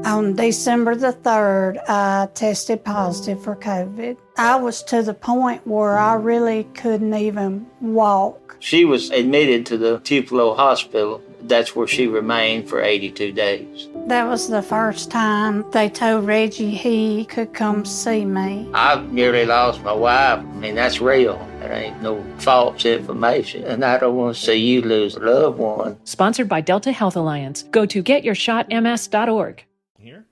On December the 3rd, I tested positive for COVID. I was to the point where I really couldn't even walk. She was admitted to the Tupelo Hospital. That's where she remained for 82 days. That was the first time they told Reggie he could come see me. I nearly lost my wife. I mean, that's real. There ain't no false information. And I don't want to see you lose a loved one. Sponsored by Delta Health Alliance. Go to getyourshotms.org. Here.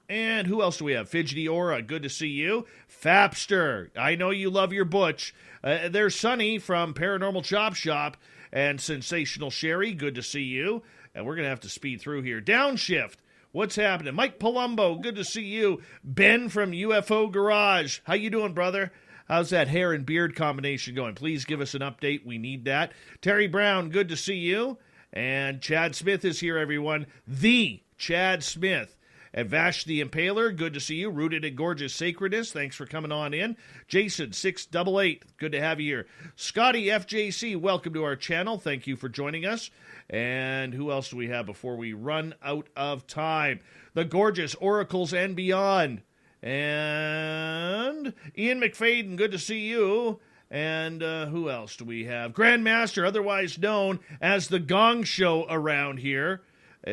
And who else do we have? Fidgety Aura, good to see you. Fapster, I know you love your Butch. There's Sonny from Paranormal Chop Shop. And Sensational Sherry, good to see you. And we're going to have to speed through here. Downshift, what's happening? Mike Palumbo, good to see you. Ben from UFO Garage, how you doing, brother? How's that hair and beard combination going? Please give us an update. We need that. Terry Brown, good to see you. And Chad Smith is here, everyone. The Chad Smith. And Vash the Impaler, good to see you. Rooted in Gorgeous Sacredness, thanks for coming on in. Jason, 688, good to have you here. Scotty FJC, welcome to our channel. Thank you for joining us. And who else do we have before we run out of time? The Gorgeous Oracles and Beyond. And Ian McFadden, good to see you. And who else do we have? Grandmaster, otherwise known as the Gong Show around here.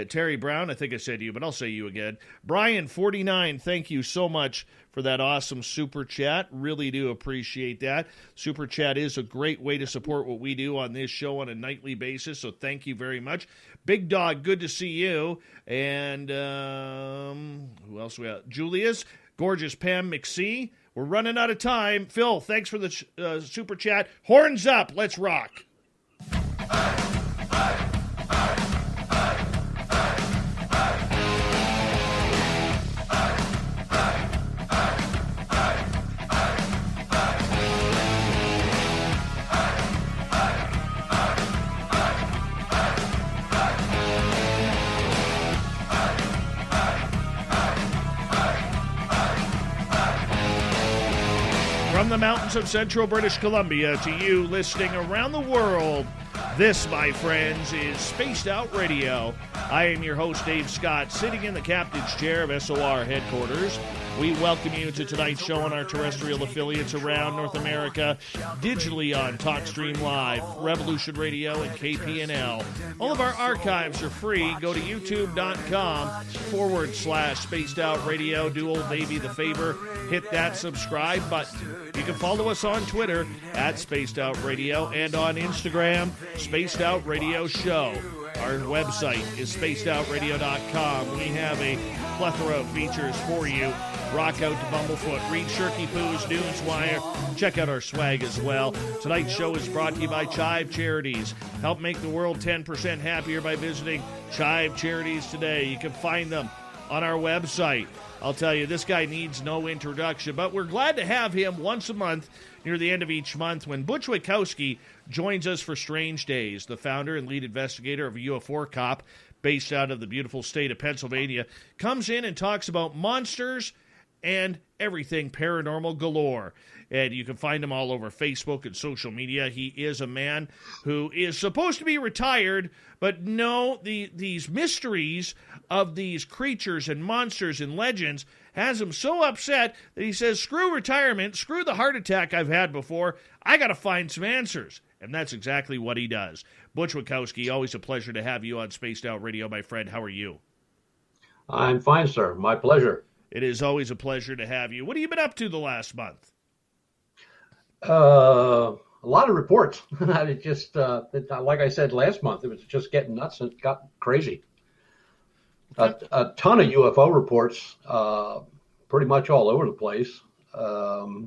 Terry Brown, I think I said you, but I'll say you again. Brian, 49, thank you so much for that awesome super chat. Really do appreciate that. Super chat is a great way to support what we do on this show on a nightly basis, so thank you very much. Big Dog, good to see you. And who else we have? Julius, Gorgeous Pam McSee. We're running out of time. Phil, thanks for the super chat. Horns up, let's rock. From the mountains of central British Columbia to you listening around the world, this, my friends, is Spaced Out Radio. I am your host, Dave Scott, sitting in the captain's chair of SOR headquarters. We welcome you to tonight's show on our terrestrial affiliates around North America, digitally on TalkStream Live, Revolution Radio, and KPNL. All of our archives are free. Go to youtube.com/Spaced Out Radio. Do old Davey the favor. Hit that subscribe button. You can follow us on Twitter @Spaced Out Radio and on Instagram, Spaced Out Radio Show. Our website is spacedoutradio.com. We have a plethora of features for you. Rock out to Bumblefoot, read Shirky Poo's Newswire. Check out our swag as well. Tonight's show is brought to you by Chive Charities. Help make the world 10% happier by visiting Chive Charities today. You can find them on our website. I'll tell you, this guy needs no introduction, but we're glad to have him once a month near the end of each month when Butch Witkowski joins us for Strange Days. The founder and lead investigator of UFO Cop, based out of the beautiful state of Pennsylvania, comes in and talks about monsters and everything paranormal galore. And you can find him all over Facebook and social media. He is a man who is supposed to be retired, but no, these mysteries of these creatures and monsters and legends has him so upset that he says, screw retirement, screw the heart attack I've had before, I got to find some answers. And that's exactly what he does. Butch Witkowski, always a pleasure to have you on Spaced Out Radio, my friend. How are you? I'm fine, sir. My pleasure. It is always a pleasure to have you. What have you been up to the last month? A lot of reports. It just, like I said last month, it was just getting nuts. It got crazy. Okay. A ton of UFO reports, pretty much all over the place. I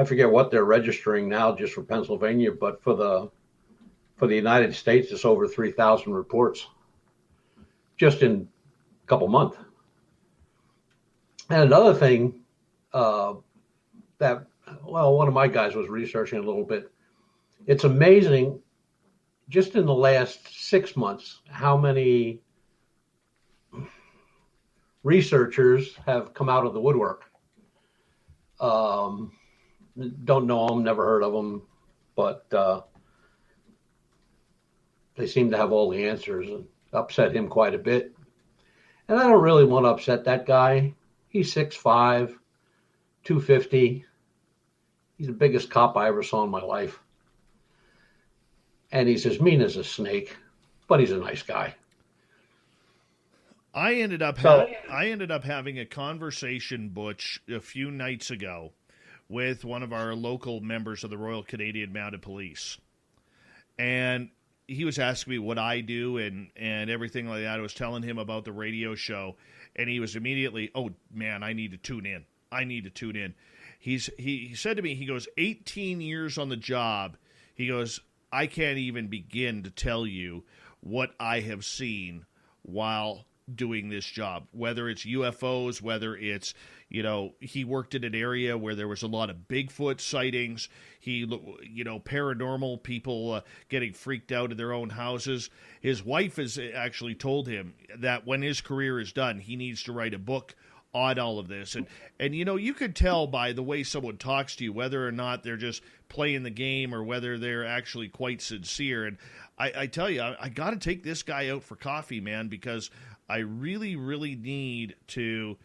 forget what they're registering now just for Pennsylvania, but for the United States, it's over 3,000 reports just in a couple months. And another thing one of my guys was researching a little bit. It's amazing, just in the last 6 months, how many researchers have come out of the woodwork. Don't know them, never heard of them, but they seem to have all the answers and upset him quite a bit. And I don't really want to upset that guy. He's 6'5", 250. He's the biggest cop I ever saw in my life. And he's as mean as a snake, but he's a nice guy. I ended up having a conversation, Butch, a few nights ago with one of our local members of the Royal Canadian Mounted Police. And he was asking me what I do and everything like that. I was telling him about the radio show, and he was immediately, oh, man, I need to tune in. He said to me, he goes, 18 years on the job. He goes, I can't even begin to tell you what I have seen while doing this job, whether it's UFOs, whether it's, he worked in an area where there was a lot of Bigfoot sightings. Paranormal people getting freaked out in their own houses. His wife has actually told him that when his career is done, he needs to write a book on all of this. And you could tell by the way someone talks to you whether or not they're just playing the game or whether they're actually quite sincere. And I tell you, I got to take this guy out for coffee, man, because I really, really need to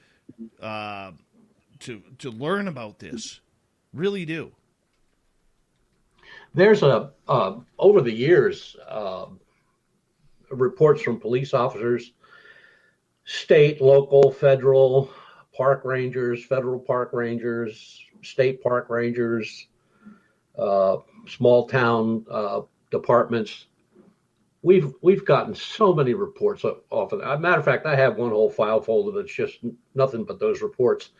learn about this. Really do. There's over the years, reports from police officers, state, local, federal park rangers, federal park rangers, state park rangers, small town departments. We've gotten so many reports off of that. As a matter of fact, I have one whole file folder that's just nothing but those reports.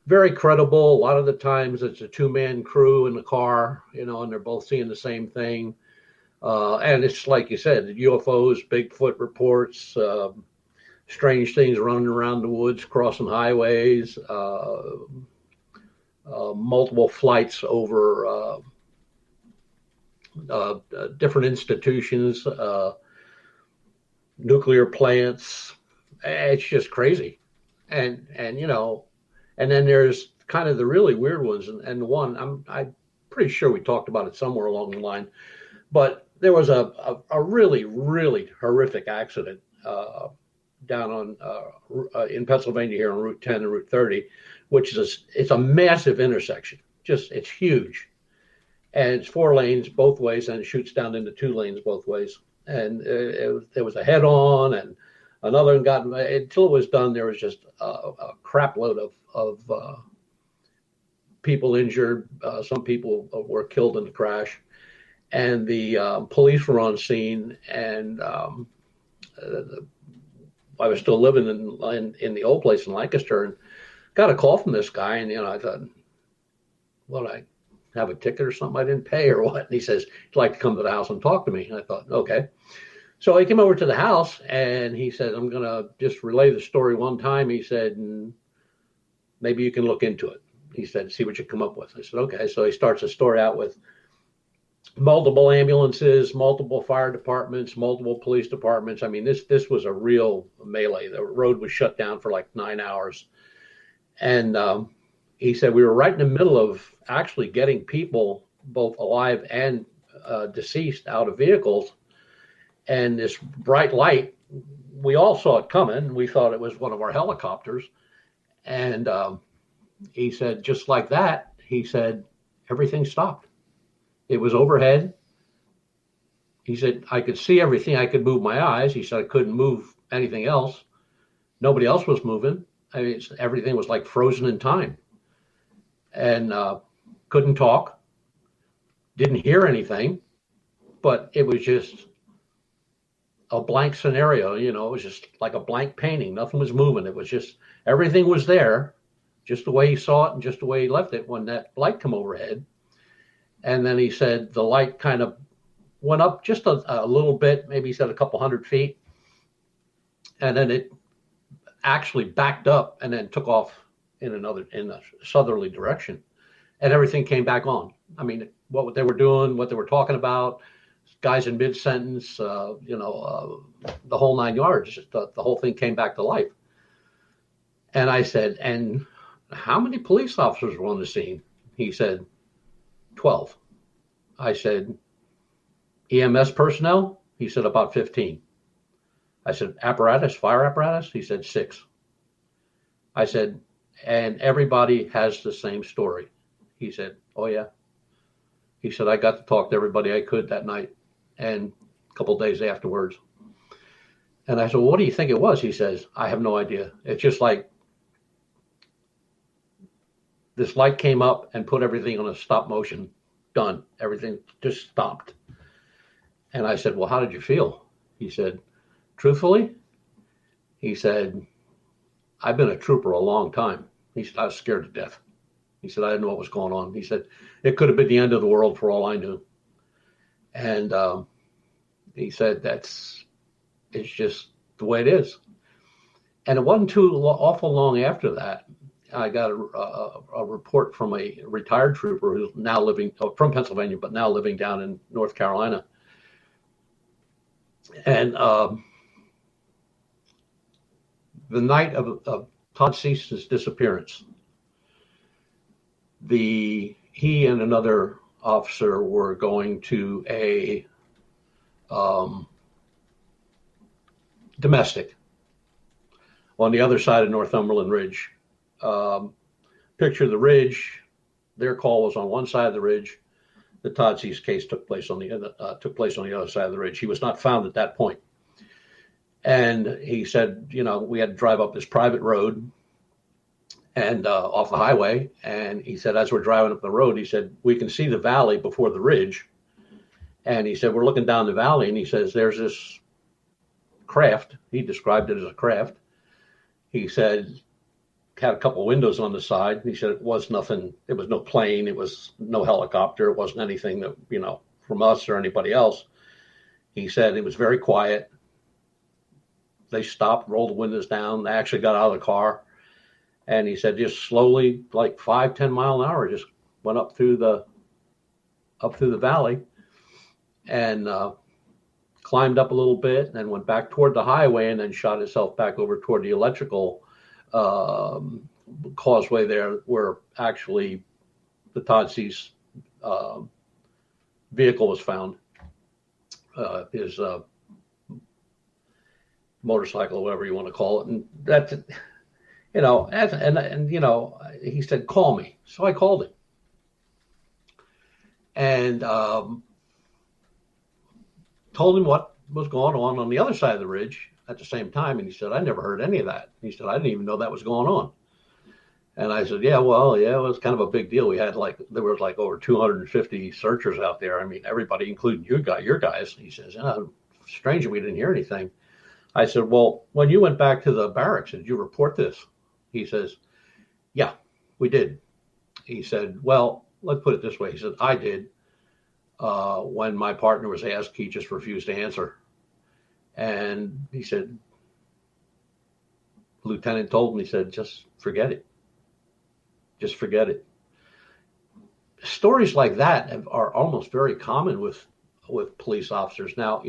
Very credible. A lot of the times it's a two-man crew in the car, and they're both seeing the same thing. And it's like you said, UFOs, Bigfoot reports, strange things running around the woods, crossing highways, multiple flights over different institutions, nuclear plants. It's just crazy. And then there's kind of the really weird ones. And the one, I'm pretty sure we talked about it somewhere along the line, but there was a really, really horrific accident down on in Pennsylvania here on Route 10 and Route 30, which it's a massive intersection. It's huge. And it's 4 lanes both ways, and it shoots down into 2 lanes both ways. And there was a head-on, and another one got, until it was done, there was just a crap load of people injured. Some people were killed in the crash. And the police were on scene, and I was still living in the old place in Lancaster, and got a call from this guy, and I thought, well, I have a ticket or something I didn't pay or what? And he says he'd like to come to the house and talk to me. And I thought, okay. So he came over to the house, and he said, I'm going to just relay the story one time. He said, maybe you can look into it. He said, see what you come up with. I said, okay. So he starts the story out with multiple ambulances, multiple fire departments, multiple police departments. I mean, this was a real melee. The road was shut down for like 9 hours. And he said we were right in the middle of actually getting people, both alive and deceased, out of vehicles. And this bright light, we all saw it coming. We thought it was one of our helicopters. And he said, just like that, he said, everything stopped. It was overhead. He said, I could see everything. I could move my eyes. He said, I couldn't move anything else. Nobody else was moving. I mean, everything was like frozen in time. And couldn't talk, didn't hear anything, but it was just a blank scenario. It was just like a blank painting. Nothing was moving. It was just, everything was there, just the way he saw it and just the way he left it when that light come overhead. And then he said the light kind of went up just a little bit, maybe he said a couple 100 feet. And then it actually backed up and then took off in a southerly direction. And everything came back on. I mean, what they were doing, what they were talking about, guys in mid-sentence, the whole 9 yards, the whole thing came back to life. And I said, and how many police officers were on the scene? He said, 12. I said, EMS personnel? He said, about 15. I said, apparatus, fire apparatus? He said, 6. I said, and everybody has the same story. He said, oh, yeah. He said, I got to talk to everybody I could that night and a couple of days afterwards. And I said, well, what do you think it was? He says, I have no idea. It's just like this light came up and put everything on a stop motion. Done. Everything just stopped. And I said, well, how did you feel? He said, truthfully, he said, I've been a trooper a long time. He said, I was scared to death. He said, I didn't know what was going on. He said, it could have been the end of the world for all I knew. And he said, it's just the way it is. And it wasn't too awful long after that, I got a report from a retired trooper who's now living from Pennsylvania, but now living down in North Carolina. And the night of Todd Cease's disappearance, he and another officer were going to a domestic on the other side of Northumberland Ridge. Picture the ridge. Their call was on one side of the ridge. The Todd Cease case took place on the other side of the ridge. He was not found at that point. And he said, we had to drive up this private road and off the highway. And he said, as we're driving up the road, he said, we can see the valley before the ridge. And he said, we're looking down the valley, and he says, there's this craft. He described it as a craft. He said, had a couple windows on the side. He said it was nothing. It was no plane. It was no helicopter. It wasn't anything that, from us or anybody else. He said it was very quiet. They stopped, rolled the windows down. They actually got out of the car. And he said just slowly, like 5-10 mile an hour, just went up through the valley and climbed up a little bit and then went back toward the highway and then shot itself back over toward the electrical causeway there, where actually the Todd Cease vehicle was found, his motorcycle, or whatever you want to call it. And that, he said, call me. So I called him. And told him what was going on the other side of the ridge at the same time. And he said, I never heard any of that. He said, I didn't even know that was going on. And I said, yeah, it was kind of a big deal. We had there was over 250 searchers out there. I mean, everybody, including your guys. He says, strange that we didn't hear anything. I said, well, when you went back to the barracks, did you report this? He says, yeah, we did. He said, well, let's put it this way. He said, I did. When my partner was asked, he just refused to answer. And he said, Lieutenant told him, he said, just forget it. Just forget it. Stories like that are almost very common with police officers. Now,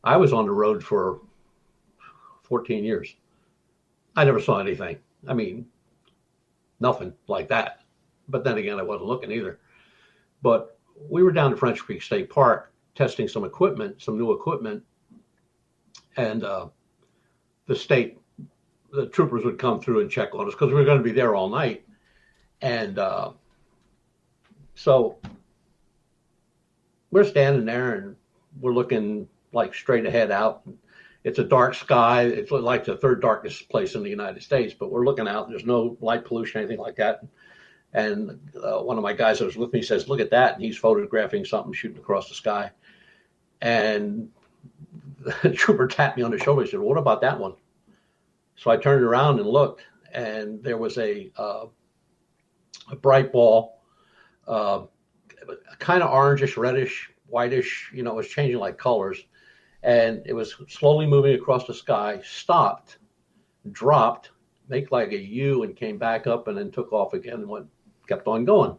I was on the road for 14 years. I never saw anything. I mean, nothing like that. But then again, I wasn't looking either. But we were down to French Creek State Park testing some new equipment. And the troopers would come through and check on us because we were going to be there all night. And so we're standing there and we're looking straight ahead out. It's a dark sky. It's like the third darkest place in the United States, but we're looking out. There's no light pollution, anything like that. And one of my guys that was with me says, look at that. And he's photographing something shooting across the sky. And the trooper tapped me on the shoulder. He said, what about that one? So I turned around and looked, and there was a bright ball, kind of orangish, reddish, whitish, it was changing like colors. And it was slowly moving across the sky, stopped, dropped, make like a U, and came back up and then took off again and kept on going.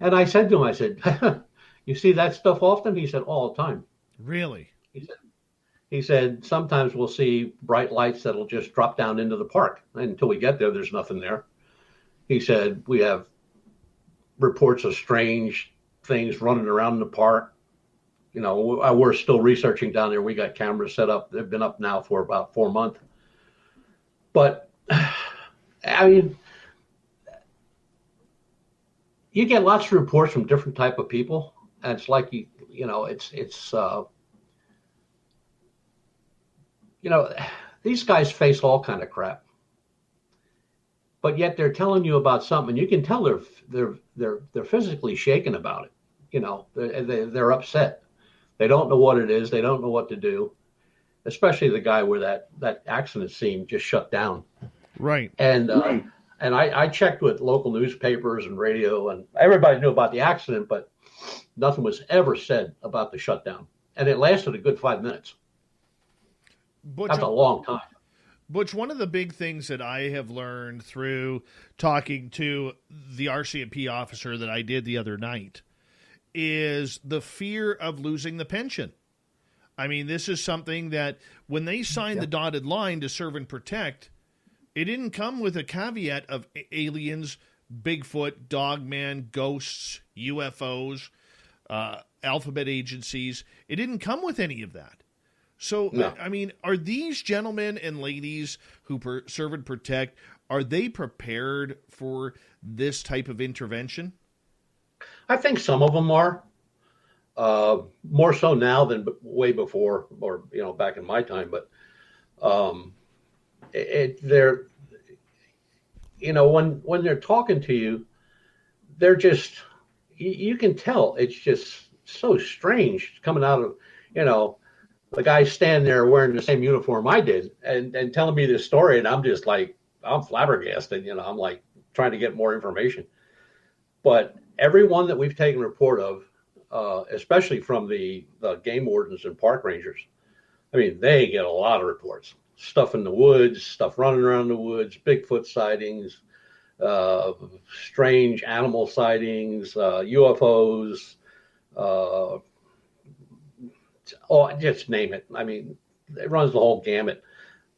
And I said to him, I said, you see that stuff often? He said, all the time. Really? He said, sometimes we'll see bright lights that'll just drop down into the park. And until we get there, there's nothing there. He said, we have reports of strange things running around in the park, we're still researching down there. We got cameras set up. They've been up now for about 4 months. But I mean, you get lots of reports from different type of people, and it's like these guys face all kind of crap, but yet they're telling you about something. You can tell they're physically shaken about it. They're upset. They don't know what it is. They don't know what to do. Especially the guy where that accident scene just shut down. Right. And I checked with local newspapers and radio, and everybody knew about the accident, but nothing was ever said about the shutdown. And it lasted a good 5 minutes. Butch, that's a long time. Butch, one of the big things that I have learned through talking to the RCMP officer that I did the other night is the fear of losing the pension. I mean, this is something that when they signed the dotted line to serve and protect, it didn't come with a caveat of aliens, Bigfoot, Dogman, ghosts, UFOs, alphabet agencies. It didn't come with any of that. So, no. I mean, are these gentlemen and ladies who serve and protect, are they prepared for this type of intervention? I think some of them are. More so now than way before, or back in my time. But they're, when they're talking to you, they're just, you can tell it's just so strange coming out of, the guy standing there wearing the same uniform I did and telling me this story, and I'm just like, I'm flabbergasted. I'm like trying to get more information. But everyone that we've taken report of, especially from the game wardens and park rangers, I mean, they get a lot of reports. Stuff in the woods, stuff running around the woods, Bigfoot sightings, strange animal sightings, UFOs, just name it. I mean, it runs the whole gamut.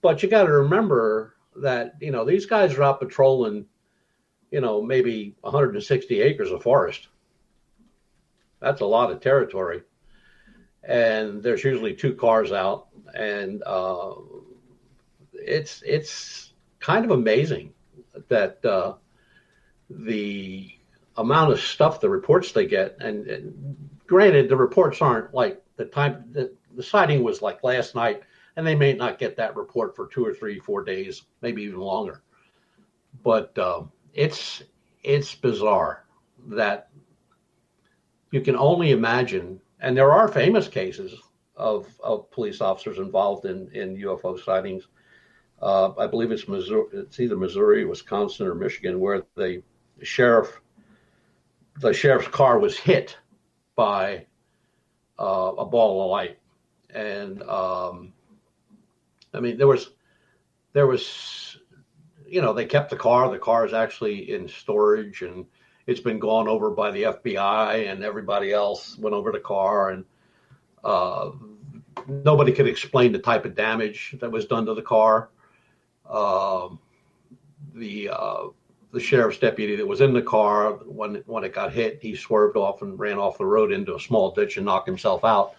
But you got to remember that, these guys are out patrolling, maybe 160 acres of forest. That's a lot of territory. And there's usually 2 cars out. And it's kind of amazing that the amount of stuff, the reports they get. And granted, the reports aren't like the time that the sighting was like last night, and they may not get that report for 2 or 3, 4 days, maybe even longer. But it's bizarre that you can only imagine, and there are famous cases of police officers involved in UFO sightings. I believe it's Missouri, it's either Missouri, Wisconsin, or Michigan, where the sheriff's car was hit by a ball of light. And I mean, there was they kept the car is actually in storage, and it's been gone over by the FBI, and everybody else went over the car, and nobody could explain the type of damage that was done to the car. The sheriff's deputy that was in the car, when it got hit, he swerved off and ran off the road into a small ditch and knocked himself out.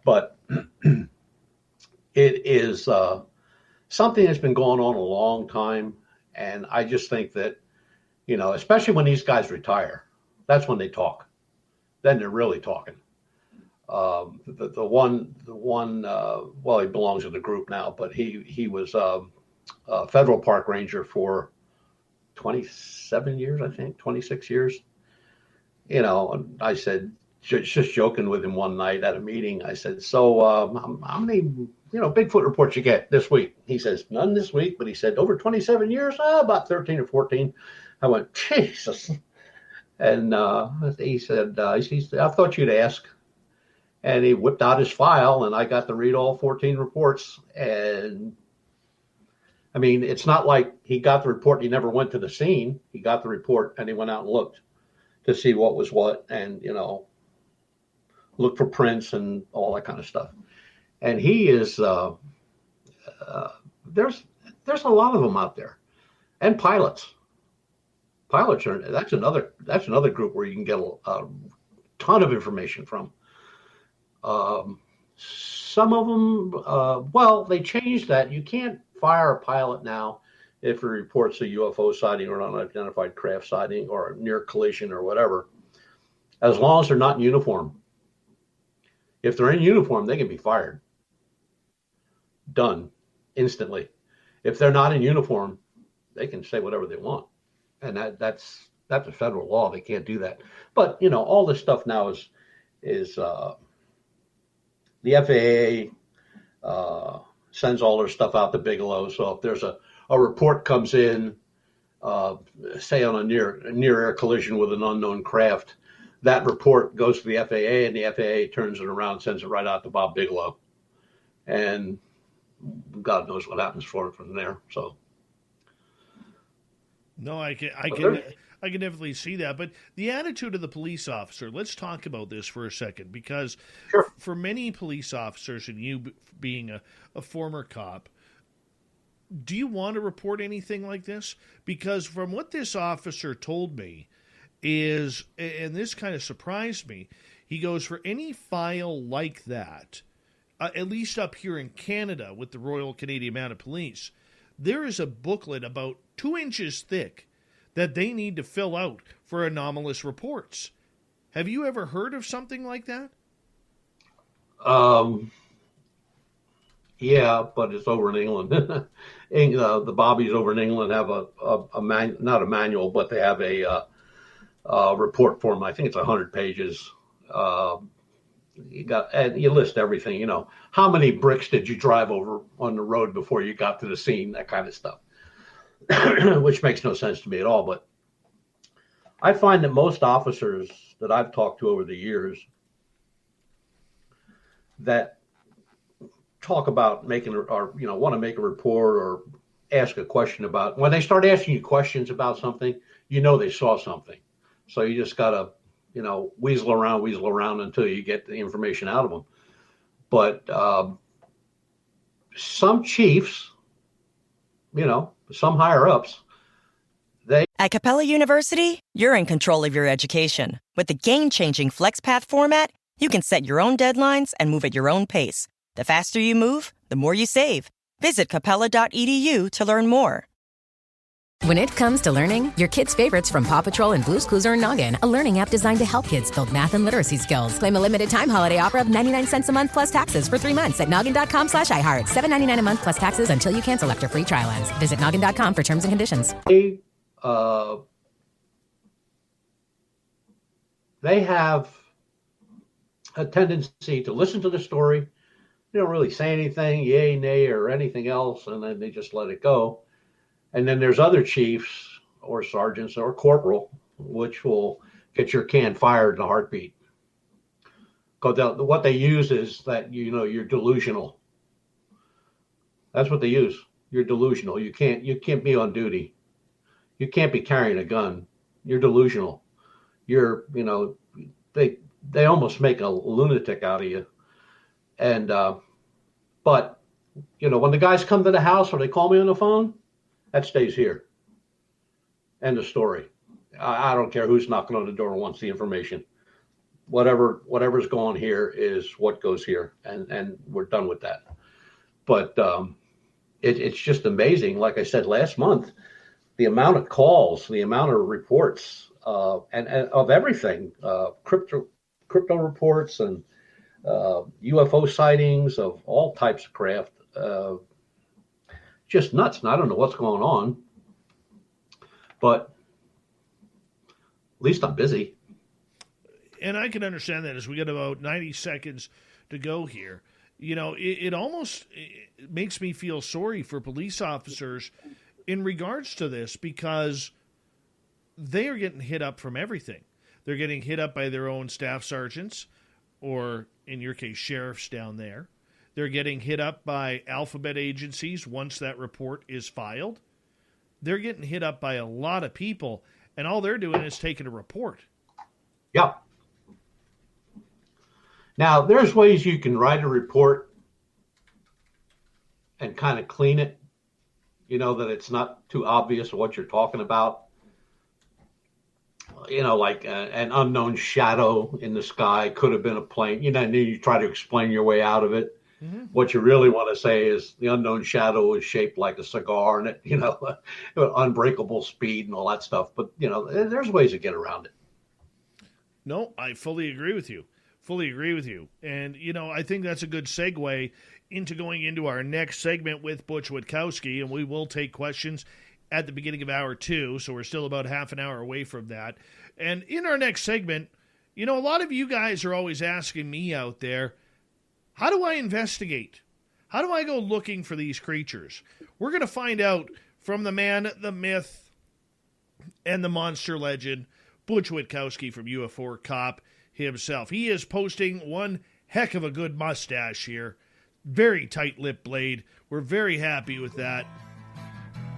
But it is something that's been going on a long time. And I just think that, especially when these guys retire, that's when they talk. Then they're really talking. The one, well, he belongs to the group now, but he was a federal park ranger for 27 years, I think, 26 years. And I said, just joking with him one night at a meeting, I said, so how many, Bigfoot reports you get this week? He says, none this week, but he said, over 27 years, about 13 or 14. I went, Jesus. And he said, I thought you'd ask. And he whipped out his file, and I got to read all 14 reports. And I mean, it's not like he got the report and he never went to the scene. He got the report and he went out and looked to see what was what, and look for prints and all that kind of stuff. And he is there's a lot of them out there, and pilots are that's another group where you can get a ton of information from. Some of them, well, they changed that. You can't fire a pilot now if he reports a UFO sighting or an unidentified craft sighting or a near collision or whatever, as long as they're not in uniform. If they're in uniform, they can be fired. Done instantly. If they're not in uniform, they can say whatever they want, and that's a federal law. They can't do that. But all this stuff now is the FAA sends all their stuff out to Bigelow. So if there's a report comes in, say on a near air collision with an unknown craft, that report goes to the FAA, and the FAA turns it around, sends it right out to Bob Bigelow, and God knows what happens from there. So. No, I can definitely see that. But the attitude of the police officer, let's talk about this for a second, because Sure. For many police officers, and you being a former cop, do you want to report anything like this? Because from what this officer told me is, and this kind of surprised me, he goes, for any file like that, at least up here in Canada with the Royal Canadian Mounted Police, there is a booklet about 2 inches thick that they need to fill out for anomalous reports. Have you ever heard of something like that? Yeah, but it's over in England. The Bobbies over in England have not a manual, but they have a report form. I think it's 100 pages. And you list everything. How many bricks did you drive over on the road before you got to the scene? That kind of stuff, which makes no sense to me at all. But I find that most officers that I've talked to over the years that talk about making or want to make a report or ask a question about, when they start asking you questions about something, they saw something. So you just gotta weasel around until you get the information out of them. But some chiefs, some higher ups, At Capella University, you're in control of your education. With the game-changing FlexPath format, you can set your own deadlines and move at your own pace. The faster you move, the more you save. Visit capella.edu to learn more. When it comes to learning, your kids' favorites from Paw Patrol and Blue's Clues are Noggin, a learning app designed to help kids build math and literacy skills. Claim a limited time holiday offer of 99 cents a month plus taxes for 3 months at noggin.com/iHeart. $7.99 a month plus taxes until you cancel after free trial ends. Visit noggin.com for terms and conditions. They have a tendency to listen to the story. They don't really say anything, yay, nay, or anything else, and then they just let it go. And then there's other chiefs or sergeants or corporal, which will get your can fired in a heartbeat. Because what they use is that, you're delusional. That's what they use. You're delusional. You can't be on duty. You can't be carrying a gun. You're delusional. You're, they almost make a lunatic out of you. And, but, when the guys come to the house or they call me on the phone, that stays here. End of story. I don't care who's knocking on the door and wants the information. Whatever's going here is what goes here, and we're done with that. But it's just amazing. Like I said last month, the amount of calls, the amount of reports, and of everything, crypto reports and UFO sightings of all types of craft. Just nuts. And I don't know what's going on, but at least I'm busy. And I can understand that as we get about 90 seconds to go here. It almost makes me feel sorry for police officers in regards to this, because they are getting hit up from everything. They're getting hit up by their own staff sergeants, or in your case, sheriffs down there. They're getting hit up by alphabet agencies once that report is filed. They're getting hit up by a lot of people, and all they're doing is taking a report. Yeah. Now, there's ways you can write a report and kind of clean it, that it's not too obvious what you're talking about. like an unknown shadow in the sky could have been a plane. And then you try to explain your way out of it. Mm-hmm. What you really want to say is the unknown shadow is shaped like a cigar, and it, unbreakable speed and all that stuff. But there's ways to get around it. No, I fully agree with you. And, I think that's a good segue into going into our next segment with Butch Witkowski, and we will take questions at the beginning of hour 2, so we're still about half an hour away from that. And in our next segment, a lot of you guys are always asking me out there, how do I investigate? How do I go looking for these creatures? We're going to find out from the man, the myth, and the monster legend, Butch Witkowski from UFO Cop himself. He is posting one heck of a good mustache here. Very tight lip blade. We're very happy with that.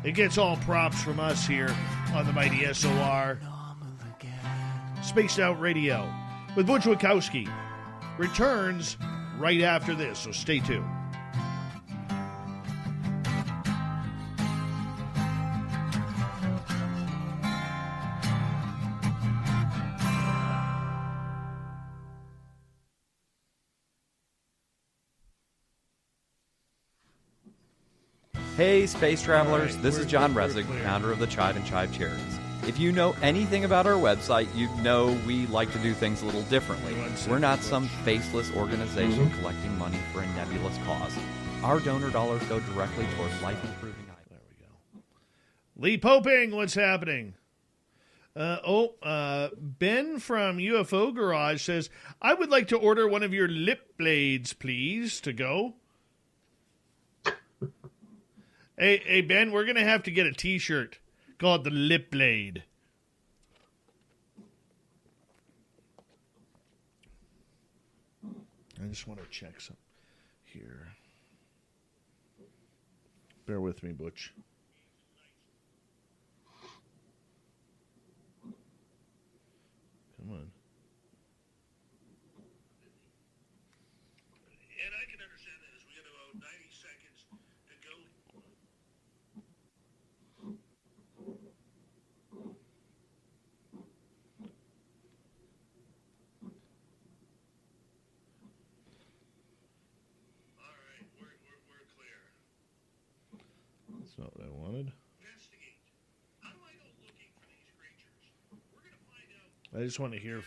It gets all props from us here on the mighty SOR. Spaced Out Radio with Butch Witkowski returns right after this, so stay tuned. Hey, space travelers, this is John Resig, founder of the Chide and Chive Charities. If you know anything about our website, you know we like to do things a little differently. We're not some faceless organization collecting money for a nebulous cause. Our donor dollars go directly towards life-improving items. There we go. Lee Poping, what's happening? Ben from UFO Garage says, I would like to order one of your lip blades, please, to go. Hey, Ben, we're going to have to get a T-shirt called the Lip Blade. I just want to check some here. Bear with me, Butch. Come on. And I can understand that as we got about 90 seconds to go. That's not what I wanted. Investigate. How do I go looking for these creatures? We're going to find out. I just want to hear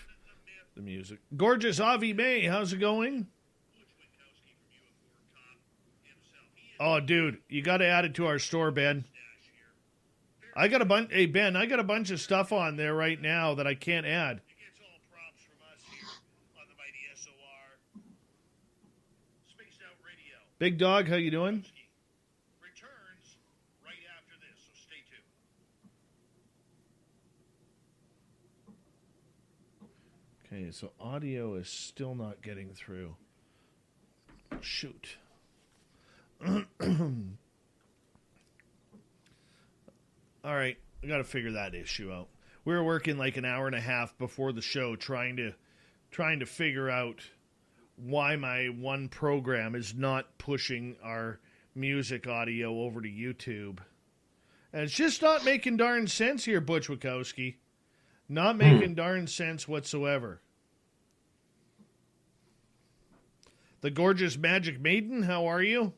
the music. Gorgeous Avi May, how's it going? Oh, dude, you got to add it to our store, Ben. I got a bunch. Hey, Ben, I got a bunch of stuff on there right now that I can't add. It gets all props from us here on the mighty SOR. Spaced Out Radio. Big Dog, how you doing? Okay, so audio is still not getting through. Shoot. All right, we got to figure that issue out. We were working like an hour and a half before the show trying to figure out why my one program is not pushing our music audio over to YouTube. And it's just not making darn sense here, Butch Witkowski. Not making darn sense whatsoever. The gorgeous Magic Maiden, how are you?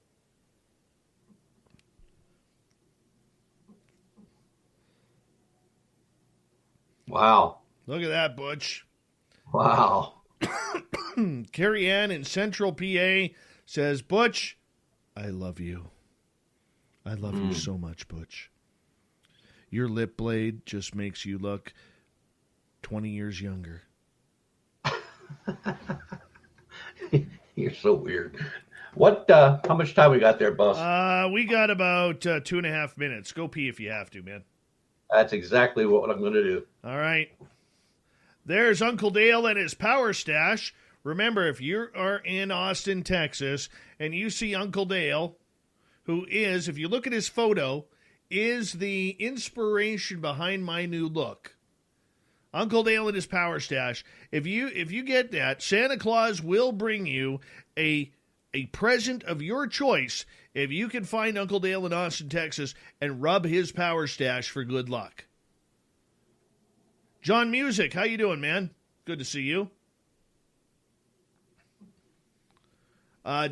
Wow. Look at that, Butch. Wow. Carrie Ann in Central PA says, Butch, I love you. I love you so much, Butch. Your lip blade just makes you look 20 years younger. You're so weird. What? How much time we got there, boss? We got about 2.5 minutes. Go pee if you have to, man. That's exactly what I'm going to do. All right. There's Uncle Dale and his power stash. Remember, if you are in Austin, Texas, and you see Uncle Dale, who is, if you look at his photo, is the inspiration behind my new look. Uncle Dale and his power stash. If you get that, Santa Claus will bring you a present of your choice if you can find Uncle Dale in Austin, Texas, and rub his power stash for good luck. John Music, how you doing, man? Good to see you.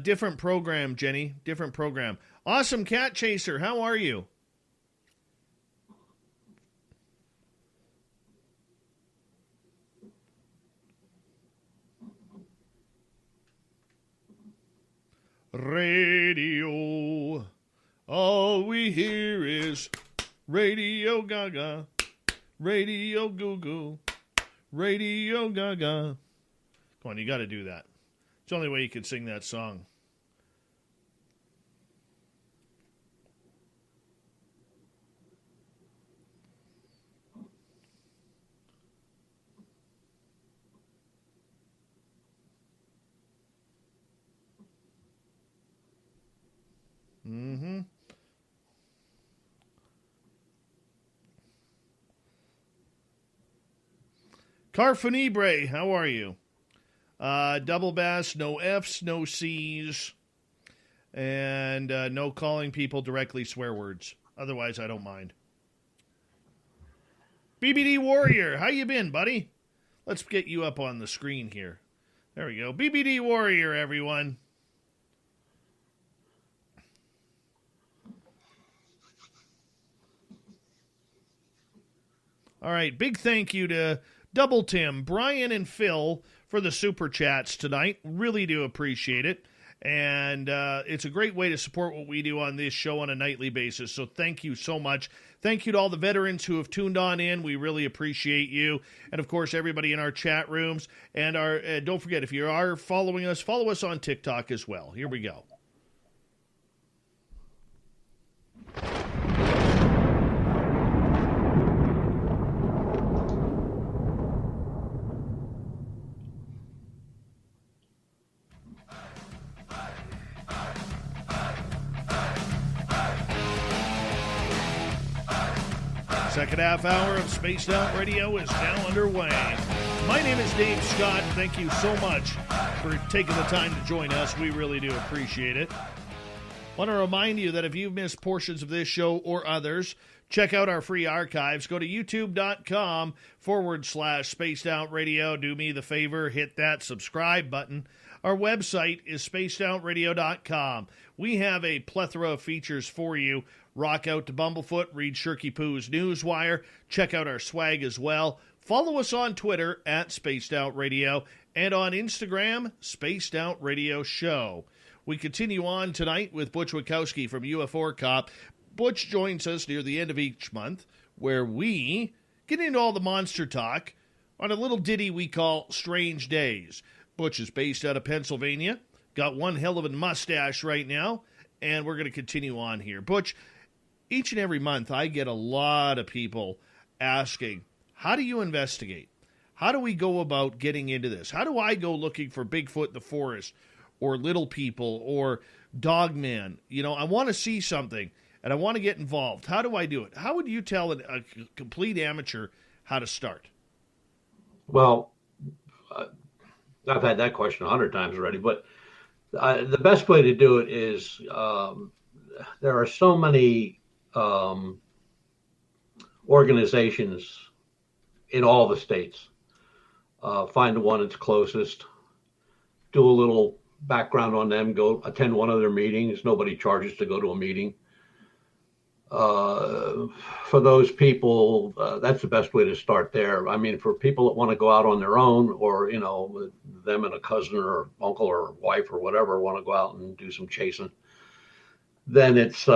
Different program, Jenny. Different program. Awesome Cat Chaser, how are you? Radio. All we hear is Radio Gaga. Radio Goo Goo. Radio Gaga. Come on, you got to do that. It's the only way you can sing that song. Mm-hmm. Carfanibre, how are you? Double bass, no F's, no C's, and no calling people directly swear words. Otherwise, I don't mind. BBD Warrior, how you been, buddy? Let's get you up on the screen here. There we go. BBD Warrior, everyone. All right, big thank you to Double Tim, Brian, and Phil for the super chats tonight. Really do appreciate it. And it's a great way to support what we do on this show on a nightly basis. So thank you so much. Thank you to all the veterans who have tuned on in. We really appreciate you. And, of course, everybody in our chat rooms. And don't forget, if you are following us, follow us on TikTok as well. Here we go. Second half hour of Spaced Out Radio is now underway. My name is Dave Scott. Thank you so much for taking the time to join us. We really do appreciate it. Want to remind you that if you've missed portions of this show or others, check out our free archives. Go to youtube.com/Spaced Out Radio. Do me the favor, hit that subscribe button. Our website is spacedoutradio.com. We have a plethora of features for you. Rock out to Bumblefoot, read Shirky Poo's Newswire, check out our swag as well. Follow us on Twitter at Spaced Out Radio and on Instagram, Spaced Out Radio Show. We continue on tonight with Butch Witkowski from UFO Cop. Butch joins us near the end of each month where we get into all the monster talk on a little ditty we call Strange Days. Butch is based out of Pennsylvania, got one hell of a mustache right now, and we're going to continue on here. Butch, each and every month I get a lot of people asking, how do you investigate? How do we go about getting into this? How do I go looking for Bigfoot in the forest or little people or dogman? You know, I want to see something and I want to get involved. How do I do it? How would you tell a complete amateur how to start? Well, I've had that question 100 times already, but the best way to do it is there are so many organizations in all the states. Find the one that's closest, do a little background on them, go attend one of their meetings. Nobody charges to go to a meeting. For those people, that's the best way to start there. I mean, for people that want to go out on their own, or, you know, them and a cousin or uncle or wife or whatever want to go out and do some chasing, then it's,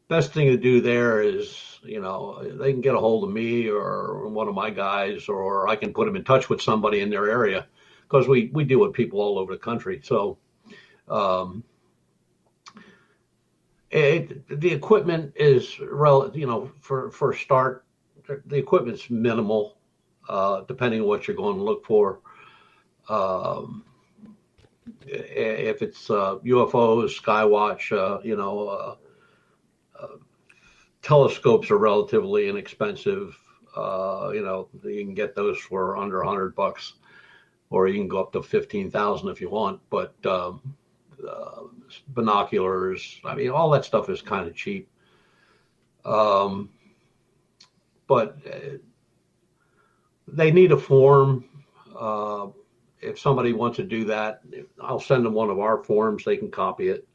best thing to do there is, you know, they can get a hold of me or one of my guys, or I can put them in touch with somebody in their area, because we deal with people all over the country. So, the equipment is for start, the equipment's minimal, depending on what you're going to look for. If it's UFOs, Skywatch, telescopes are relatively inexpensive. You can get those for under $100, or you can go up to 15,000 if you want. But binoculars, I mean, all that stuff is kind of cheap. but they need a form. If somebody wants to do that, I'll send them one of our forms. They can copy it.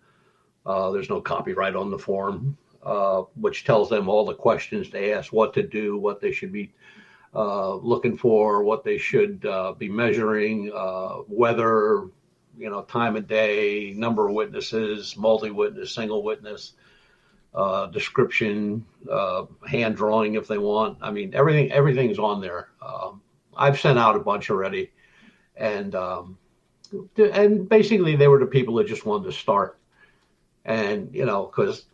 There's no copyright on the form, which tells them all the questions to ask, what to do, what they should be looking for, what they should be measuring, weather, time of day, number of witnesses, multi-witness, single witness, description, hand drawing if they want. I mean, everything's on there. I've sent out a bunch already, and basically they were the people that just wanted to start. And because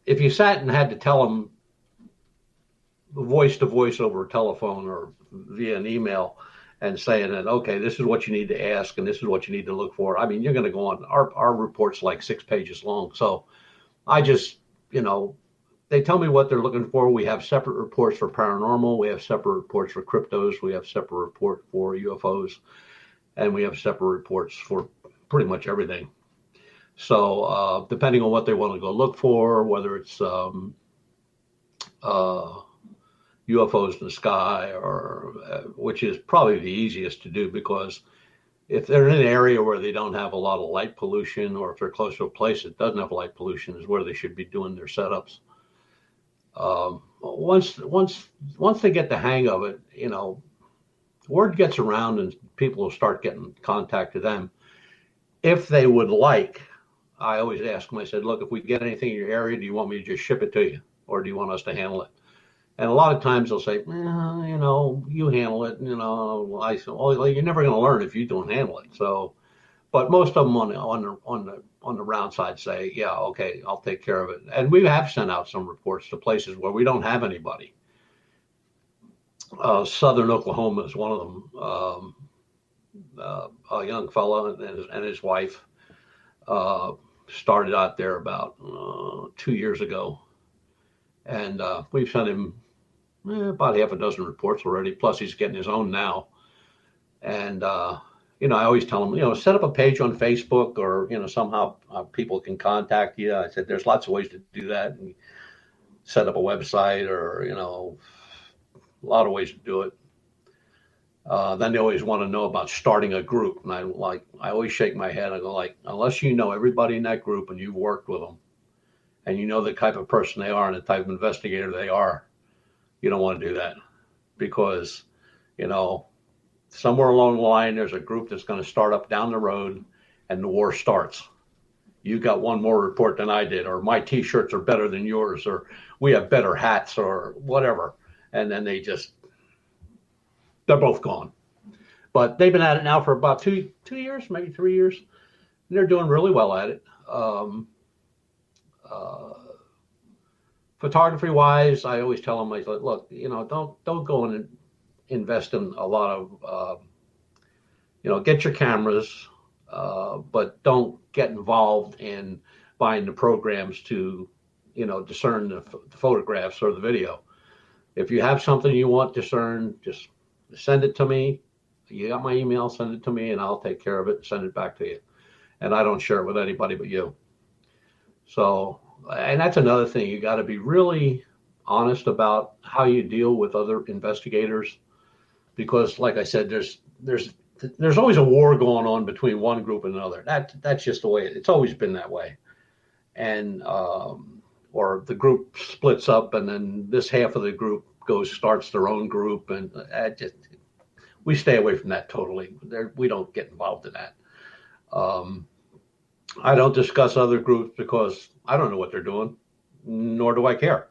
if you sat and had to tell them voice to voice over a telephone or via an email and saying that, okay, this is what you need to ask and this is what you need to look for, I mean, you're going to go on. Our report's like 6 pages long. So I just, they tell me what they're looking for. We have separate reports for paranormal. We have separate reports for cryptos. We have separate report for UFOs. And we have separate reports for pretty much everything. So depending on what they want to go look for, whether it's UFOs in the sky, or which is probably the easiest to do, because if they're in an area where they don't have a lot of light pollution, or if they're close to a place that doesn't have light pollution, is where they should be doing their setups. Once they get the hang of it, word gets around and people will start getting contact to them. If they would like, I always ask them, I said, look, if we get anything in your area, do you want me to just ship it to you, or do you want us to handle it? And a lot of times they'll say, you handle it. I said, well, you're never going to learn if you don't handle it. So, but most of them on the round side say, yeah, okay, I'll take care of it. And we have sent out some reports to places where we don't have anybody. Southern Oklahoma is one of them. A young fellow and his wife started out there about 2 years ago. And we've sent him about half a dozen reports already, plus he's getting his own now. And, I always tell him, set up a page on Facebook, or, somehow people can contact you. I said, there's lots of ways to do that. And set up a website, or, a lot of ways to do it. Then they always want to know about starting a group. And I always shake my head. I go unless you know everybody in that group and you've worked with them, and you know the type of person they are and the type of investigator they are, you don't want to do that, because, somewhere along the line, there's a group that's going to start up down the road and the war starts. You got one more report than I did, or my T-shirts are better than yours, or we have better hats, or whatever. And then they're both gone. But they've been at it now for about two years, maybe 3 years. And they're doing really well at it. Photography wise, I always tell them, I said, look, don't go and invest in a lot of, get your cameras, but don't get involved in buying the programs to, discern the photographs or the video. If you have something you want discerned, just send it to me. You got my email, send it to me, and I'll take care of it and send it back to you. And I don't share it with anybody but you. So, and that's another thing. You got to be really honest about how you deal with other investigators, because, like I said, there's always a war going on between one group and another. That's just the way it's always been that way. And or the group splits up, and then this half of the group starts their own group, and we stay away from that totally. We don't get involved in that. I don't discuss other groups because I don't know what they're doing, nor do I care.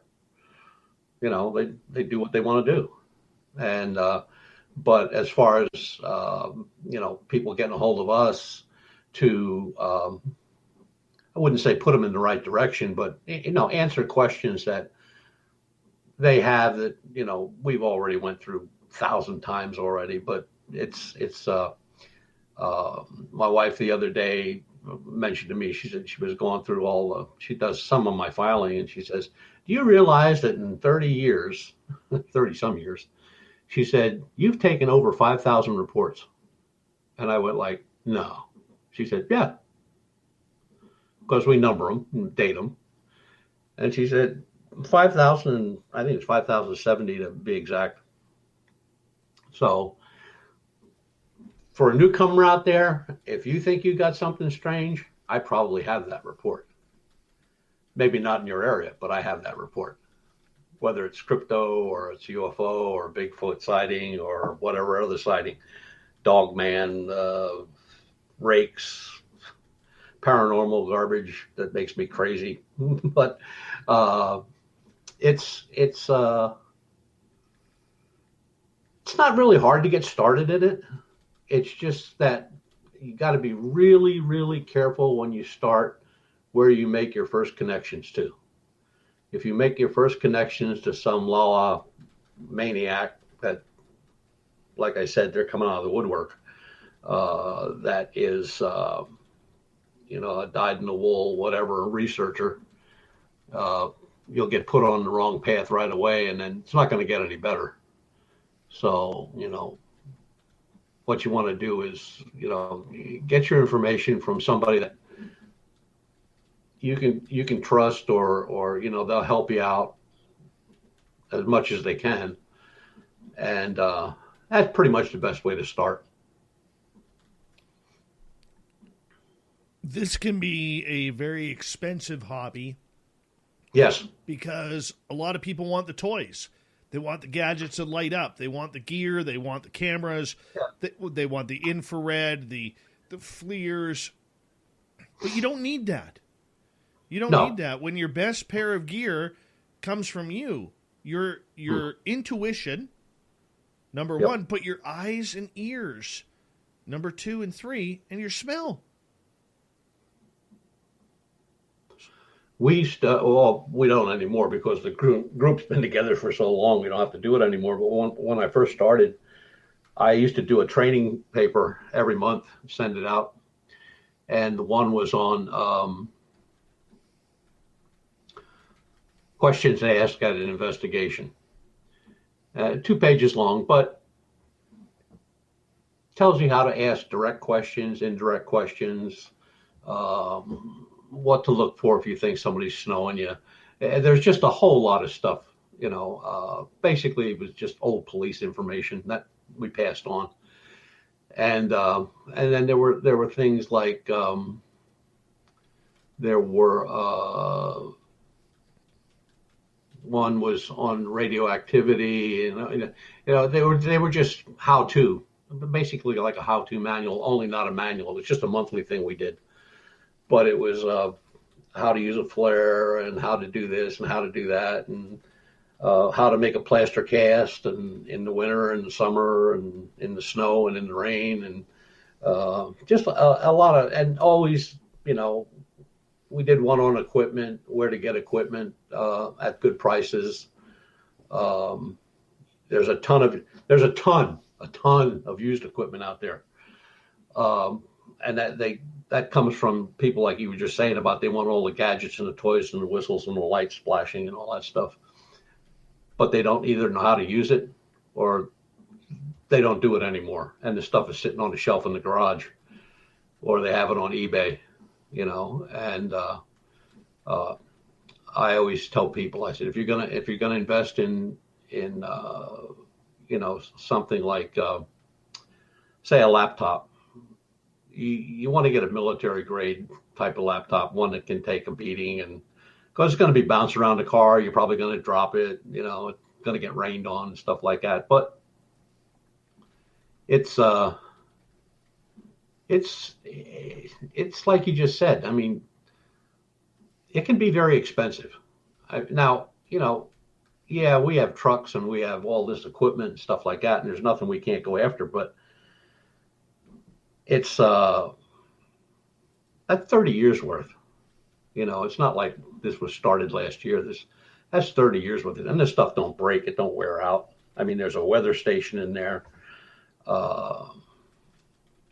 They do what they want to do. And but as far as people getting a hold of us to I wouldn't say put them in the right direction, but answer questions that they have that we've already went through 1,000 times already. But it's my wife the other day mentioned to me, she said she was going through she does some of my filing, and she says, do you realize that in 30 years, 30 some years, she said, you've taken over 5,000 reports? And I went no. She said, yeah, because we number them and date them. And she said, 5,000, I think it's 5,070 to be exact. So for a newcomer out there, if you think you got something strange, I probably have that report. Maybe not in your area, but I have that report. Whether it's crypto or it's UFO or Bigfoot sighting or whatever other sighting, Dogman, rakes, paranormal garbage that makes me crazy. But it's not really hard to get started in it. It's just that you got to be really, really careful when you start where you make your first connections to. If you make your first connections to some law maniac that, like I said, they're coming out of the woodwork, that is, a dyed-in-the-wool, whatever, researcher, you'll get put on the wrong path right away, and then it's not going to get any better. So, what you want to do is, get your information from somebody that you can trust, or they'll help you out as much as they can, and that's pretty much the best way to start. This can be a very expensive hobby. Yes, because a lot of people want the toys. They want the gadgets that light up. They want the gear. They want the cameras. Yeah. They want the infrared, the FLIRs. But you don't need that. You don't need that when your best pair of gear comes from you. Your intuition, number one, but your eyes and ears, number 2 and 3, and your smell. We don't anymore because the group's been together for so long. We don't have to do it anymore. But when I first started, I used to do a training paper every month, send it out. And the one was on questions asked at an investigation. 2 pages long, but tells you how to ask direct questions, indirect questions, what to look for if you think somebody's snowing you. There's just a whole lot of stuff, basically it was just old police information that we passed on. And then there were things like, one was on radioactivity, and they were just how-to, basically like a how-to manual, only not a manual. It's just a monthly thing we did. But it was how to use a flare and how to do this and how to do that, and how to make a plaster cast, and in the winter and the summer and in the snow and in the rain, and just a lot of, and always, we did one on equipment, where to get equipment at good prices. There's a ton of used equipment out there, and that comes from people like you were just saying about, they want all the gadgets and the toys and the whistles and the lights splashing and all that stuff. But they don't either know how to use it, or they don't do it anymore. And the stuff is sitting on the shelf in the garage, or they have it on eBay, and I always tell people, I said, if you're gonna invest in something like, say, a laptop, you want to get a military grade type of laptop, one that can take a beating, and because it's going to be bounced around the car, you're probably going to drop it, it's going to get rained on and stuff like that. But it's like you just said. I mean, it can be very expensive. Now, we have trucks and we have all this equipment and stuff like that, and there's nothing we can't go after, but it's that's 30 years worth. It's not like this was started last year. That's 30 years worth. And this stuff don't break. It don't wear out. I mean, there's a weather station in there.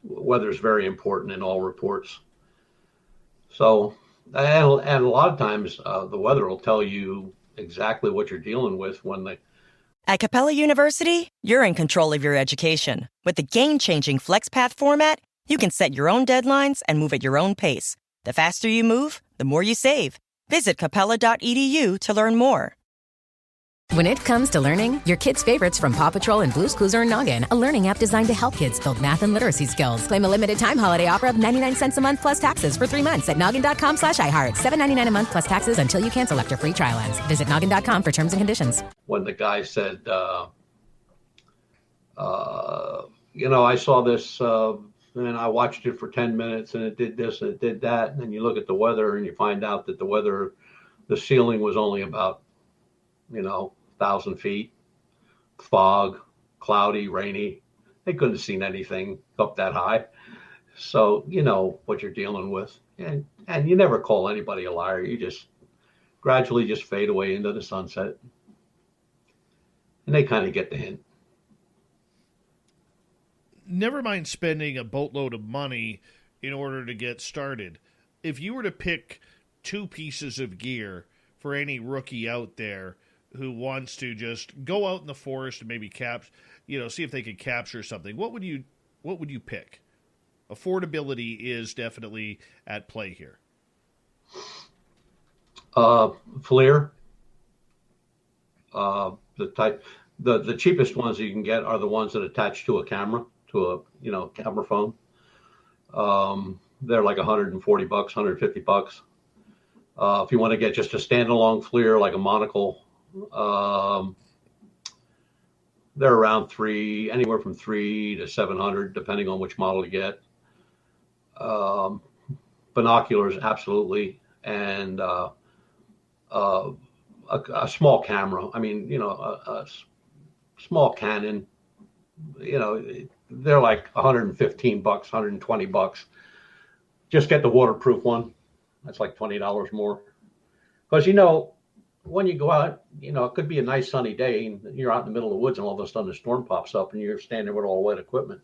Weather is very important in all reports. So, and a lot of times the weather will tell you exactly what you're dealing with when they. At Capella University, you're in control of your education. With the game-changing FlexPath format, you can set your own deadlines and move at your own pace. The faster you move, the more you save. Visit capella.edu to learn more. When it comes to learning, your kids' favorites from Paw Patrol and Blue's Clues are Noggin, a learning app designed to help kids build math and literacy skills. Claim a limited time holiday offer of 99 cents a month plus taxes for 3 months at noggin.com/iHeart. $7.99 a month plus taxes until you cancel after free trial ends. Visit noggin.com for terms and conditions. When the guy said, I saw this and I watched it for 10 minutes and it did this and it did that. And then you look at the weather and you find out that the ceiling was only about, 1,000 feet, fog, cloudy, rainy. They couldn't have seen anything up that high. So you know what you're dealing with. And you never call anybody a liar. You just gradually just fade away into the sunset. And they kind of get the hint. Never mind spending a boatload of money in order to get started. If you were to pick 2 pieces of gear for any rookie out there who wants to just go out in the forest and maybe see if they could capture something, what would you pick? Affordability is definitely at play here. FLIR. The cheapest ones you can get are the ones that attach to a camera, to a camera phone. They're like $140, $150. If you want to get just a standalone FLIR, like a monocle, they're around anywhere from $300 to $700, depending on which model you get. Binoculars, absolutely, and a small camera. I mean, a small Canon. They're like $115, $120. Just get the waterproof one. That's like $20 more. Because when you go out, it could be a nice sunny day and you're out in the middle of the woods and all of a sudden a storm pops up and you're standing with all wet equipment.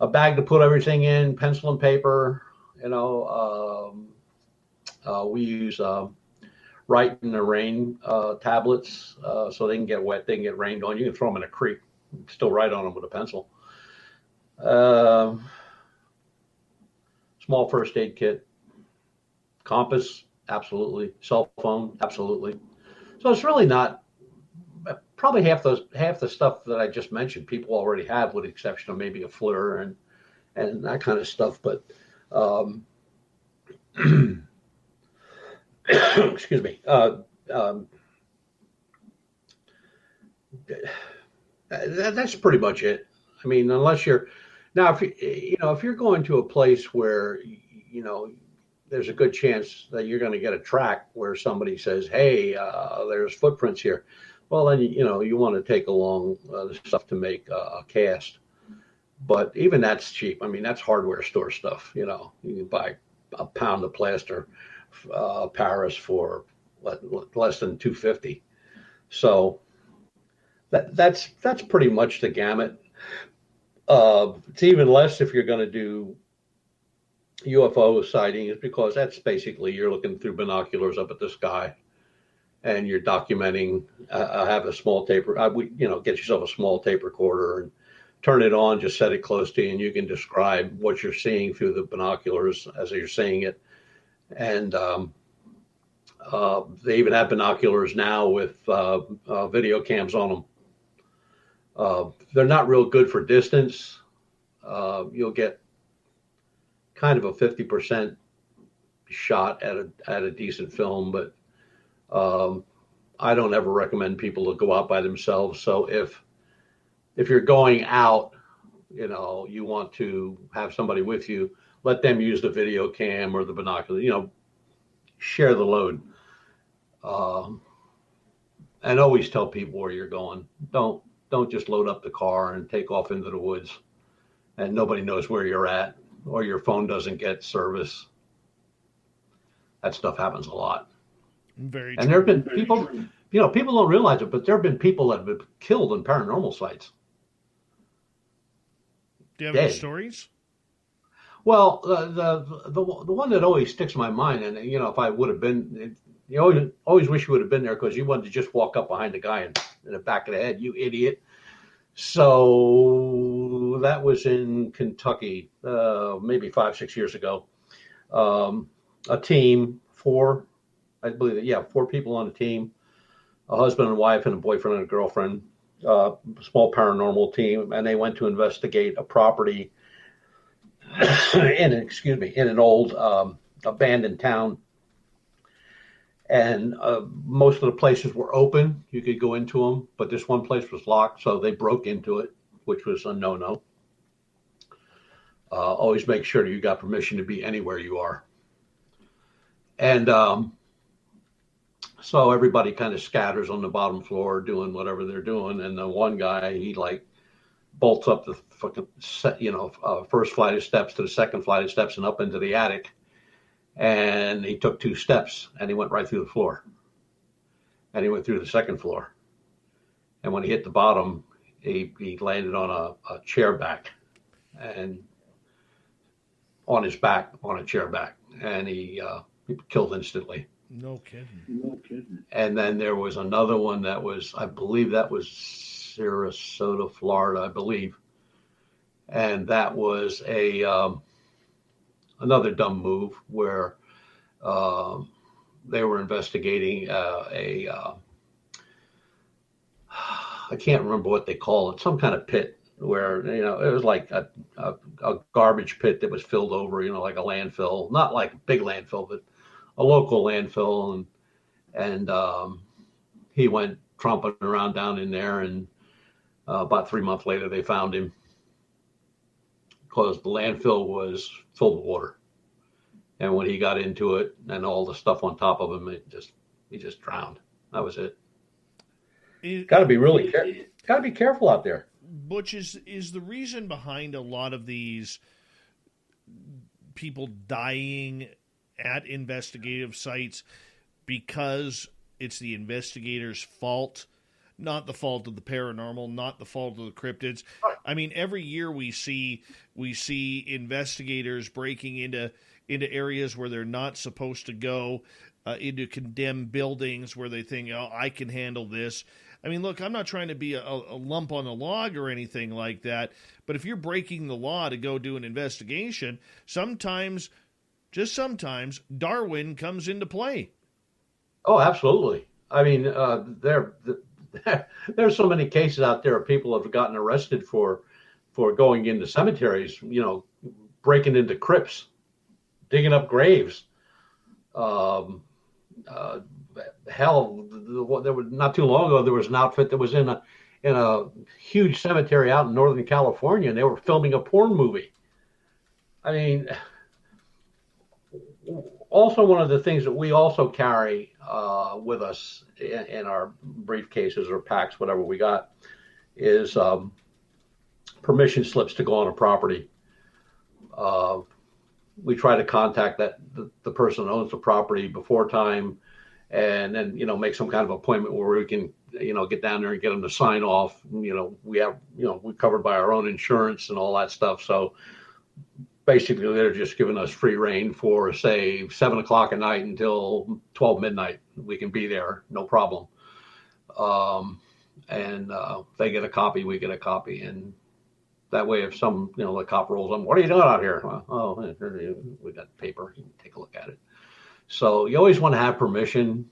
A bag to put everything in, pencil and paper. We use Write in the Rain tablets so they can get wet, they can get rained on. You can throw them in a creek, still write on them with a pencil. Small first aid kit. Compass, absolutely. Cell phone, absolutely. So it's really not, probably half the stuff that I just mentioned people already have, with the exception of maybe a FLIR and that kind of stuff. But excuse me. That's pretty much it. I mean, unless you're now, if you're going to a place where there's a good chance that you're going to get a track where somebody says, "Hey, there's footprints here." Well, then you want to take along the stuff to make a cast. But even that's cheap. I mean, that's hardware store stuff. You can buy a pound of plaster Paris for less than $250. So that's pretty much the gamut. It's even less if you're going to do UFO sightings, because that's basically you're looking through binoculars up at the sky and you're documenting. Have a small tape, get yourself a small tape recorder and turn it on, just set it close to you, and you can describe what you're seeing through the binoculars as you're seeing it. And they even have binoculars now with video cams on them. They're not real good for distance. You'll get kind of a 50% shot at a decent film, but I don't ever recommend people to go out by themselves. So if you're going out, you want to have somebody with you, let them use the video cam or the binocular, share the load. And always tell people where you're going. Don't just load up the car and take off into the woods and nobody knows where you're at, or your phone doesn't get service. That stuff happens a lot. Very and true. there have been people, people don't realize it, but there have been people that have been killed in paranormal sites. Do you have any stories? Well, the one that always sticks in my mind, and if I would have been, always wish you would have been there, because you wanted to just walk up behind the guy in the back of the head, you idiot. So that was in Kentucky, maybe 5-6 years ago. A team, 4 I believe that, yeah, 4 people on the team, a husband and wife and a boyfriend and a girlfriend, small paranormal team, and they went to investigate a property in an old abandoned town. And most of the places were open. You could go into them, but this one place was locked, so they broke into it, which was a no-no. Always make sure that you got permission to be anywhere you are. And so everybody kind of scatters on the bottom floor doing whatever they're doing. And the one guy, he like bolts up the fucking first flight of steps to the second flight of steps and up into the attic. And he took 2 steps and he went right through the floor. And he went through the second floor. And when he hit the bottom, he landed on a chair back and on his back, on a chair back. And he killed instantly. No kidding. And then there was another one that was, I believe that was Sarasota, Florida, I believe. And that was another dumb move where they were investigating I can't remember what they call it, some kind of pit where, it was like a garbage pit that was filled over, like a landfill, not like a big landfill, but a local landfill. And he went tromping around down in there, and about 3 months later, they found him because the landfill was full of water. And when he got into it and all the stuff on top of him, he just drowned. That was it. Got to be got to be careful out there. Butch, is the reason behind a lot of these people dying at investigative sites because it's the investigator's fault, not the fault of the paranormal, not the fault of the cryptids? I mean, every year we see investigators breaking into areas where they're not supposed to go, into condemned buildings where they think, oh, I can handle this. I mean, look, I'm not trying to be a lump on the log or anything like that, but if you're breaking the law to go do an investigation, sometimes, just sometimes, Darwin comes into play. Oh, absolutely. I mean, there's so many cases out there of people have gotten arrested for going into cemeteries, breaking into crypts, digging up graves. Hell, there was not too long ago, there was an outfit that was in a huge cemetery out in Northern California, and they were filming a porn movie. I mean, also one of the things that we also carry with us in our briefcases or packs, whatever we got, is permission slips to go on a property. We try to contact the person that owns the property before time, and then make some kind of appointment where we can get down there and get them to sign off. We're covered by our own insurance and all that stuff. So basically, they're just giving us free reign for, say, 7 o'clock at night until 12 midnight. We can be there, no problem. And they get a copy, we get a copy, and that way, if the cop rolls on, what are you doing out here? Oh, we got paper. You can take a look at it. So you always want to have permission.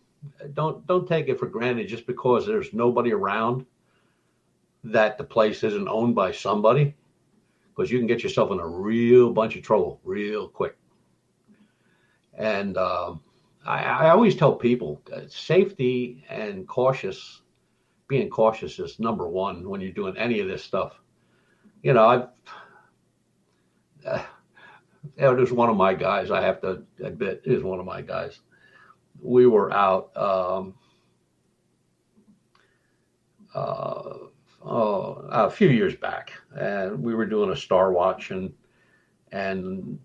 Don't take it for granted just because there's nobody around that the place isn't owned by somebody, because you can get yourself in a real bunch of trouble real quick. And I always tell people safety and being cautious is number one when you're doing any of this stuff. There's one of my guys, I have to admit, is one of my guys. We were out a few years back, and we were doing a star watch, and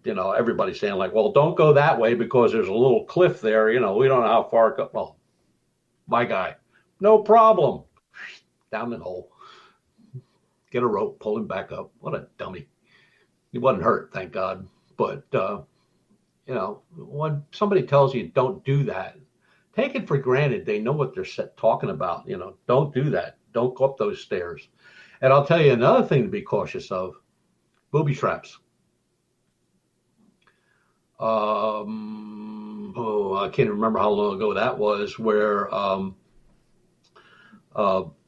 everybody's saying like, well, don't go that way because there's a little cliff there. We don't know how far it goes. Well, my guy, no problem. Down the hole. Get a rope, pull him back up. What a dummy. He wasn't hurt, thank God. But, when somebody tells you don't do that, take it for granted. They know what they're talking about. Don't do that. Don't go up those stairs. And I'll tell you another thing to be cautious of, booby traps. I can't remember how long ago that was, where a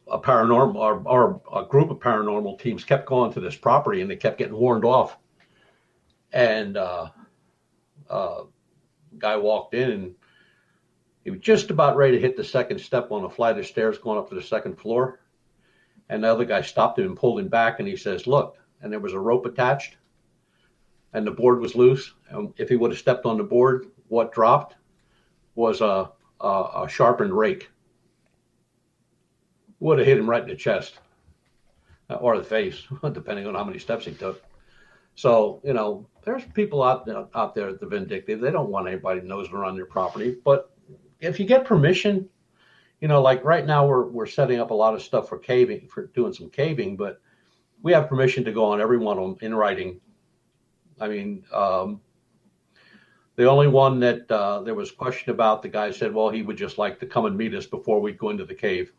paranormal or a group of paranormal teams kept going to this property and they kept getting warned off. And guy walked in and he was just about ready to hit the second step on a flight of stairs going up to the second floor. And the other guy stopped him and pulled him back, and he says, "Look," and there was a rope attached and the board was loose. And if he would have stepped on the board, what dropped was a sharpened rake. Would have hit him right in the chest or the face, depending on how many steps he took. So, there's people out there at the vindictive. They don't want anybody nosing around their property. But if you get permission, like right now we're setting up a lot of stuff for caving, for doing some caving, but we have permission to go on every one of them in writing. I mean, the only one that there was question about, the guy said, well, he would just like to come and meet us before we go into the cave.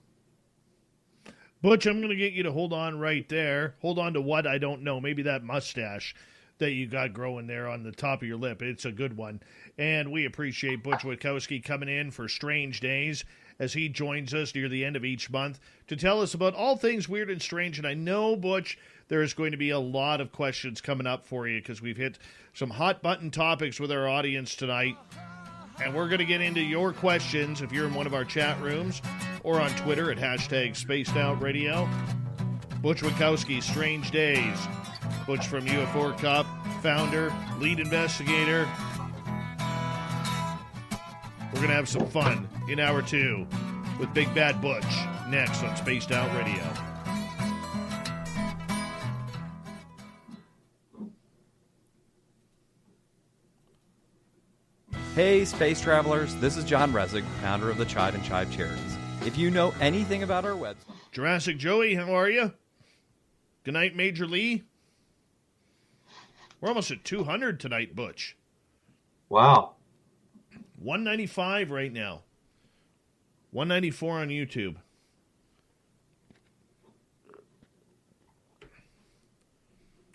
Butch, I'm going to get you to hold on right there. Hold on to what? I don't know. Maybe that mustache that you got growing there on the top of your lip. It's a good one. And we appreciate Butch Witkowski coming in for Strange Days as he joins us near the end of each month to tell us about all things weird and strange. And I know, Butch, there's going to be a lot of questions coming up for you because we've hit some hot-button topics with our audience tonight. And we're going to get into your questions if you're in one of our chat rooms or on Twitter at #SpacedOutRadio. Butch Witkowski, Strange Days. Butch from UFO Cup, founder, lead investigator. We're going to have some fun in hour 2 with Big Bad Butch next on Spaced Out Radio. Hey, space travelers, this is John Resig, founder of the Chide and Chive Charities. If you know anything about our website... Jurassic Joey, how are you? Good night, Major Lee. We're almost at 200 tonight, Butch. Wow. 195 right now. 194 on YouTube.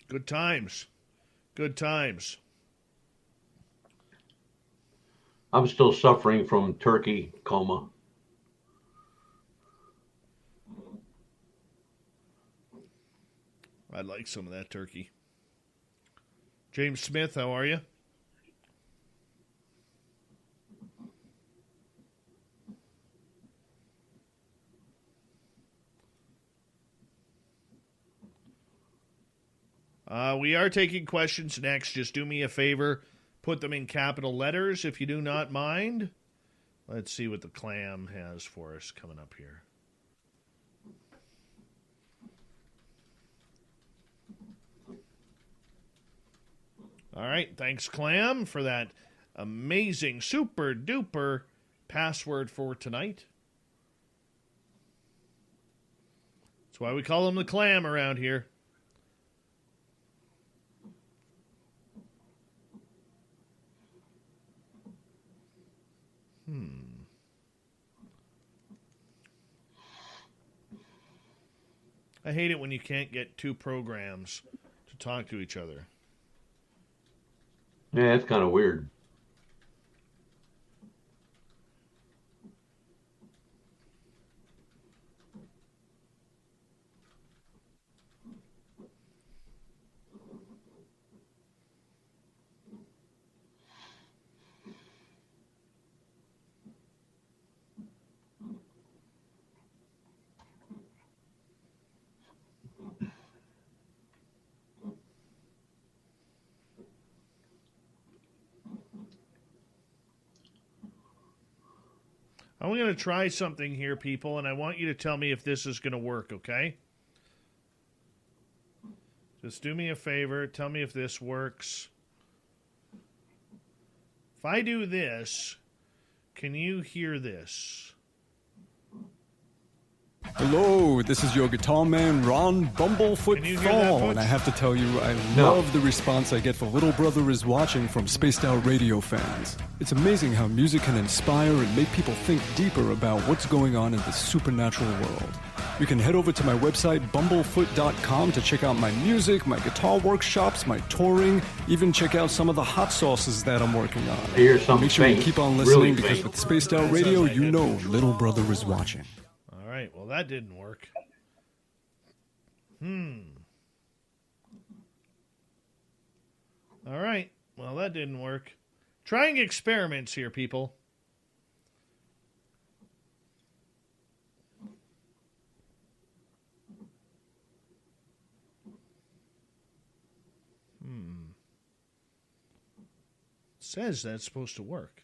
Good times. Good times. I'm still suffering from turkey coma. I'd like some of that turkey. James Smith, how are you? We are taking questions next. Just do me a favor. Put them in capital letters if you do not mind. Let's see what the clam has for us coming up here. All right. Thanks, Clam, for that amazing, super duper password for tonight. That's why we call him the Clam around here. I hate it when you can't get two programs to talk to each other. Yeah, it's kind of weird. I'm going to try something here, people, and I want you to tell me if this is going to work, okay? Just do me a favor. Tell me if this works. If I do this, can you hear this? Hello, this is your guitar man, Ron Bumblefoot Can you hear that, Thorne. Butch? And I have to tell you, I love the response I get for Little Brother is Watching from Spaced Out Radio fans. It's amazing how music can inspire and make people think deeper about what's going on in this supernatural world. You can head over to my website, bumblefoot.com, to check out my music, my guitar workshops, my touring, even check out some of the hot sauces that I'm working on. Here's something Make sure you faint, keep on listening, really because faint. with Spaced Out Radio, you know Little Brother is watching. All right. Well, that didn't work. All right. Well, that didn't work. Trying experiments here, people. Says that's supposed to work.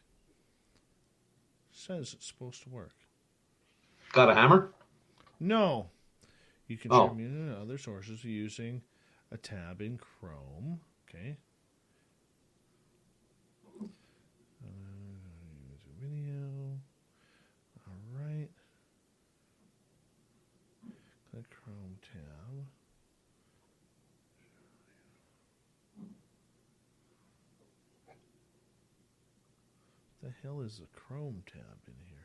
Says it's supposed to work. Got a hammer? No. You can share music and other sources using a tab in Chrome. Okay. Video. All right. Click Chrome tab. What the hell is the Chrome tab in here?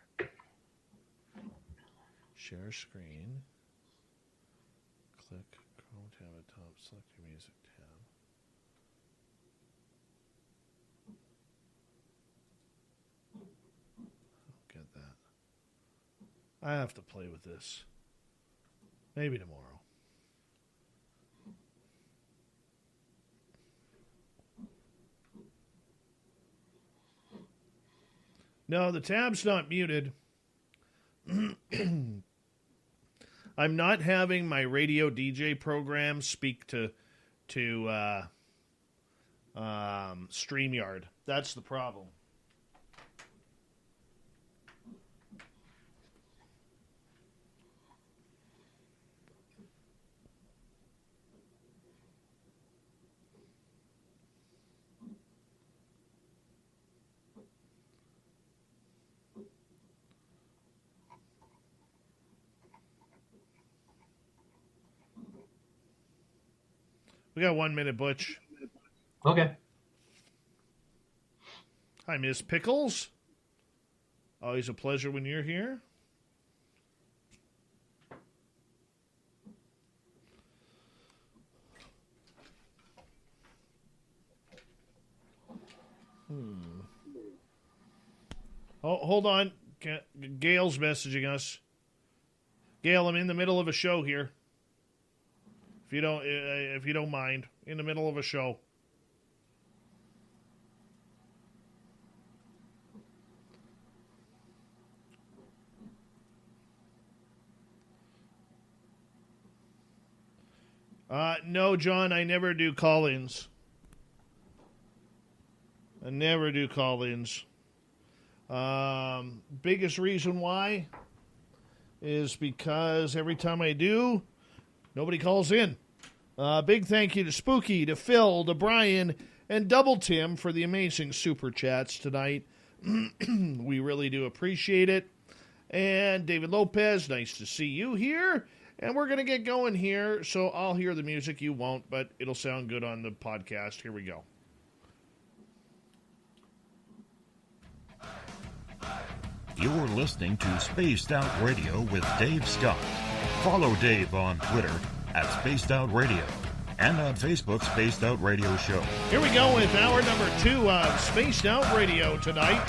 Share screen. Click Chrome tab at top. Select your music tab. I don't get that. I have to play with this. Maybe tomorrow. No, the tab's not muted. I'm not having my radio DJ program speak to StreamYard. That's the problem. We got 1 minute, Butch. Okay. Hi, Miss Pickles. Always a pleasure when you're here. Oh, hold on. Gail's messaging us. Gail, I'm in the middle of a show here. If you don't mind, in the middle of a show. No, John, I never do call-ins. I never do call-ins. Biggest reason why is because every time I do, nobody calls in. Big thank you to Spooky, to Phil, to Brian, and Double Tim for the amazing super chats tonight. We really do appreciate it. And David Lopez, nice to see you here. And we're going to get going here, so I'll hear the music. You won't, but it'll sound good on the podcast. Here we go. You're listening to Spaced Out Radio with Dave Scott. Follow Dave on Twitter at Spaced Out Radio and on Facebook, Spaced Out Radio Show. Here we go with hour number 2 on Spaced Out Radio tonight.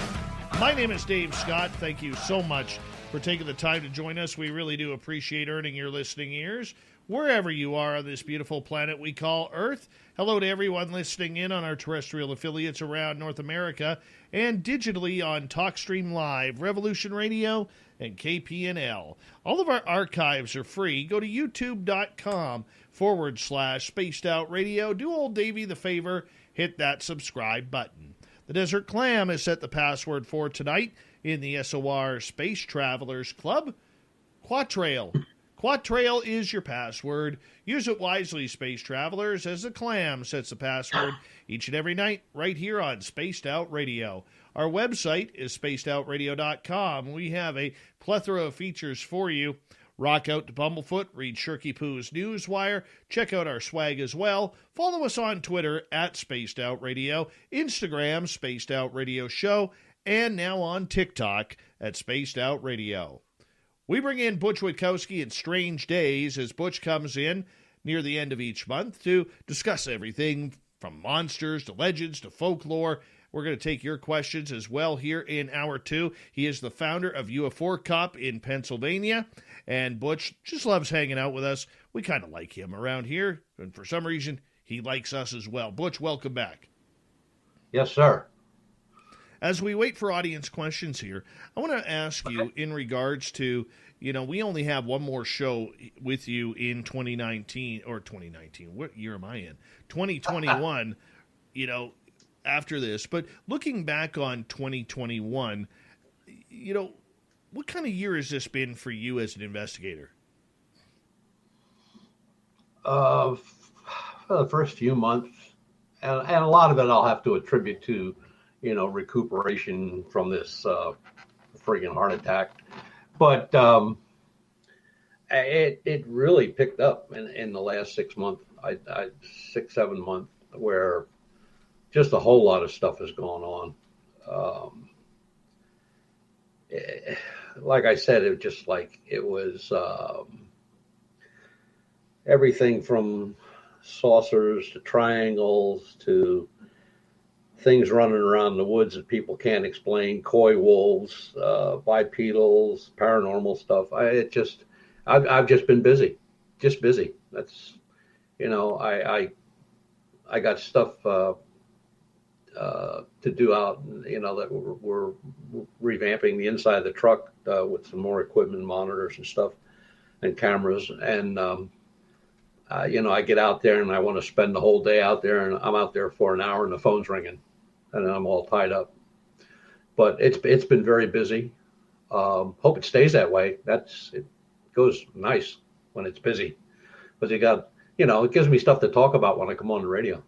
My name is Dave Scott. Thank you so much for taking the time to join us. We really do appreciate earning your listening ears wherever you are on this beautiful planet we call Earth. Hello to everyone listening in on our terrestrial affiliates around North America and digitally on TalkStream Live, Revolution Radio, and KPNL. All of our archives are free. Go to youtube.com/Spaced Out Radio. Do old Davey the favor, hit that subscribe button. The Desert Clam has set the password for tonight in the SOR Space Travelers Club. Quatrail. Quatrail is your password. Use it wisely, Space Travelers, as the Clam sets the password each and every night right here on Spaced Out Radio. Our website is spacedoutradio.com. We have a plethora of features for you Rock out to Bumblefoot, read Shirky Poo's Newswire, check out our swag as well. Follow us on Twitter at Spaced Out Radio, Instagram Spaced Out Radio Show, and now on TikTok at Spaced Out Radio. We bring in Butch Witkowski in Strange Days as Butch comes in near the end of each month to discuss everything from monsters to legends to folklore. We're going to take your questions as well here in Hour 2. He is the founder of UFO Cop in Pennsylvania, and Butch just loves hanging out with us. We kind of like him around here, and for some reason, he likes us as well. Butch, welcome back. Yes, sir. As we wait for audience questions here, I want to ask you in regards to, we only have one more show with you in 2019, or 2019, what year am I in? 2021, after this. But looking back on 2021, what kind of year has this been for you as an investigator? For the first few months, and a lot of it I'll have to attribute to, recuperation from this friggin' heart attack. But it really picked up in the last 6 months, 7 months, where just a whole lot of stuff is going on. Like I said, it was everything from saucers to triangles to things running around the woods that people can't explain, coy wolves, bipedals, paranormal stuff. I've just been busy, That's, I got stuff to do out, that we're revamping the inside of the truck with some more equipment, monitors and stuff, and cameras. And, I get out there and I want to spend the whole day out there, and I'm out there for an hour and the phone's ringing and I'm all tied up. But it's been very busy. Hope it stays that way. It goes nice when it's busy, but it gives me stuff to talk about when I come on the radio.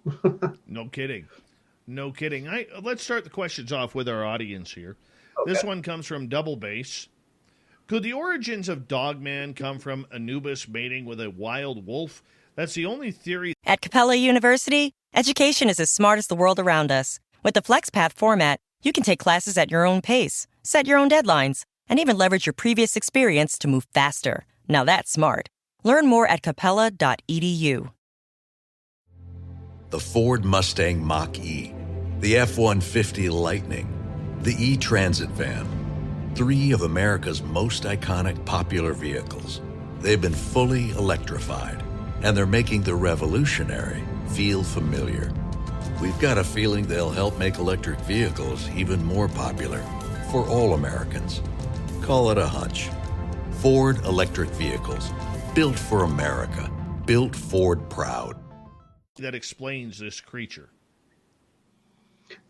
No kidding. Let's start the questions off with our audience here. Okay. This one comes from Double Bass. Could the origins of Dogman come from Anubis mating with a wild wolf? That's the only theory. At Capella University, education is as smart as the world around us. With the FlexPath format, you can take classes at your own pace, set your own deadlines, and even leverage your previous experience to move faster. Now that's smart. Learn more at capella.edu. The Ford Mustang Mach-E, the F-150 Lightning, the E-Transit van. 3 of America's most iconic popular vehicles. They've been fully electrified, and they're making the revolutionary feel familiar. We've got a feeling they'll help make electric vehicles even more popular for all Americans. Call it a hunch. Ford electric vehicles, built for America, built Ford proud. That explains this creature.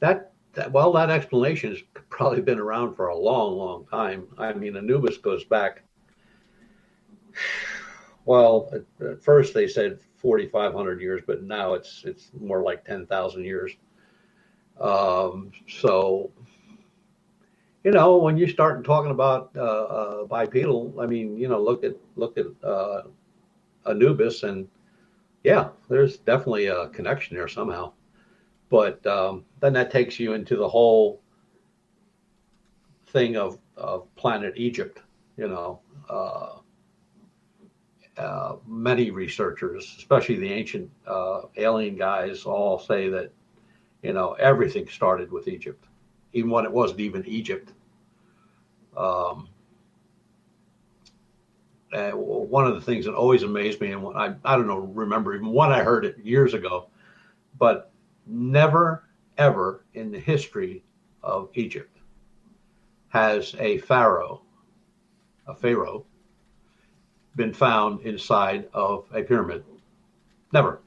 That explanation has probably been around for a long, long time. I mean, Anubis goes back, at first they said 4,500 years, but now it's more like 10,000 years. So, when you start talking about bipedal, I mean, look at Anubis, and yeah, there's definitely a connection there somehow. But then that takes you into the whole thing of planet Egypt. Many researchers, especially the ancient alien guys, all say that everything started with Egypt, even when it wasn't even Egypt. One of the things that always amazed me, and I don't know, remember even when I heard it years ago, but never, ever in the history of Egypt has a pharaoh been found inside of a pyramid. Never.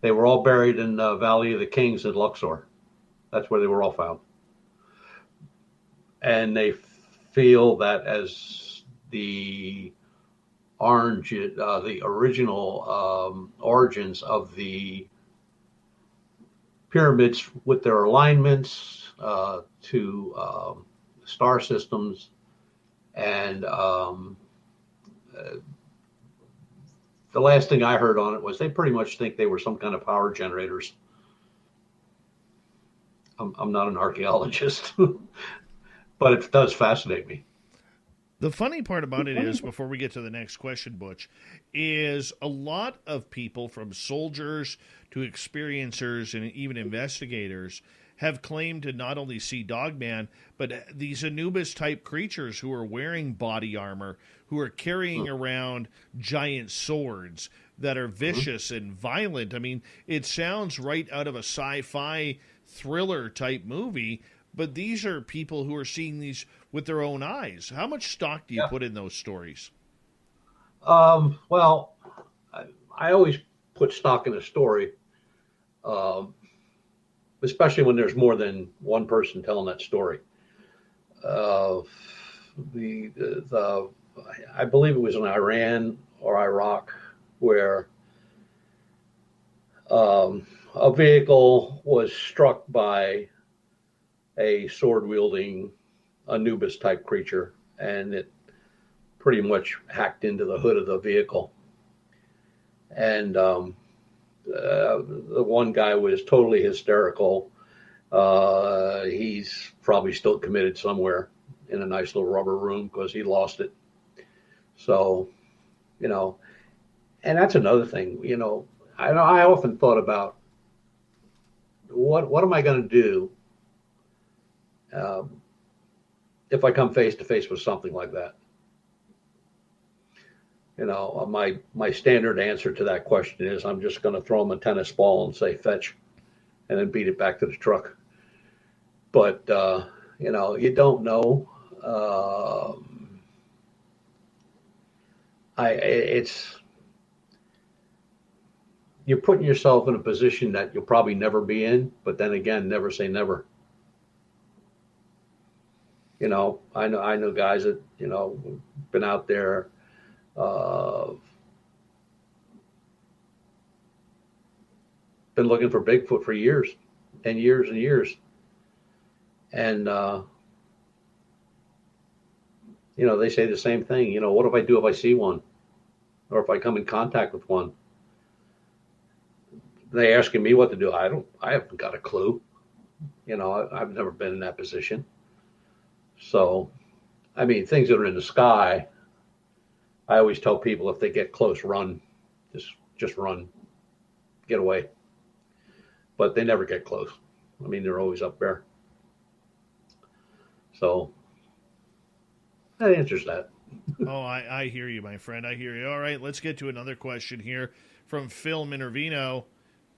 They were all buried in the Valley of the Kings in Luxor. That's where they were all found. And they feel that as the original origins of the pyramids with their alignments to star systems And the last thing I heard on it was they pretty much think they were some kind of power generators. I'm not an archaeologist, but it does fascinate me. The funny part about it is, before we get to the next question, Butch, is a lot of people, from soldiers to experiencers and even investigators, have claimed to not only see Dogman, but these Anubis-type creatures who are wearing body armor, who are carrying around giant swords that are vicious and violent. I mean, it sounds right out of a sci-fi thriller-type movie, but these are people who are seeing these with their own eyes. How much stock do you put in those stories? Well, I always put stock in a story, especially when there's more than one person telling that story. I believe it was in Iran or Iraq where a vehicle was struck by a sword-wielding Anubis-type creature, and it pretty much hacked into the hood of the vehicle. And the one guy was totally hysterical. He's probably still committed somewhere in a nice little rubber room because he lost it. So, and that's another thing, I often thought about what am I going to do if I come face to face with something like that? My standard answer to that question is I'm just going to throw him a tennis ball and say fetch, and then beat it back to the truck. But you don't know. You're putting yourself in a position that you'll probably never be in, but then again, never say never. I know guys that, been out there, been looking for Bigfoot for years and years and years. And, they say the same thing, what if I do if I see one or if I come in contact with one? They asking me what to do. I haven't got a clue. I've never been in that position. So, things that are in the sky, I always tell people if they get close, run. Just run. Get away. But they never get close. They're always up there. So, that answers that. Oh, I hear you, my friend. I hear you. All right, let's get to another question here from Phil Minervino.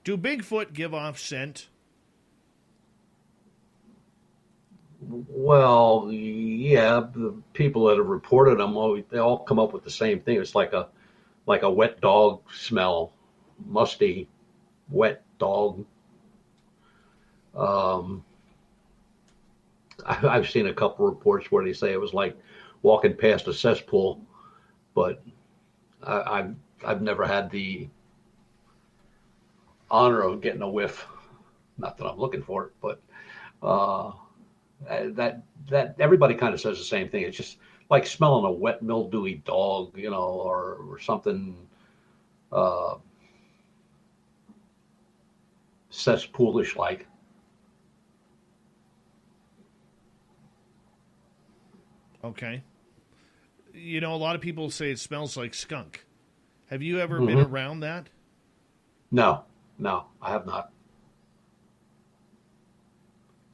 Do Bigfoot give off scent? Well, yeah, the people that have reported them, they all come up with the same thing. It's like a wet dog smell, musty, wet dog. I've seen a couple reports where they say it was like walking past a cesspool, but I've never had the honor of getting a whiff. Not that I'm looking for it, but that everybody kind of says the same thing. It's just like smelling a wet, mildewy dog, or something cesspoolish like. Okay. A lot of people say it smells like skunk. Have you ever been around that? No, I have not.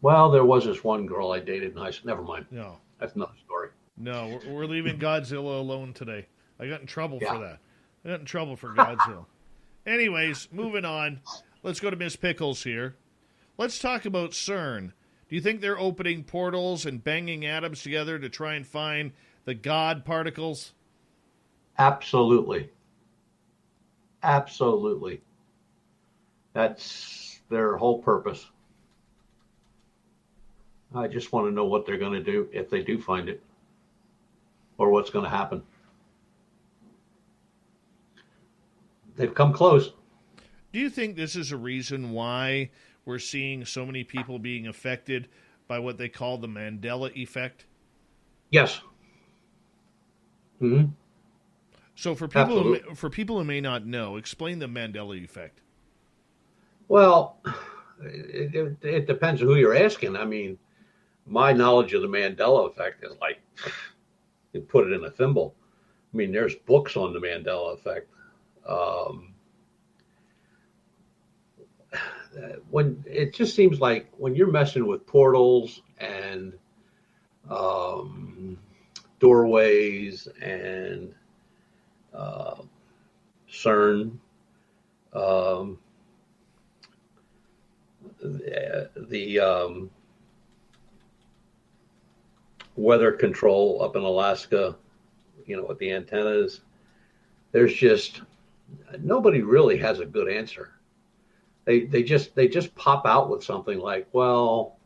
Well, there was this one girl I dated in high school. Never mind. No. That's another story. No, we're leaving Godzilla alone today. I got in trouble for that. I got in trouble for Godzilla. Anyways, moving on. Let's go to Miss Pickles here. Let's talk about CERN. Do you think they're opening portals and banging atoms together to try and find the God particles? Absolutely. Absolutely. That's their whole purpose. I just want to know what they're going to do if they do find it, or what's going to happen. They've come close. Do you think this is a reason why we're seeing so many people being affected by what they call the Mandela effect? Yes. Mm-hmm. So for people who may not know, explain the Mandela effect. Well, it depends on who you're asking. I mean, my knowledge of the Mandela effect is like you put it in a thimble. I mean, there's books on the Mandela effect. When it just seems like when you're messing with portals and doorways and CERN, the weather control up in Alaska, with the antennas, there's just nobody really has a good answer. They just pop out with something like, well,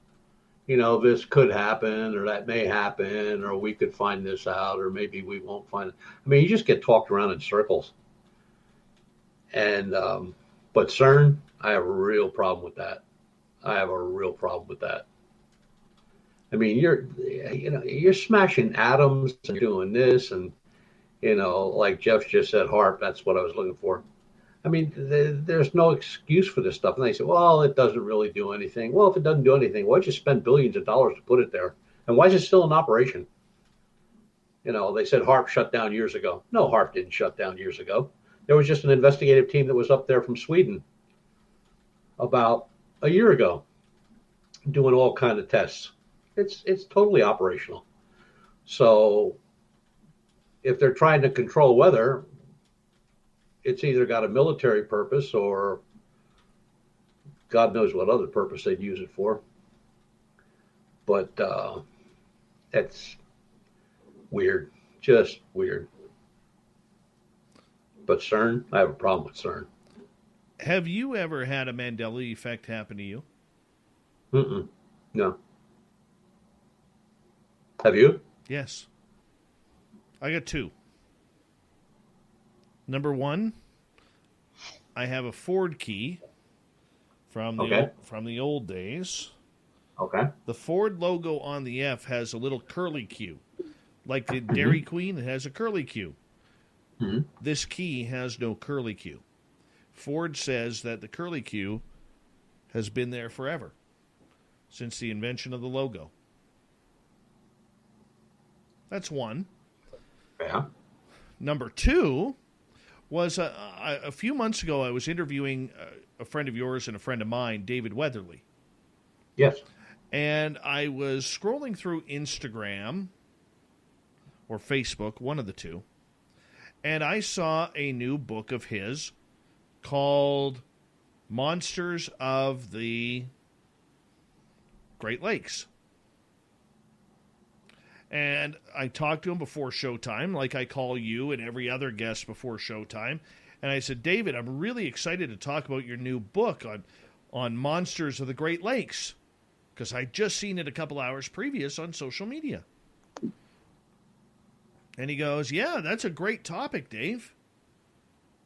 this could happen, or that may happen, or we could find this out, or maybe we won't find it. I mean, you just get talked around in circles. And but CERN, I have a real problem with that. I mean, you're smashing atoms and doing this, and like Jeff just said, HAARP. That's what I was looking for. I mean, there's no excuse for this stuff. And they say, well, it doesn't really do anything. Well, if it doesn't do anything, why'd you spend billions of dollars to put it there? And why is it still in operation? They said HAARP shut down years ago. No, HAARP didn't shut down years ago. There was just an investigative team that was up there from Sweden about a year ago doing all kinds of tests. It's totally operational. So if they're trying to control weather, it's either got a military purpose or God knows what other purpose they'd use it for. But that's weird, just weird. But CERN, I have a problem with CERN. Have you ever had a Mandela effect happen to you? No. Have you? Yes. I got two. Number one, I have a Ford key from the old days. Okay. The Ford logo on the F has a little curly Q. Like the Dairy Queen, it has a curly Q. Mm-hmm. This key has no curly Q. Ford says that the curly Q has been there forever, since the invention of the logo. That's one. Yeah. Number two was a few months ago, I was interviewing a friend of yours and a friend of mine, David Weatherly. Yes. And I was scrolling through Instagram or Facebook, one of the two, and I saw a new book of his called Monsters of the Great Lakes. And I talked to him before showtime, like I call you and every other guest before showtime. And I said, David, I'm really excited to talk about your new book on Monsters of the Great Lakes, because I just seen it a couple hours previous on social media. And he goes, yeah, that's a great topic, Dave.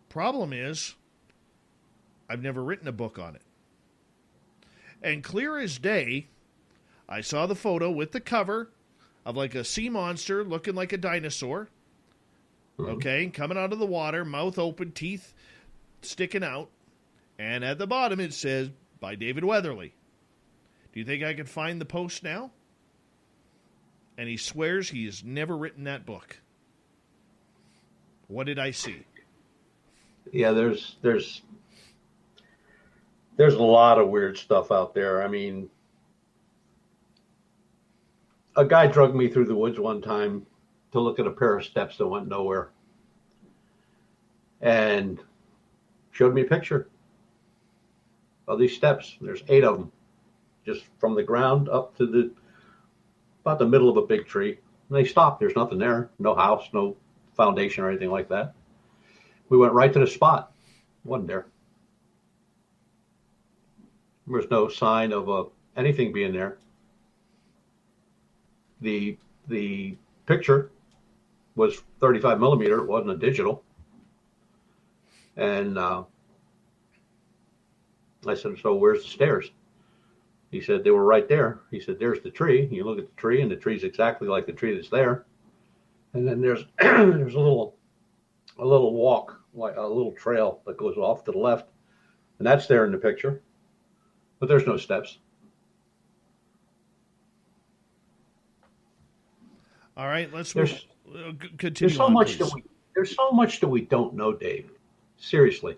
Problem is, I've never written a book on it. And clear as day, I saw the photo with the cover of like a sea monster looking like a dinosaur, okay, coming out of the water, mouth open, teeth sticking out, and at the bottom it says, by David Weatherly. Do you think I could find the post now? And he swears he has never written that book. What did I see? Yeah, there's a lot of weird stuff out there. I mean, a guy drugged me through the woods one time to look at a pair of steps that went nowhere, and showed me a picture of these steps. There's 8 of them, just from the ground up to about the middle of a big tree. And they stopped. There's nothing there. No house, no foundation or anything like that. We went right to the spot. Wasn't there. There was no sign of anything being there. The picture was 35 millimeter. It wasn't a digital. And I said, so where's the stairs? He said, they were right there. He said, there's the tree. You look at the tree, and the tree's exactly like the tree that's there. And then there's there's a little walk, like a little trail that goes off to the left, and that's there in the picture, but there's no steps. All right, let's continue. There's so on, much please. there's so much that we don't know, Dave. Seriously,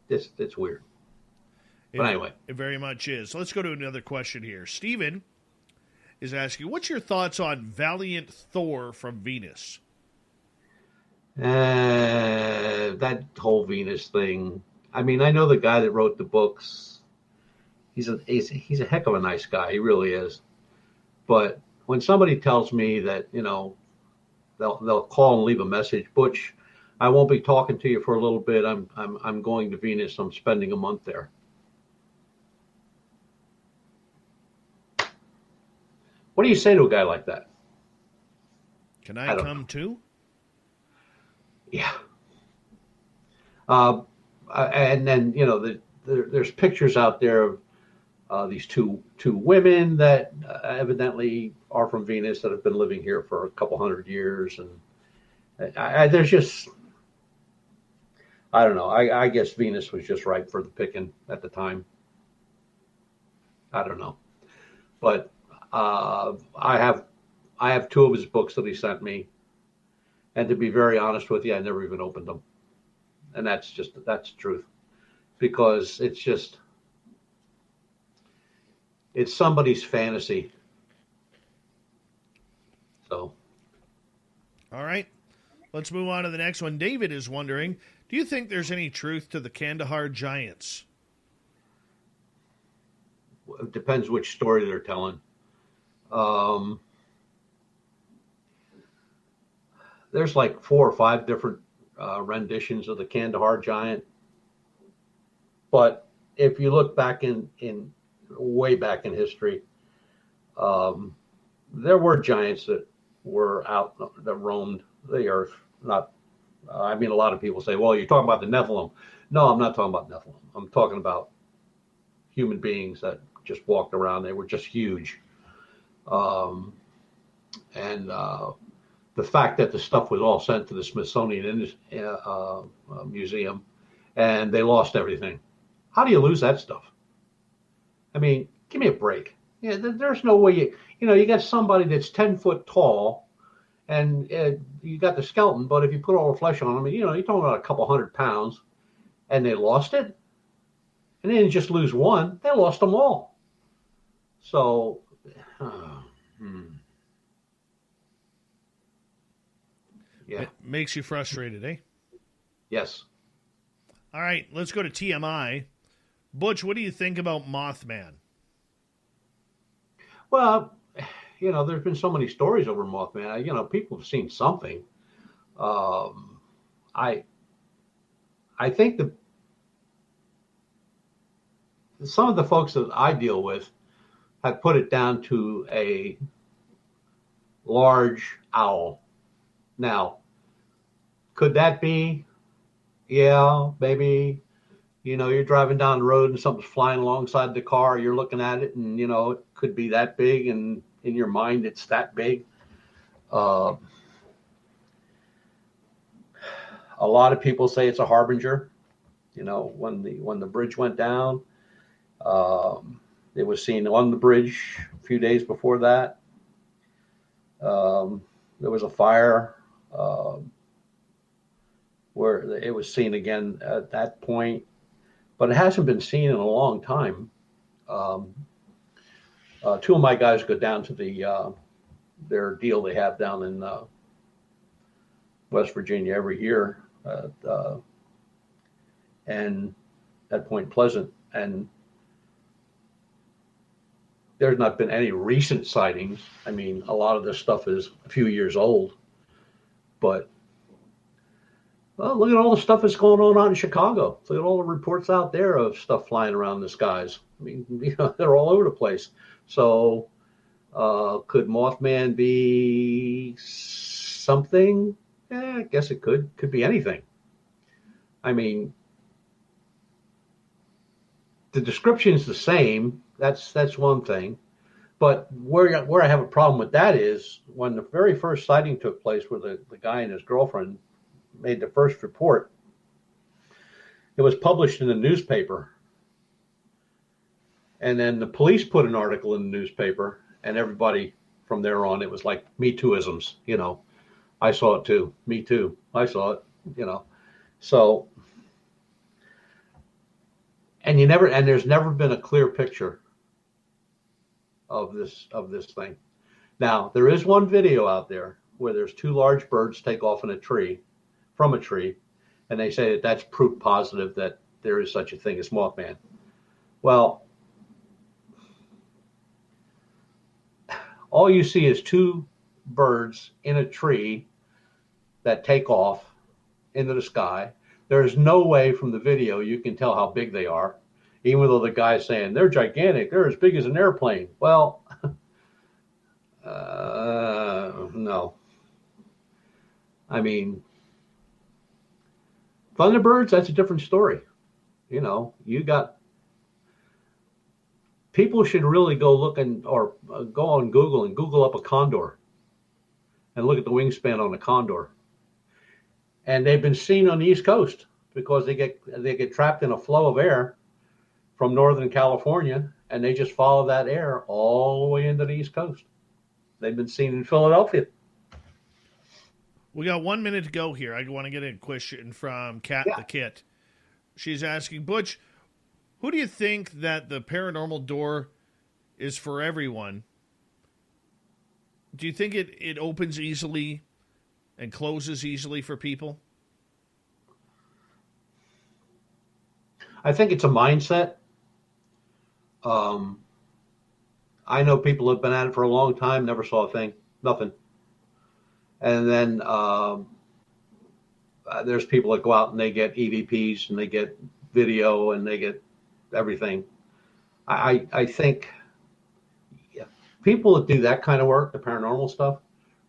it's weird. But anyway, it very much is. Let's go to another question here. Steven is asking, what's your thoughts on Valiant Thor from Venus? That whole Venus thing. I mean, I know the guy that wrote the books. He's a heck of a nice guy. He really is. But when somebody tells me that, they'll call and leave a message, Butch, I won't be talking to you for a little bit. I'm going to Venus. I'm spending a month there. What do you say to a guy like that? Can I come too? Yeah. And then, there's pictures out there of these two women that evidently are from Venus that have been living here for a couple hundred years. And there's just, I don't know. I guess Venus was just ripe for the picking at the time. I don't know. But I have two of his books that he sent me. And to be very honest with you, I never even opened them. And that's the truth. Because it's somebody's fantasy. So. All right. Let's move on to the next one. David is wondering, do you think there's any truth to the Kandahar giants? It depends which story they're telling. There's like 4 or 5 different renditions of the Kandahar giant. But if you look back in way back in history, there were giants that were out that roamed the earth. Not, I mean, a lot of people say, "Well, you're talking about the Nephilim." No, I'm not talking about Nephilim. I'm talking about human beings that just walked around. They were just huge. The fact that the stuff was all sent to the Smithsonian Museum, and they lost everything. How do you lose that stuff? I mean, give me a break. Yeah, there's no way you got somebody that's 10 foot tall, and you got the skeleton, but if you put all the flesh on them, you're talking about a couple 100 pounds, and they lost it. And they didn't just lose one; they lost them all. So. Yeah. It makes you frustrated, eh? Yes. All right, let's go to TMI. Butch, what do you think about Mothman? Well, there's been so many stories over Mothman. People have seen something. I think some of the folks that I deal with have put it down to a large owl. Now, could that be? Yeah, maybe. You're driving down the road and something's flying alongside the car. You're looking at it, and it could be that big, and in your mind, it's that big. A lot of people say it's a harbinger. When the bridge went down, it was seen on the bridge a few days before that. There was a fire. Where it was seen again at that point, but it hasn't been seen in a long time. 2 of my guys go down to their deal they have down in West Virginia every year, and at Point Pleasant, and there's not been any recent sightings. I mean, a lot of this stuff is a few years old, but look at all the stuff that's going on out in Chicago. Look at all the reports out there of stuff flying around the skies. I mean, they're all over the place. So, could Mothman be something? I guess it could. Could be anything. I mean, the description's the same. That's one thing. But where I have a problem with that is when the very first sighting took place, where the guy and his girlfriend made the first report, it was published in the newspaper. And then the police put an article in the newspaper, and everybody from there on, it was like Me Too-isms, I saw it too. Me too. I saw it, So, and there's never been a clear picture of this thing. Now, there is one video out there where there's two large birds take off from a tree, and they say that that's proof positive that there is such a thing as Mothman. Well, all you see is two birds in a tree that take off into the sky. There's no way from the video you can tell how big they are, even though the guy's saying they're gigantic, they're as big as an airplane. Well, no. I mean, Thunderbirds, that's a different story. You got people should really go looking or go on Google and Google up a condor and look at the wingspan on a condor. And they've been seen on the East Coast because they get trapped in a flow of air from Northern California, and they just follow that air all the way into the East Coast. They've been seen in Philadelphia. We got 1 minute to go here. I want to get a question from Kat the Kit. She's asking, Butch, who do you think that the paranormal door is for everyone? Do you think it opens easily and closes easily for people? I think it's a mindset. I know people have been at it for a long time, never saw a thing, nothing. And then there's people that go out and they get EVPs and they get video and they get everything. I think people that do that kind of work, the paranormal stuff,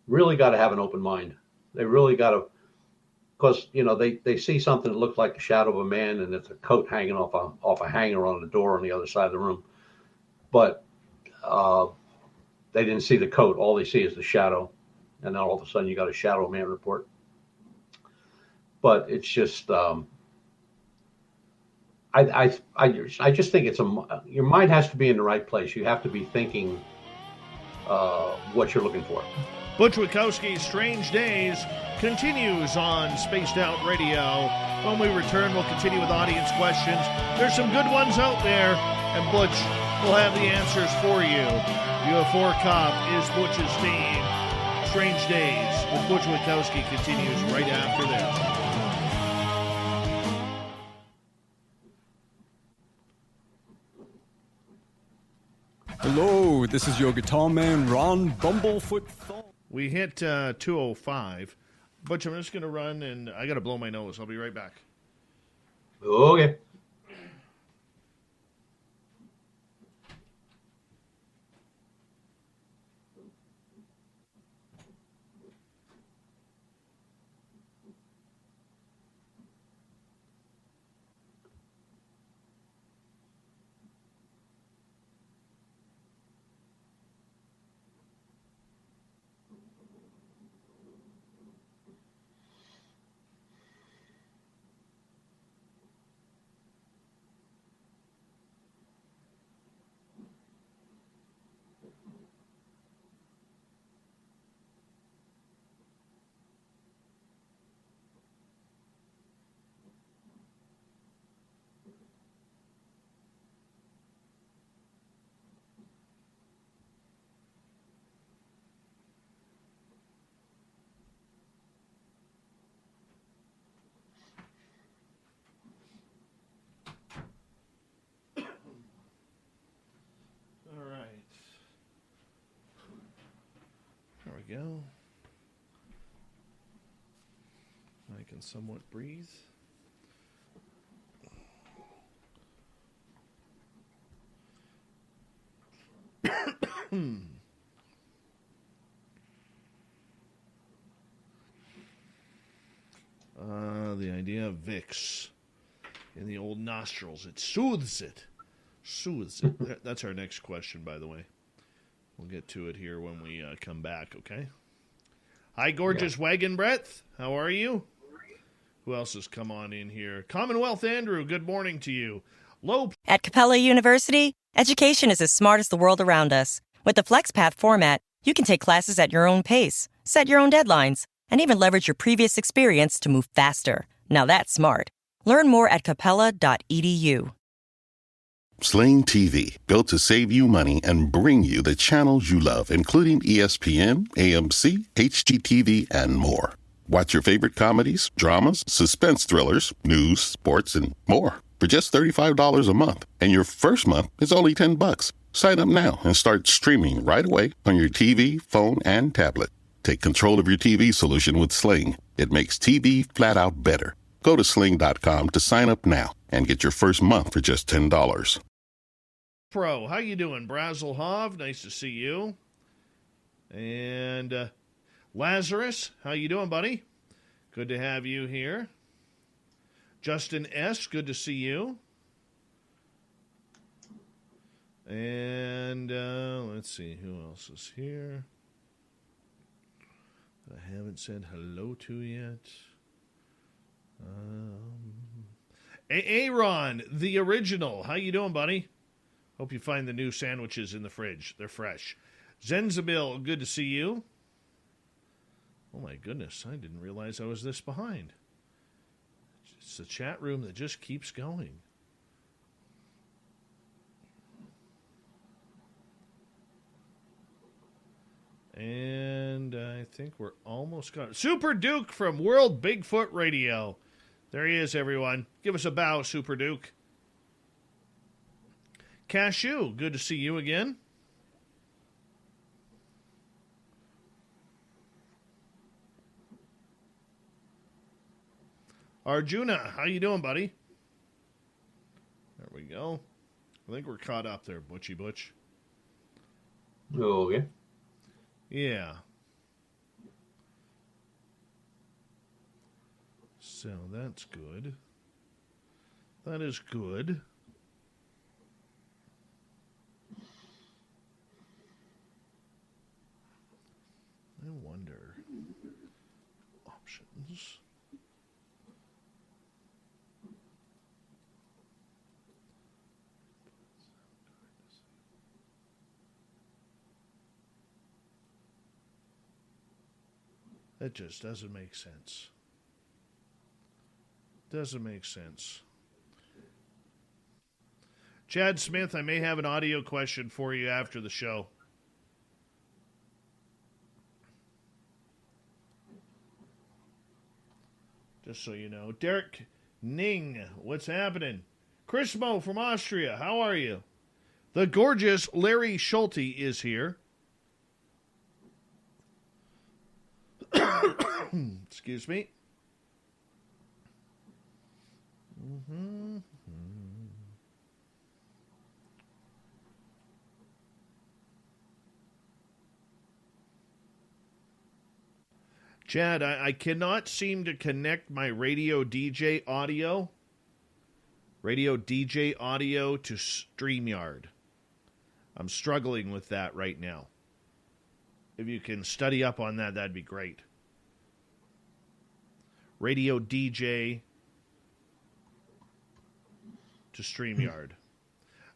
really got to have an open mind. They really got to, because they see something that looks like the shadow of a man, and it's a coat hanging off a hanger on the door on the other side of the room. But they didn't see the coat. All they see is the shadow, and then all of a sudden you got a shadow man report. But it's just, I just think your mind has to be in the right place. You have to be thinking what you're looking for. Butch Witkowski's Strange Days continues on Spaced Out Radio. When we return, we'll continue with audience questions. There's some good ones out there, and Butch will have the answers for you. UFO Cop is Butch's theme. Strange Days with Butch Witkowski continues right after this. Hello, this is your guitar man, Ron Bumblefoot Thorne. We hit 2:05. Butch, I'm just going to run, and I got to blow my nose. I'll be right back. Okay. Go. I can somewhat breathe. The idea of Vicks in the old nostrils. It soothes it. Soothes it. That's our next question, by the way. We'll get to it here when we come back, okay? Hi, gorgeous wagon breadth. How are you? Who else has come on in here? Commonwealth Andrew, good morning to you. At Capella University, education is as smart as the world around us. With the FlexPath format, you can take classes at your own pace, set your own deadlines, and even leverage your previous experience to move faster. Now that's smart. Learn more at capella.edu. Sling TV, built to save you money and bring you the channels you love, including ESPN, AMC, HGTV, and more. Watch your favorite comedies, dramas, suspense thrillers, news, sports, and more for just $35 a month. And your first month is only $10. Sign up now and start streaming right away on your TV, phone, and tablet. Take control of your TV solution with Sling. It makes TV flat out better. Go to sling.com to sign up now and get your first month for just $10. Pro, how you doing? Brazel Hov, nice to see you. And Lazarus, how you doing, buddy? Good to have you here. Justin S., good to see you. And let's see, who else is here that I haven't said hello to yet? Aaron, the original. How you doing, buddy? Hope you find the new sandwiches in the fridge. They're fresh. Zenzabil, good to see you. Oh, my goodness. I didn't realize I was this behind. It's the chat room that just keeps going. And I think we're almost got Super Duke from World Bigfoot Radio. There he is, everyone. Give us a bow, Super Duke. Cashew, good to see you again. Arjuna, how you doing, buddy? There we go. I think we're caught up there, Butchie Butch. Oh, yeah. Yeah. So that's good. That is good. I wonder. Options. That just doesn't make sense. Doesn't make sense. Chad Smith, I may have an audio question for you after the show. Just so you know. Derek Ning, what's happening? Chris Mo from Austria, how are you? The gorgeous Larry Schulte is here. Excuse me. Chad, I cannot seem to connect my radio DJ audio to StreamYard. I'm struggling with that right now. If you can study up on that, that'd be great. Radio DJ to StreamYard.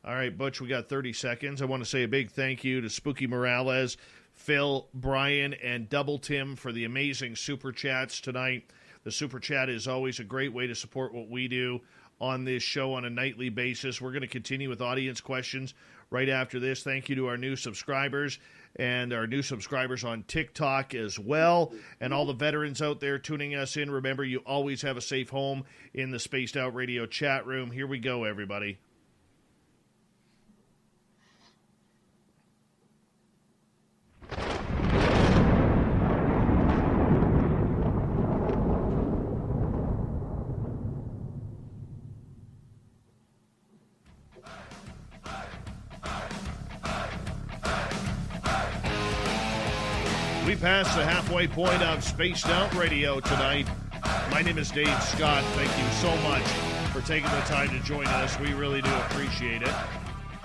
All right, Butch, we got 30 seconds. I want to say a big thank you to Spooky Morales, Phil, Brian, and Double Tim for the amazing Super Chats tonight. The Super Chat is always a great way to support what we do on this show on a nightly basis. We're going to continue with audience questions right after this. Thank you to our new subscribers and our new subscribers on TikTok as well, and all the veterans out there tuning us in. Remember, you always have a safe home in the Spaced Out Radio chat room. Here we go, everybody. We passed the halfway point of Spaced Out Radio tonight. My name is Dave Scott. Thank you so much for taking the time to join us. We really do appreciate it.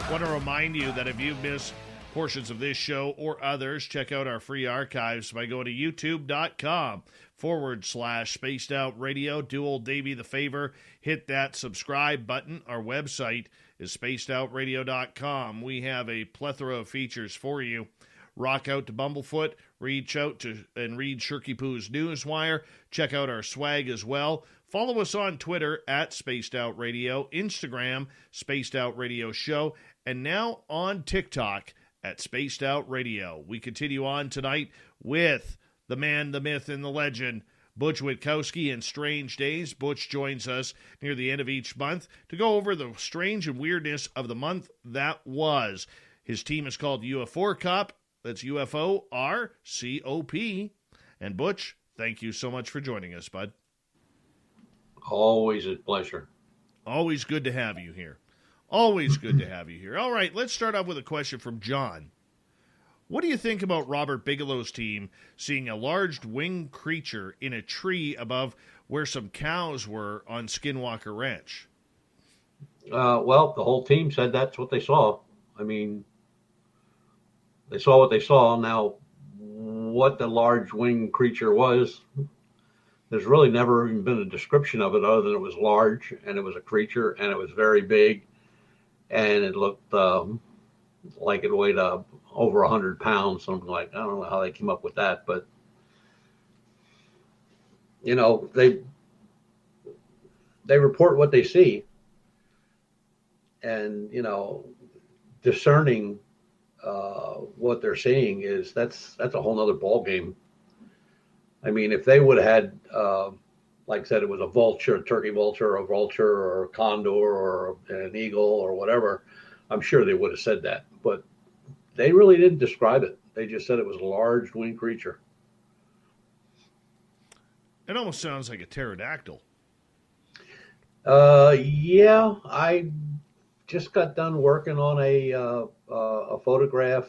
I want to remind you that if you've missed portions of this show or others, check out our free archives by going to youtube.com/Spaced Out Radio. Do old Davey the favor, hit that subscribe button. Our website is spacedoutradio.com. We have a plethora of features for you. Rock out to Bumblefoot, reach out to and read Shirky Poo's Newswire. Check out our swag as well. Follow us on Twitter at Spaced Out Radio, Instagram, Spaced Out Radio Show, and now on TikTok at Spaced Out Radio. We continue on tonight with the man, the myth, and the legend, Butch Witkowski in Strange Days. Butch joins us near the end of each month to go over the strange and weirdness of the month that was. His team is called UFO Cop. That's UFORCOP. And Butch, thank you so much for joining us, bud. Always a pleasure. Always good to have you here. Always good to have you here. All right, let's start off with a question from John. What do you think about Robert Bigelow's team seeing a large winged creature in a tree above where some cows were on Skinwalker Ranch? Well, the whole team said that's what they saw. I mean, they saw what they saw. Now, what the large winged creature was, there's really never even been a description of it other than it was large and it was a creature and it was very big and it looked like it weighed over 100 pounds. Something like, I don't know how they came up with that, but you know, they report what they see, and you know, discerning what they're seeing that's a whole nother ball game. I mean, if they would have had, like I said, it was a vulture, a turkey vulture, or a vulture, or a condor, or an eagle, or whatever, I'm sure they would have said that. But they really didn't describe it. They just said it was a large winged creature. It almost sounds like a pterodactyl. Yeah, I just got done working on a photograph.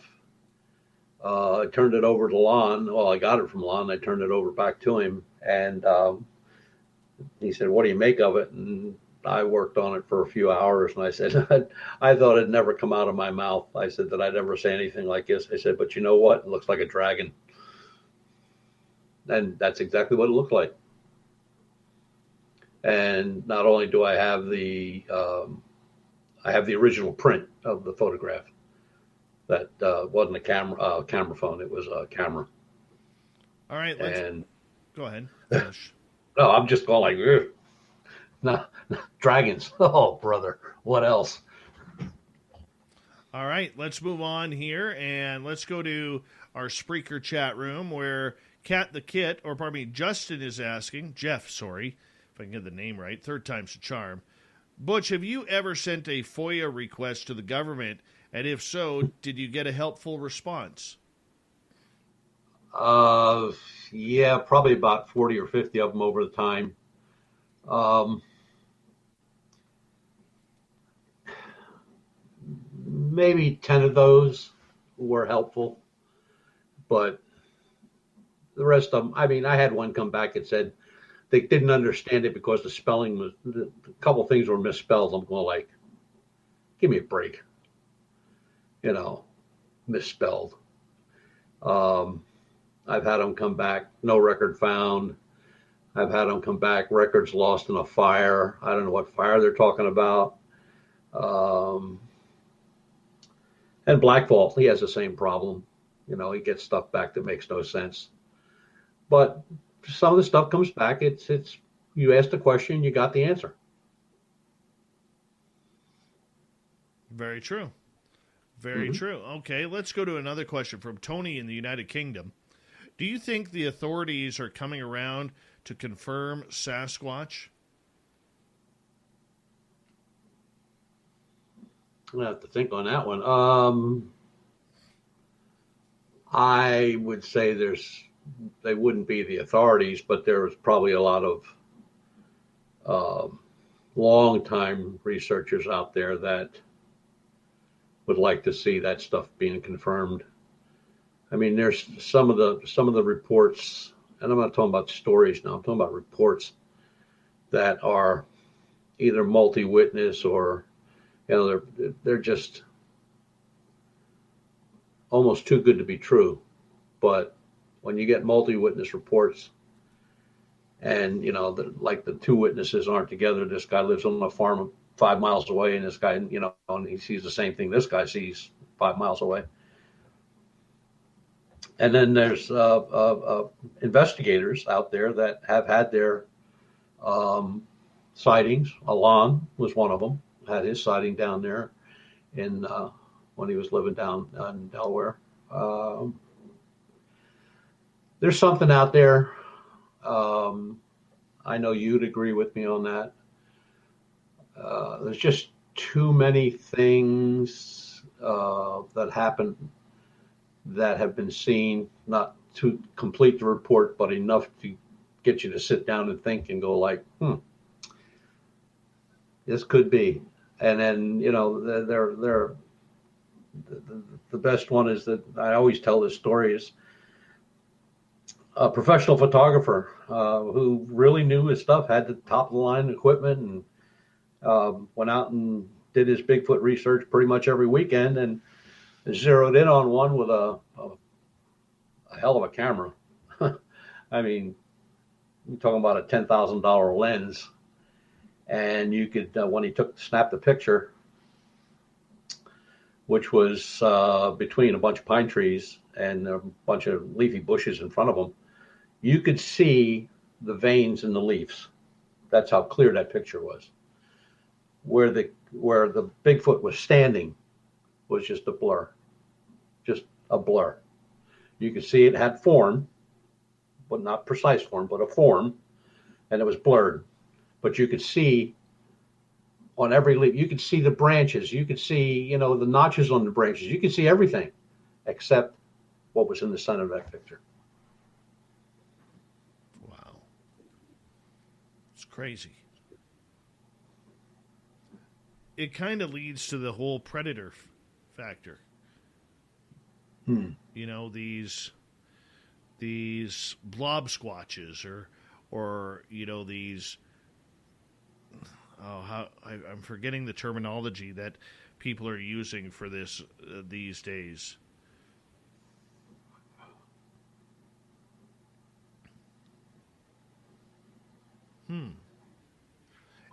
I turned it over to Lon. Well, I got it from Lon. I turned it over back to him, and he said, "What do you make of it?" And I worked on it for a few hours, and I said, "I thought it'd never come out of my mouth." I said that I'd never say anything like this. I said, "But you know what? It looks like a dragon," and that's exactly what it looked like. And not only do I have the original print of the photograph. That wasn't a camera phone. It was a camera. All right, go ahead. No, I'm just going like, no, dragons. Oh, brother, what else? All right, let's move on here, and let's go to our Spreaker chat room where Justin is asking, Jeff, sorry, if I can get the name right, third time's a charm. Butch, have you ever sent a FOIA request to the government? And if so, did you get a helpful response? Yeah, probably about 40 or 50 of them over the time. Maybe 10 of those were helpful, but the rest of them, I mean, I had one come back and said they didn't understand it because the spelling was, a couple things were misspelled. I'm going like, give me a break. You know, misspelled. I've had them come back, no record found. I've had them come back, records lost in a fire. I don't know what fire they're talking about. And Black Vault, he has the same problem. You know, he gets stuff back that makes no sense. But some of the stuff comes back. It's you ask the question, you got the answer. Very true. Very true. Okay, let's go to another question from Tony in the United Kingdom. Do you think the authorities are coming around to confirm Sasquatch? I have to think on that one. I would say they wouldn't be the authorities, but there's probably a lot of long-time researchers out there that would like to see that stuff being confirmed. I mean, there's some of the reports, and I'm not talking about stories now. I'm talking about reports that are either multi-witness or, you know, they're just almost too good to be true. But when you get multi-witness reports, and like the two witnesses aren't together, this guy lives on a farm 5 miles away, and this guy, and he sees the same thing this guy sees 5 miles away. And then there's investigators out there that have had their sightings. Alon was one of them, had his sighting down there in when he was living down in Delaware. There's something out there. I know you'd agree with me on that. There's just too many things that happen that have been seen, not to complete the report, but enough to get you to sit down and think and go like, this could be. And then, they're the best one is that I always tell this story is a professional photographer who really knew his stuff, had the top of the line equipment, and went out and did his Bigfoot research pretty much every weekend, and zeroed in on one with a hell of a camera. I mean, you're talking about a $10,000 lens, and you could when he snapped the picture, which was between a bunch of pine trees and a bunch of leafy bushes in front of him, you could see the veins in the leaves. That's how clear that picture was. Where the Bigfoot was standing was just a blur. Just a blur. You could see it had form, but not precise form, but a form, and it was blurred. But you could see on every leaf, you could see the branches, you could see, the notches on the branches, you could see everything except what was in the center of that picture. Wow. It's crazy. It kind of leads to the whole predator factor. These blob squatches or these I'm forgetting the terminology that people are using for this these days.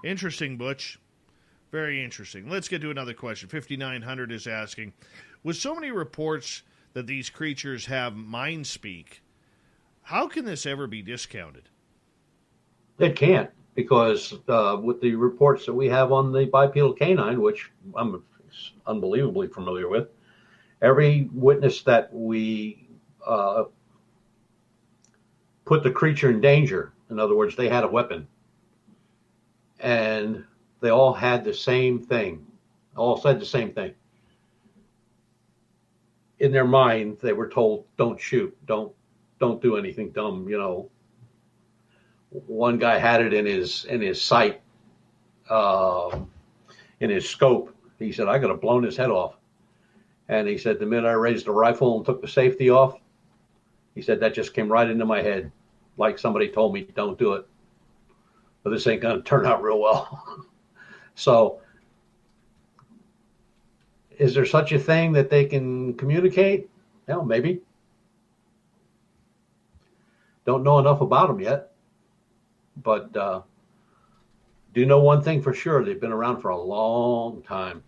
Interesting, Butch. Very interesting. Let's get to another question. 5900 is asking, with so many reports that these creatures have mind speak, how can this ever be discounted? It can't, because with the reports that we have on the bipedal canine, which I'm unbelievably familiar with, every witness that we put the creature in danger, in other words, they had a weapon, and they all had the same thing, all said the same thing. In their mind, they were told, don't shoot, don't do anything dumb, One guy had it in his sight, in his scope. He said, I could have blown his head off. And he said, the minute I raised the rifle and took the safety off, he said, that just came right into my head, like somebody told me, don't do it. But this ain't going to turn out real well. So is there such a thing that they can communicate? Yeah, maybe. Don't know enough about them yet. But do know one thing for sure. They've been around for a long time.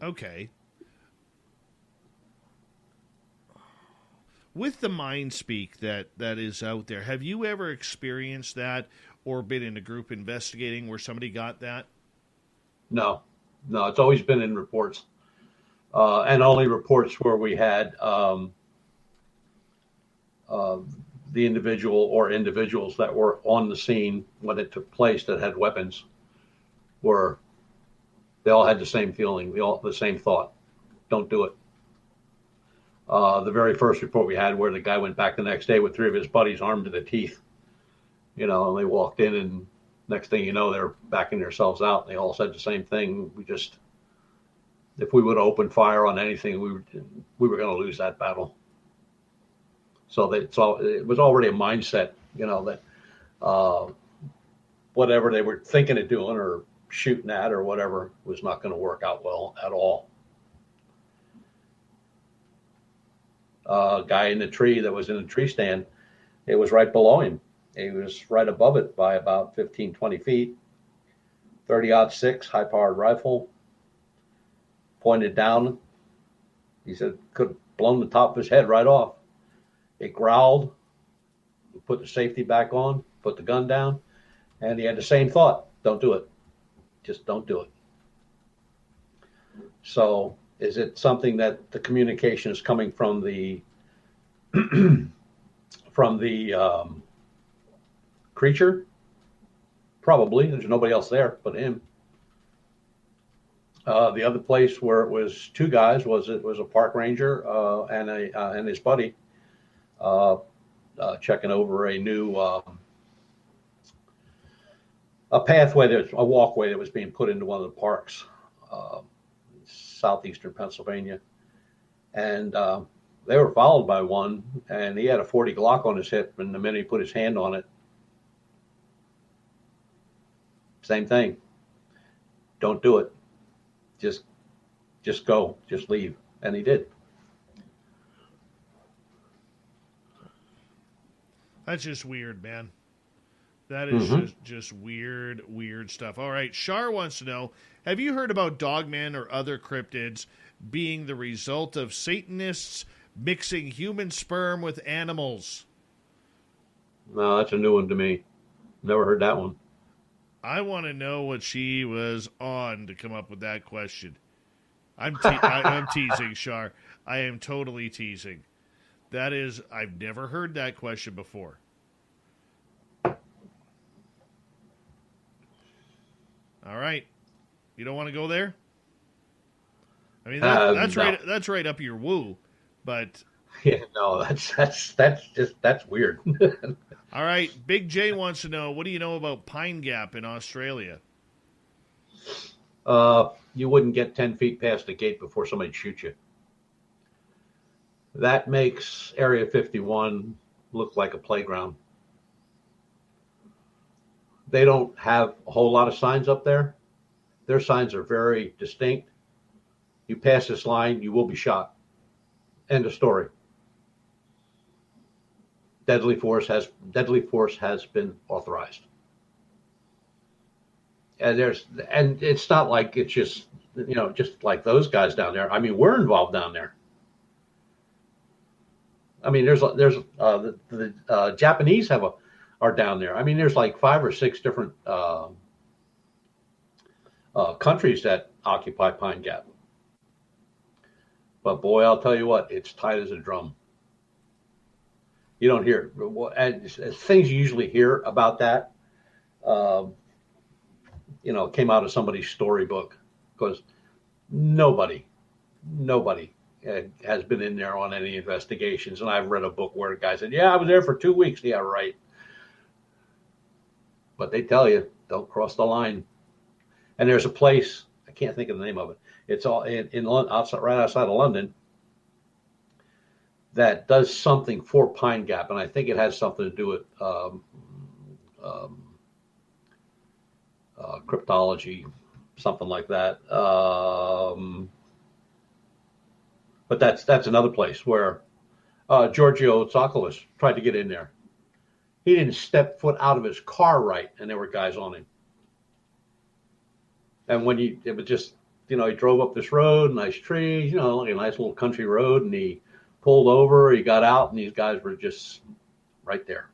Okay. With the mind speak that is out there, have you ever experienced that or been in a group investigating where somebody got that? No, it's always been in reports. And only reports where we had the individual or individuals that were on the scene when it took place that had weapons, were they all had the same feeling, the same thought, don't do it. The very first report we had where the guy went back the next day with 3 of his buddies armed to the teeth, and they walked in, and next thing you know, they're backing themselves out. They all said the same thing. If we would have opened fire on anything, we were going to lose that battle. So it was already a mindset, that whatever they were thinking of doing or shooting at or whatever was not going to work out well at all. Guy in the tree that was in the tree stand, it was right below him. He was right above it by about 15, 20 feet. 30-06 high-powered rifle, pointed down. He said could have blown the top of his head right off. It growled, put the safety back on, put the gun down, and he had the same thought: don't do it. Just don't do it. So is it something that the communication is coming from the creature? Probably. There's nobody else there but him. The other place where it was two guys was a park ranger and his buddy checking over a new a pathway, a walkway that was being put into one of the parks, southeastern Pennsylvania, and they were followed by one, and he had a 40 Glock on his hip, and the minute he put his hand on it, same thing. Don't do it. Just go. Just leave. And he did. That's just weird, man. That is just weird stuff. All right, Shar wants to know, have you heard about dogmen or other cryptids being the result of Satanists mixing human sperm with animals? No, that's a new one to me. Never heard that one. I want to know what she was on to come up with that question. I'm teasing, Shar. I am totally teasing. That is, I've never heard that question before. All right. You don't want to go there? I mean, that's no. That's right up your woo, but yeah, no, that's weird. All right, Big J wants to know, what do you know about Pine Gap in Australia? You wouldn't get 10 feet past the gate before somebody shoots you. That makes Area 51 look like a playground. They don't have a whole lot of signs up there. Their signs are very distinct. You pass this line, you will be shot. End of story. Deadly force has been authorized. And it's not like it's just like those guys down there. I mean, we're involved down there. I mean, there's the Japanese are down there. I mean, there's like 5 or 6 different countries that occupy Pine Gap. But boy, I'll tell you what, it's tight as a drum. You don't hear, and things you usually hear about that, came out of somebody's storybook, because nobody has been in there on any investigations. And I've read a book where a guy said, yeah, I was there for 2 weeks. Yeah, right. But they tell you, don't cross the line. And there's a place, I can't think of the name of it. It's all in outside, right outside of London, that does something for Pine Gap. And I think it has something to do with cryptology, something like that. But that's another place where Giorgio Tsoukalos tried to get in there. He didn't step foot out of his car right, and there were guys on him. And it was just, he drove up this road, nice trees, like a nice little country road, and he pulled over, he got out, and these guys were just right there.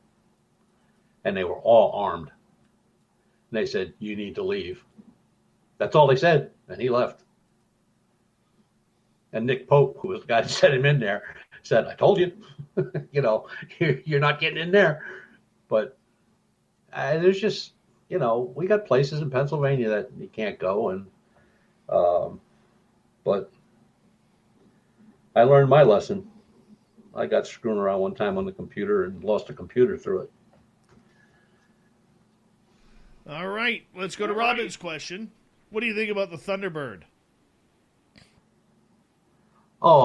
And they were all armed. And they said, you need to leave. That's all they said, and he left. And Nick Pope, who was the guy that set him in there, said, I told you, you're not getting in there. But there's just, we got places in Pennsylvania that you can't go. And but I learned my lesson. I got screwing around one time on the computer and lost a computer through it. All right, let's go to Robin's question. What do you think about the Thunderbird? Oh,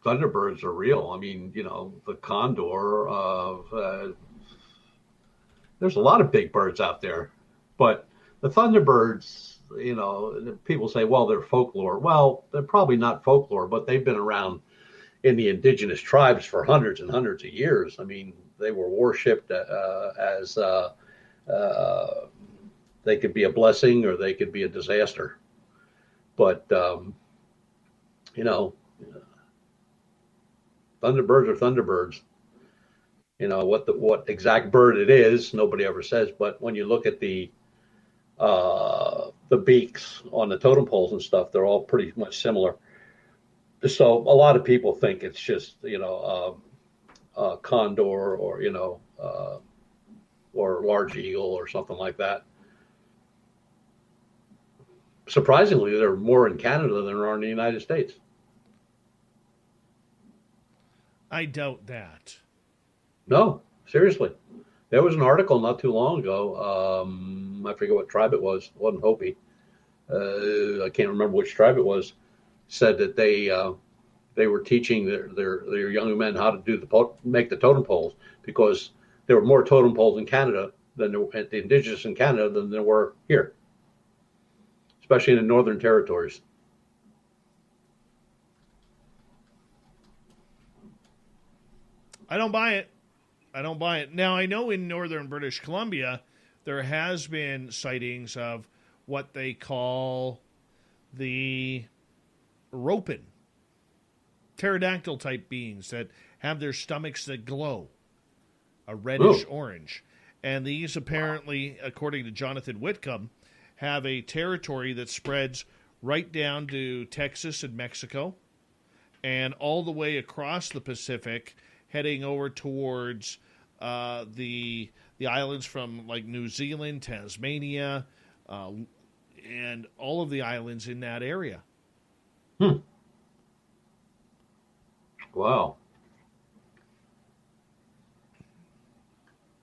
Thunderbirds are real. I mean, the condor. There's a lot of big birds out there. But the Thunderbirds, people say, well, they're folklore. Well, they're probably not folklore, but they've been around in the indigenous tribes for hundreds and hundreds of years. I mean, they were worshipped as they could be a blessing or they could be a disaster. But, Thunderbirds are Thunderbirds. What exact bird it is, nobody ever says. But when you look at the beaks on the totem poles and stuff, they're all pretty much similar. So a lot of people think it's just a condor or or large eagle or something like that. Surprisingly, there are more in Canada than there are in the United States. I doubt that. No, seriously. There was an article not too long ago. I forget what tribe it was. It wasn't Hopi. I can't remember which tribe it was. Said that they were teaching their young men how to make the totem poles, because there were more totem poles in Canada than there were at the indigenous in Canada than there were here, especially in the Northern Territories. I don't buy it. Now, I know in northern British Columbia, there has been sightings of what they call the ropin, pterodactyl-type beings that have their stomachs that glow, a reddish orange. And these apparently, according to Jonathan Whitcomb, have a territory that spreads right down to Texas and Mexico and all the way across the Pacific, heading over towards the islands from like New Zealand, Tasmania, and all of the islands in that area. Wow.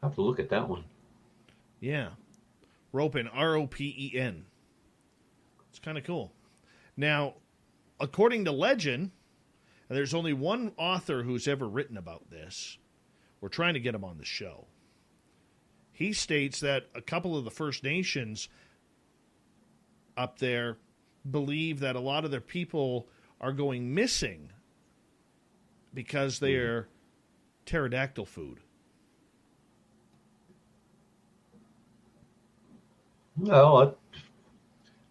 I have to look at that one. Yeah. Ropin, R-O-P-E-N. It's kind of cool. Now, according to legend, and there's only one author who's ever written about this. We're trying to get him on the show. He states that a couple of the First Nations up there believe that a lot of their people are going missing because they are pterodactyl food. Well, it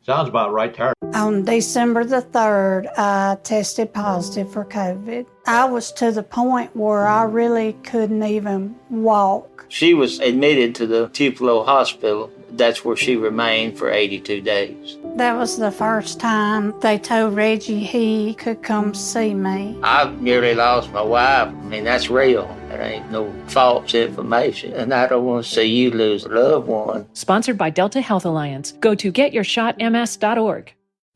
sounds about right, Tara. On December the 3rd, I tested positive for COVID. I was to the point where I really couldn't even walk. She was admitted to the Tupelo Hospital. That's where she remained for 82 days. That was the first time they told Reggie he could come see me. I nearly lost my wife. I mean, that's real. That ain't no false information. And I don't want to see you lose a loved one. Sponsored by Delta Health Alliance. Go to getyourshotms.org.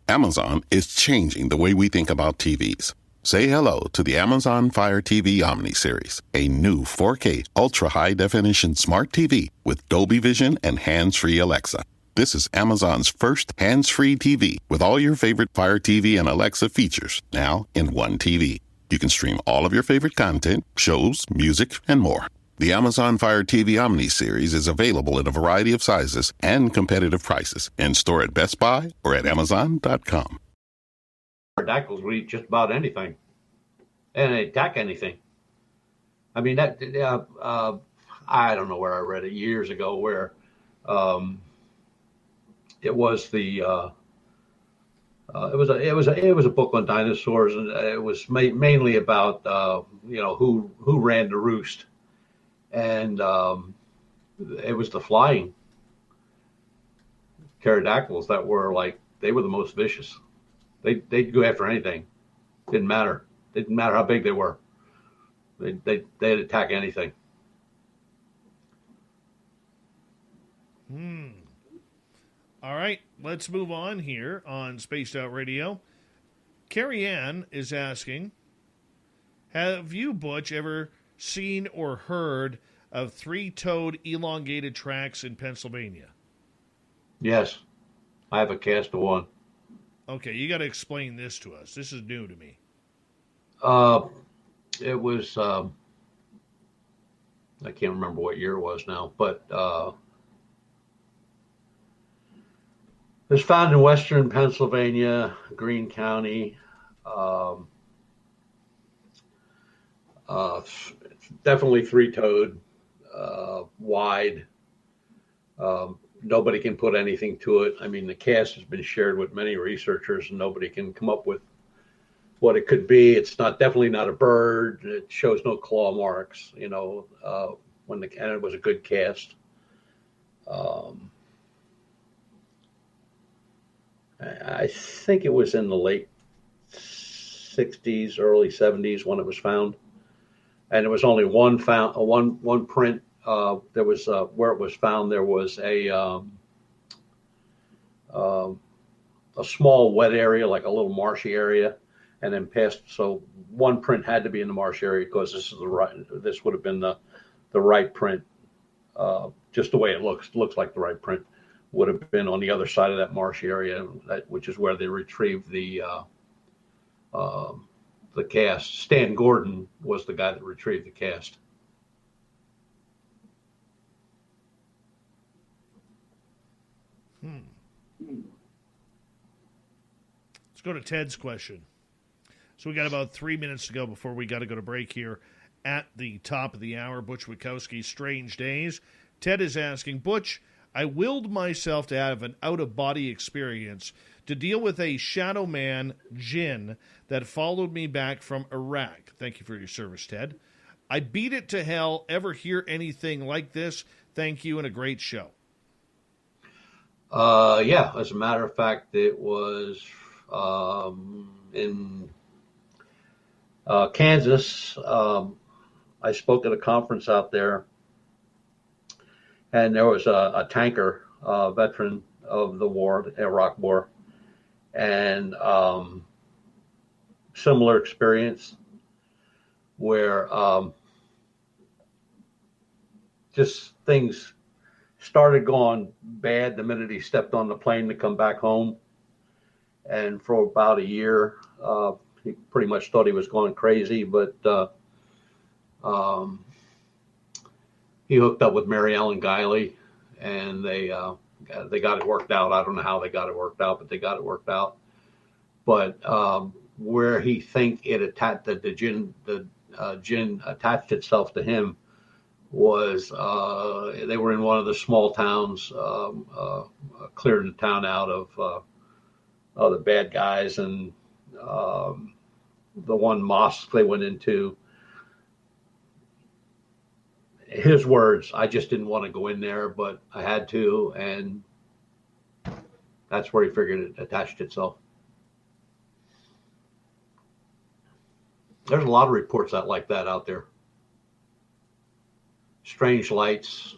Amazon is changing the way we think about TVs. Say hello to the Amazon Fire TV Omni Series, a new 4K ultra-high-definition smart TV with Dolby Vision and hands-free Alexa. This is Amazon's first hands-free TV with all your favorite Fire TV and Alexa features now in one TV. You can stream all of your favorite content, shows, music, and more. The Amazon Fire TV Omni Series is available in a variety of sizes and competitive prices in store at Best Buy or at Amazon.com. Pterodactyls will eat just about anything, and they attack anything. I mean, that I don't know where I read it years ago, where it was the it was a book on dinosaurs, and it was mainly about who ran the roost, and it was the flying pterodactyls that were they were the most vicious. They'd go after anything. Didn't matter. Didn't matter how big they were. They'd attack anything. All right, let's move on here on Spaced Out Radio. Carrie Ann is asking, have you, Butch, ever seen or heard of three-toed elongated tracks in Pennsylvania? Yes. I have a cast of one. Okay, you got to explain this to us. This is new to me. It was, I can't remember what year it was now, but It was found in western Pennsylvania, Greene County. Definitely three-toed, wide. Nobody can put anything to it. I mean, the cast has been shared with many researchers, and nobody can come up with what it could be. It's definitely not a bird. It shows no claw marks. And it was a good cast. I think it was in the late 60s, early 70s when it was found, and there was only one print. There was where it was found. There was a small wet area, like a little marshy area, and then past. So one print had to be in the marsh area because this would have been the right print. Just the way it looks like the right print would have been on the other side of that marshy area, which is where they retrieved the cast. Stan Gordon was the guy that retrieved the cast. Let's go to Ted's question. So we got about 3 minutes to go before we got to go to break here at the top of the hour. Butch Witkowski, Strange Days. Ted is asking, Butch, I willed myself to have an out-of-body experience to deal with a shadow man, Jinn, that followed me back from Iraq. Thank you for your service, Ted. I beat it to hell. Ever hear anything like this? Thank you, and a great show. Yeah, as a matter of fact, it was in Kansas. I spoke at a conference out there, and there was a tanker, veteran of the war, the Iraq War, and similar experience where just things started going bad the minute he stepped on the plane to come back home. And for about a year, he pretty much thought he was going crazy, but he hooked up with Mary Ellen Guiley, and they got it worked out. I don't know how they got it worked out, but they got it worked out. But where he think it attacked the jinn attached itself to him was they were in one of the small towns, clearing the town out of the bad guys, and the one mosque they went into. His words, I just didn't want to go in there, but I had to, and that's where he figured it attached itself. There's a lot of reports like that out there. Strange lights,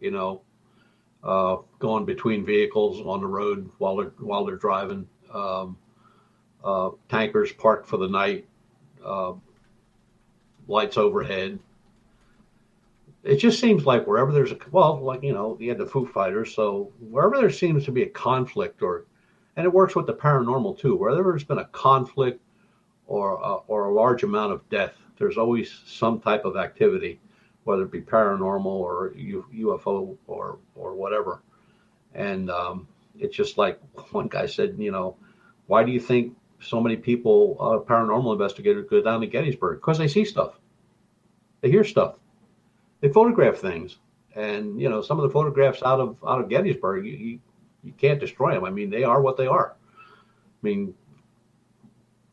going between vehicles on the road while they're driving. Tankers parked for the night. Lights overhead. It just seems like wherever there's you had the Foo Fighters, so wherever there seems to be a conflict, and it works with the paranormal too, wherever there's been a conflict or a large amount of death, there's always some type of activity, whether it be paranormal or UFO or whatever. And it's just like one guy said, why do you think so many people, paranormal investigators, go down to Gettysburg? Because they see stuff. They hear stuff. They photograph things. And, some of the photographs out of Gettysburg, you can't destroy them. I mean, they are what they are. I mean,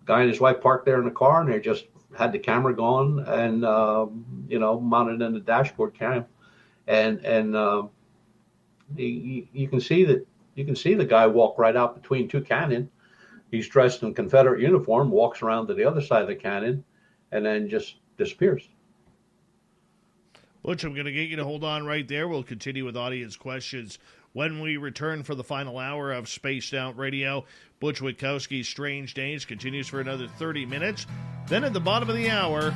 guy and his wife parked there in the car, and they just had the camera going and, mounted in the dashboard cam. And you can see the guy walk right out between two cannon. He's dressed in Confederate uniform, walks around to the other side of the cannon, and then just disappears. Butch, I'm going to get you to hold on right there. We'll continue with audience questions when we return for the final hour of Spaced Out Radio. Butch Witkowski's Strange Days continues for another 30 minutes. Then at the bottom of the hour,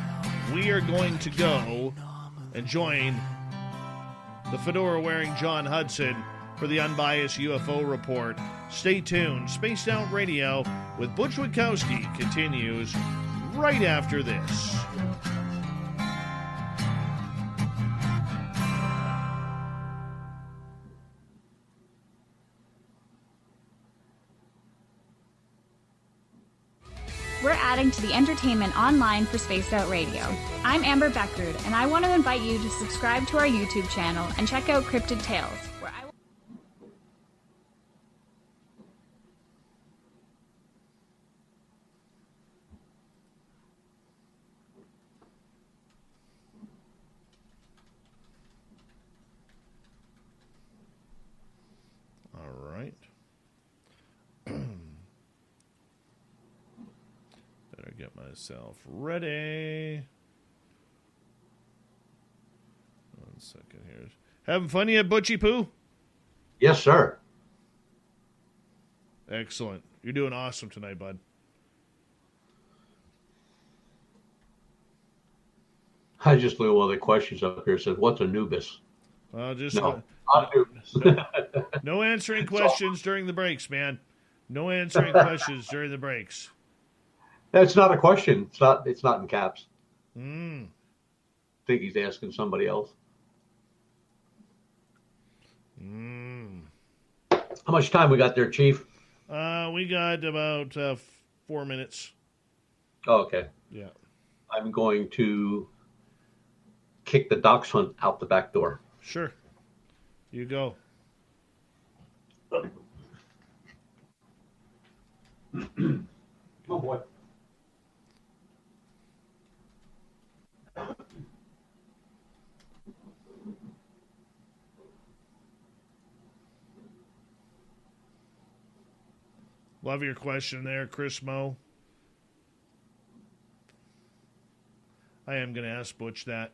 we are going to go and join the fedora-wearing John Hudson for the Unbiased UFO Report. Stay tuned. Spaced Out Radio with Butch Witkowski continues right after this. we're adding to the entertainment online for Spaced Out Radio. I'm Amber Beckrud, and I want to invite you to subscribe to our YouTube channel and check out Cryptid Tales, where I will... All right. Better get myself ready. 1 second here. Having fun yet, Butchie Poo? Yes, sir. Excellent. You're doing awesome tonight, bud. I just look at one of the questions up here. Said, "What's a Nubis?" Just No, not Nubis. no answering questions during the breaks, man. No answering questions during the breaks. That's not a question. It's not in caps. I think he's asking somebody else. How much time we got there, Chief? We got about 4 minutes. Oh, okay. Yeah. I'm going to kick the dachshund out the back door. Sure. You go. Oh, boy. Love your question there, Chris Moe. I am going to ask Butch that.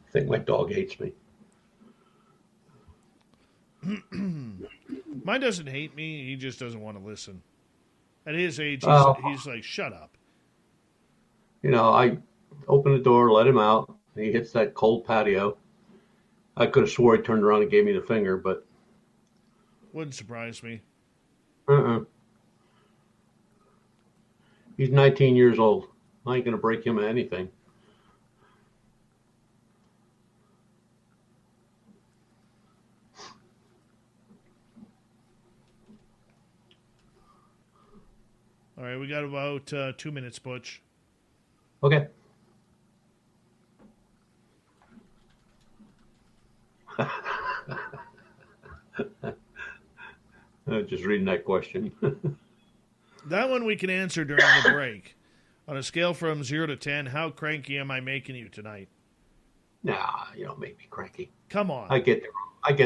I think my dog hates me. Mine doesn't hate me. He just doesn't want to listen. At his age, he's like, shut up. You know, I open the door, let him out. He hits that cold patio. I could have swore he turned around and gave me the finger, but... Wouldn't surprise me. He's 19 years old. I ain't going to break him of anything. All right, we got about 2 minutes, Butch. Okay. Just reading that question. That one we can answer during the break. On a scale from 0 to 10, how cranky am I making you tonight? Nah, you don't make me cranky. Come on. I get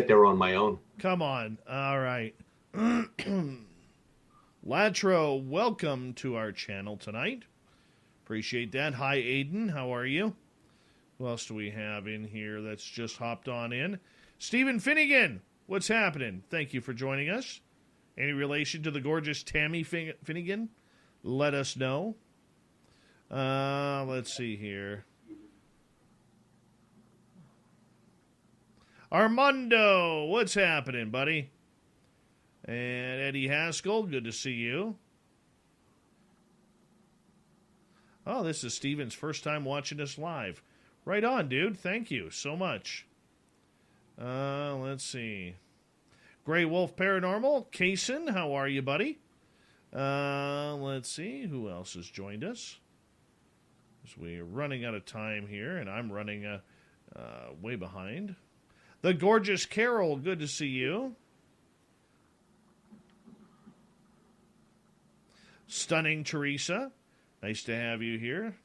there on my own. Come on. All right. Latro, welcome to our channel tonight. Appreciate that. Hi, Aiden. How are you? Who else do we have in here that's just hopped on in? Stephen Finnegan. What's happening? Thank you for joining us. Any relation to the gorgeous Tammy Finnegan? Let us know. Let's see here. Armando, what's happening, buddy? And Eddie Haskell, good to see you. Oh, this is Steven's first time watching us live. Right on, dude. Thank you so much. Let's see. Gray Wolf Paranormal, Kaysen, how are you, buddy? Let's see. Who else has joined us? As we're running out of time here, and I'm running way behind. The gorgeous Carol, good to see you. Stunning Teresa, nice to have you here.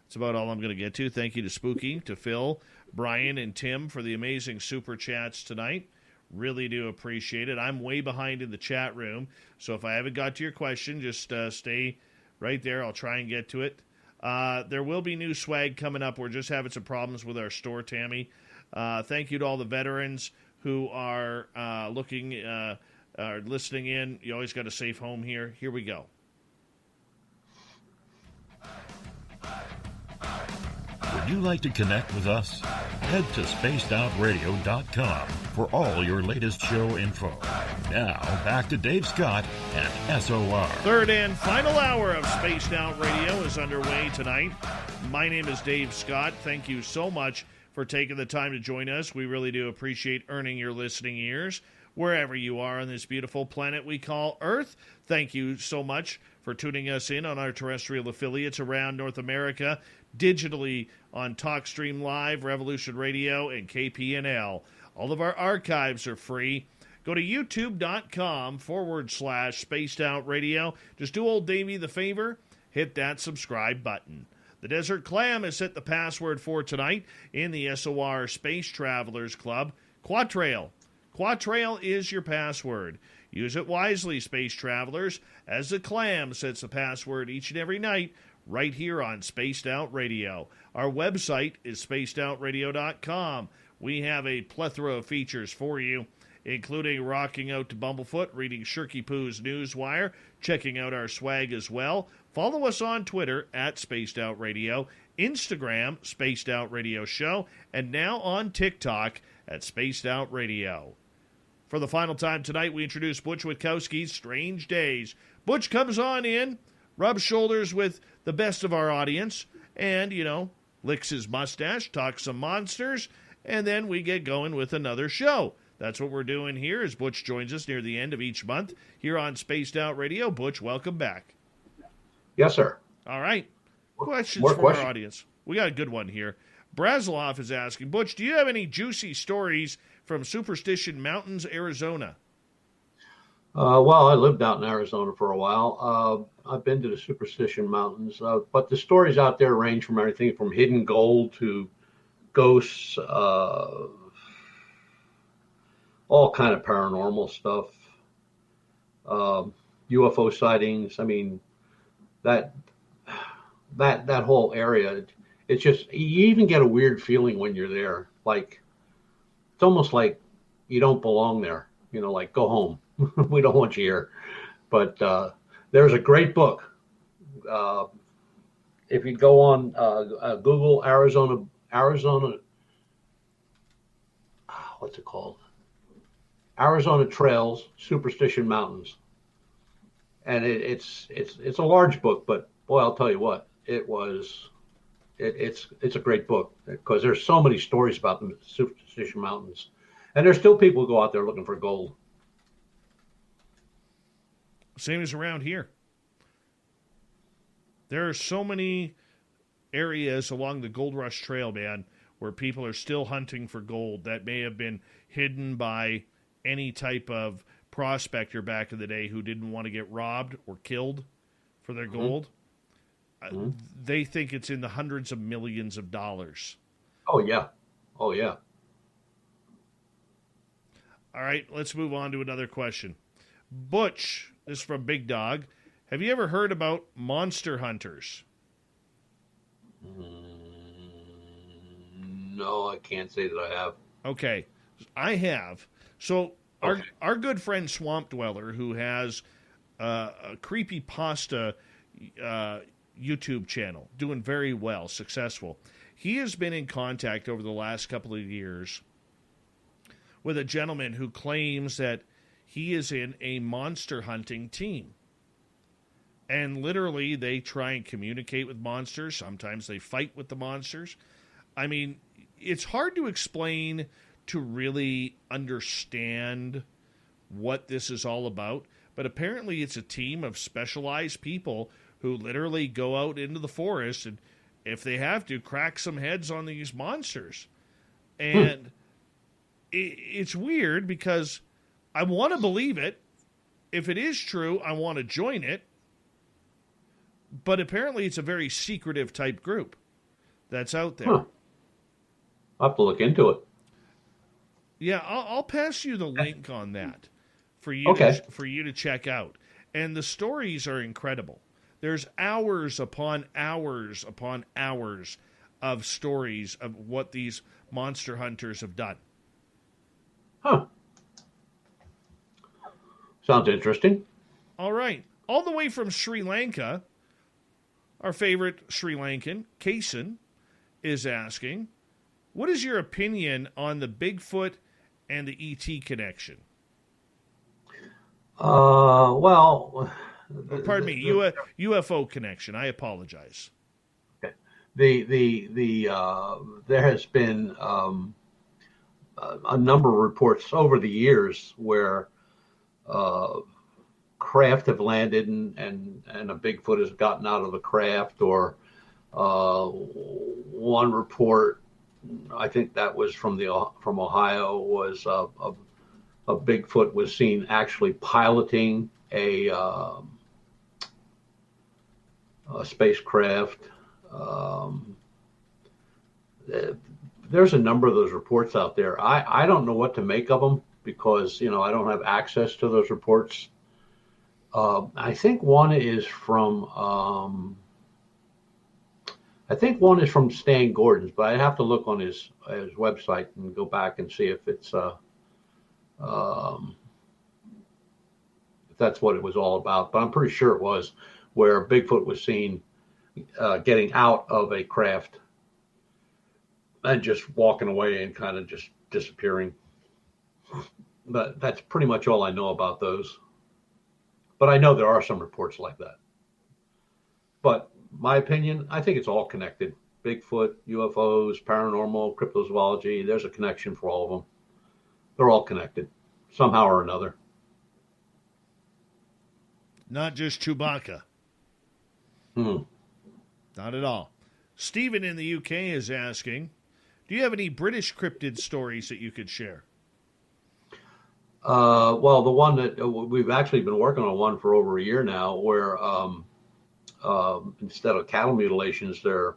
That's about all I'm going to get to. Thank you to Spooky, to Phil, Brian, and Tim for the amazing super chats tonight. Really do appreciate it. I'm way behind in the chat room, so if I haven't got to your question, just stay right there. I'll try and get to it. There will be new swag coming up. We're just having some problems with our store, Tammy. Thank you to all the veterans who are listening in. You always got a safe home here. Here we go. Would you like to connect with us? Head to spacedoutradio.com for all your latest show info. Now, back to Dave Scott and SOR. Third and final hour of Spaced Out Radio is underway tonight. My name is Dave Scott. Thank you so much for taking the time to join us. We really do appreciate earning your listening ears wherever you are on this beautiful planet we call Earth. Thank you so much for tuning us in on our terrestrial affiliates around North America, digitally on TalkStream Live, Revolution Radio, and KPNL. All of our archives are free. Go to youtube.com/Spaced Out Radio. Just do old Davey the favor, hit that subscribe button. The Desert Clam has set the password for tonight in the SOR Space Travelers Club. Quatrail. Quatrail is your password. Use it wisely, Space Travelers, as the Clam sets the password each and every night right here on Spaced Out Radio. Our website is spacedoutradio.com. We have a plethora of features for you, including rocking out to Bumblefoot, reading Shirky Poo's Newswire, checking out our swag as well. Follow us on Twitter at Spaced Out Radio, Instagram, Spaced Out Radio Show, and now on TikTok at Spaced Out Radio. For the final time tonight, we introduce Butch Witkowski's Strange Days. Butch comes on in, rubs shoulders with the best of our audience, and, licks his mustache, talks some monsters, and then we get going with another show. That's what we're doing here as Butch joins us near the end of each month here on Spaced Out Radio. Butch, welcome back. Yes, sir. All right. Questions More from questions. our audience. We got a good one here. Braziloff is asking, Butch, do you have any juicy stories from Superstition Mountains, Arizona? Well, I lived out in Arizona for a while. I've been to the Superstition Mountains, but the stories out there range from everything from hidden gold to ghosts, all kind of paranormal stuff, UFO sightings. I mean, that whole area, it's just, you even get a weird feeling when you're there. Like, it's almost like you don't belong there, like go home. We don't want you here. But there's a great book. If you go on Google Arizona, what's it called? Arizona Trails, Superstition Mountains. And it's a large book, but boy, I'll tell you what, it's a great book because there's so many stories about the Superstition Mountains. And there's still people who go out there looking for gold. Same as around here. There are so many areas along the Gold Rush Trail, man, where people are still hunting for gold that may have been hidden by any type of prospector back in the day who didn't want to get robbed or killed for their gold. They think it's in the hundreds of millions of dollars. Oh, yeah. Oh, yeah. All right, let's move on to another question. Butch, this is from Big Dog. Have you ever heard about monster hunters? No, I can't say that I have. Okay, I have. So our good friend Swamp Dweller, who has a creepypasta YouTube channel, doing very well, successful. He has been in contact over the last couple of years with a gentleman who claims that he is in a monster hunting team. And literally, they try and communicate with monsters. Sometimes they fight with the monsters. I mean, it's hard to explain to really understand what this is all about. But apparently, it's a team of specialized people who literally go out into the forest and, if they have to, crack some heads on these monsters. And it's weird because I want to believe it. If it is true, I want to join it. But apparently it's a very secretive type group that's out there. I'll have to look into it. Yeah, I'll pass you the link on that for you to check out. And the stories are incredible. There's hours upon hours upon hours of stories of what these monster hunters have done. Huh. Sounds interesting. All right. All the way from Sri Lanka, our favorite Sri Lankan, Kason, is asking, what is your opinion on the Bigfoot and the ET connection? Well... Pardon me, UFO connection. I apologize. Okay. There has been a number of reports over the years where craft have landed and a Bigfoot has gotten out of the craft, or one report, I think that was from Ohio, was a Bigfoot was seen actually piloting a spacecraft. There's a number of those reports out there. I don't know what to make of them because, I don't have access to those reports. I think one is from Stan Gordon's, but I'd have to look on his website and go back and see if it's if that's what it was all about. But I'm pretty sure it was, where Bigfoot was seen getting out of a craft and just walking away and kind of just disappearing. But that's pretty much all I know about those. But I know there are some reports like that. But my opinion, I think it's all connected. Bigfoot, UFOs, paranormal, cryptozoology, there's a connection for all of them. They're all connected somehow or another. Not just Chewbacca. Not at all. Stephen in the UK is asking, do you have any British cryptid stories that you could share? Well, the one that we've actually been working on one for over a year now, where instead of cattle mutilations, they're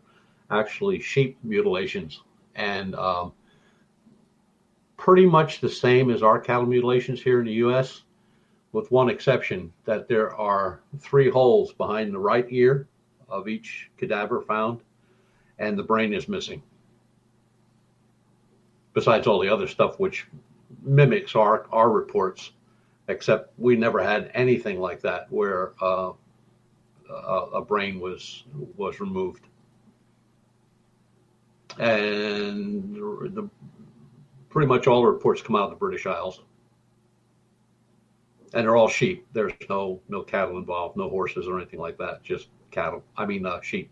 actually sheep mutilations, and pretty much the same as our cattle mutilations here in the U.S., with one exception, that there are 3 holes behind the right ear of each cadaver found, and the brain is missing. Besides all the other stuff which mimics our reports, except we never had anything like that where a brain was removed. And pretty much all the reports come out of the British Isles. And they're all sheep. There's no cattle involved, no horses or anything like that, just sheep.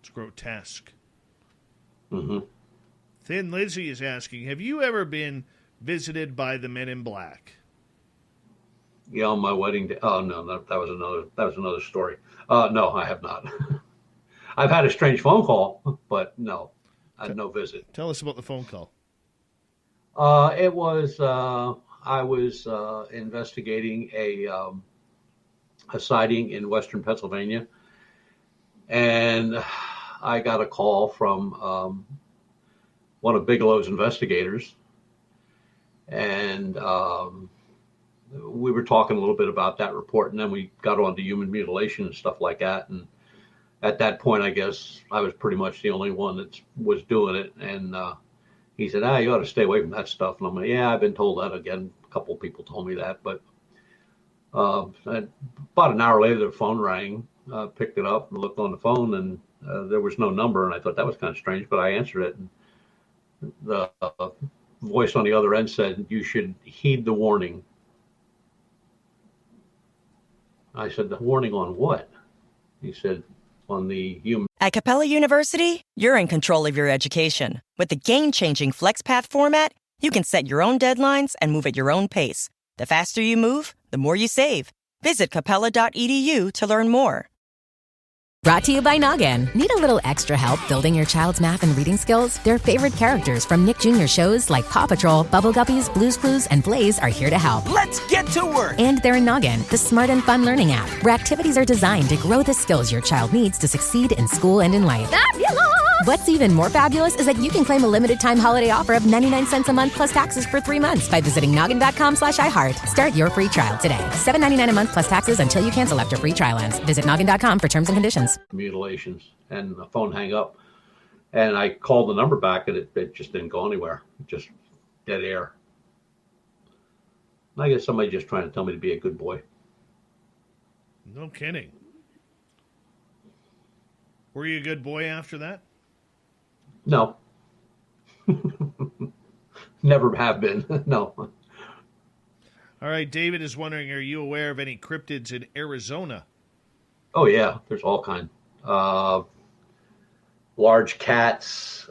It's grotesque. Mm-hmm. Thin Lizzie is asking, have you ever been visited by the Men in Black? Yeah, on my wedding day. Oh no, that was another story. No, I have not. I've had a strange phone call, but no, I had no visit. Tell us about the phone call. It was I was investigating a sighting in western Pennsylvania, and I got a call from one of Bigelow's investigators, and we were talking a little bit about that report, and then we got on to human mutilation and stuff like that, and at that point, I guess I was pretty much the only one that was doing it. And he said, you ought to stay away from that stuff. And I'm like, yeah, I've been told that again. A couple of people told me that. But about an hour later, the phone rang. Picked it up and looked on the phone, and there was no number. And I thought that was kind of strange, but I answered it. And the voice on the other end said, "You should heed the warning." I said, "The warning on what?" He said, "On the human." At Capella University, you're in control of your education. With the game-changing FlexPath format, you can set your own deadlines and move at your own pace. The faster you move, the more you save. Visit capella.edu to learn more. Brought to you by Noggin. Need a little extra help building your child's math and reading skills? Their favorite characters from Nick Jr. shows like Paw Patrol, Bubble Guppies, Blue's Clues, and Blaze are here to help. Let's get to work! And they're in Noggin, the smart and fun learning app, where activities are designed to grow the skills your child needs to succeed in school and in life. Fabulous! What's even more fabulous is that you can claim a limited time holiday offer of 99 cents a month plus taxes for 3 months by visiting noggin.com/iHeart. Start your free trial today. $7.99 a month plus taxes until you cancel after free trial ends. Visit noggin.com for terms and conditions. Mutilations, and the phone hang up. And I called the number back, and it just didn't go anywhere. Just dead air. I guess somebody just trying to tell me to be a good boy. No kidding. Were you a good boy after that? No. Never have been. No. All right, David is wondering, are you aware of any cryptids in Arizona? Oh, yeah. There's all kinds. Large cats,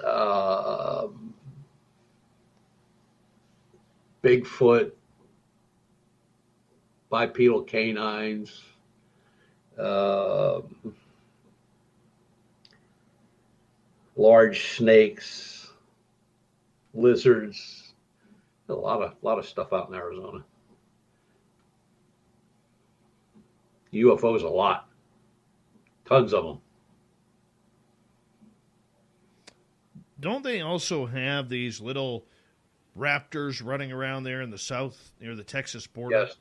Bigfoot, bipedal canines, large snakes, lizards. A lot of stuff out in Arizona. UFOs, a lot. Tons of them. Don't they also have these little raptors running around there in the south near the Texas border? Yes.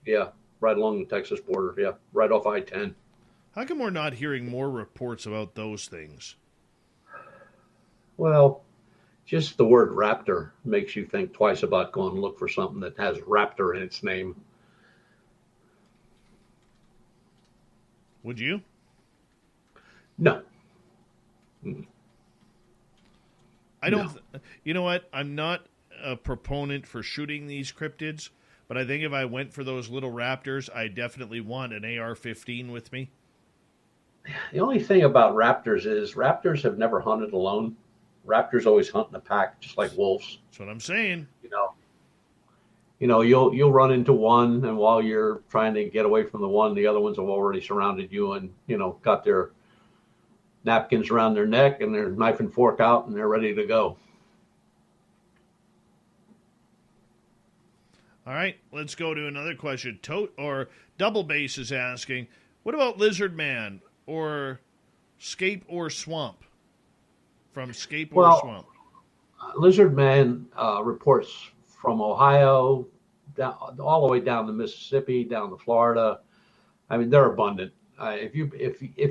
Yeah, right along the Texas border. Yeah, right off I-10. How come we're not hearing more reports about those things? Well, just the word raptor makes you think twice about going to look for something that has raptor in its name. Would you? No. I don't. No. You know what? I'm not a proponent for shooting these cryptids, but I think if I went for those little raptors, I definitely want an AR-15 with me. The only thing about raptors is raptors have never hunted alone. Raptors always hunt in a pack, just like wolves. That's what I'm saying. You know, you'll run into one, and while you're trying to get away from the one, the other ones have already surrounded you and, got their napkins around their neck and their knife and fork out, and they're ready to go. All right, let's go to another question. Double Bass is asking, what about Lizard Man or Scape or Swamp? From Scape or Swamp. Lizard Man reports from Ohio down, all the way down to Mississippi, down to Florida. I mean, they're abundant. If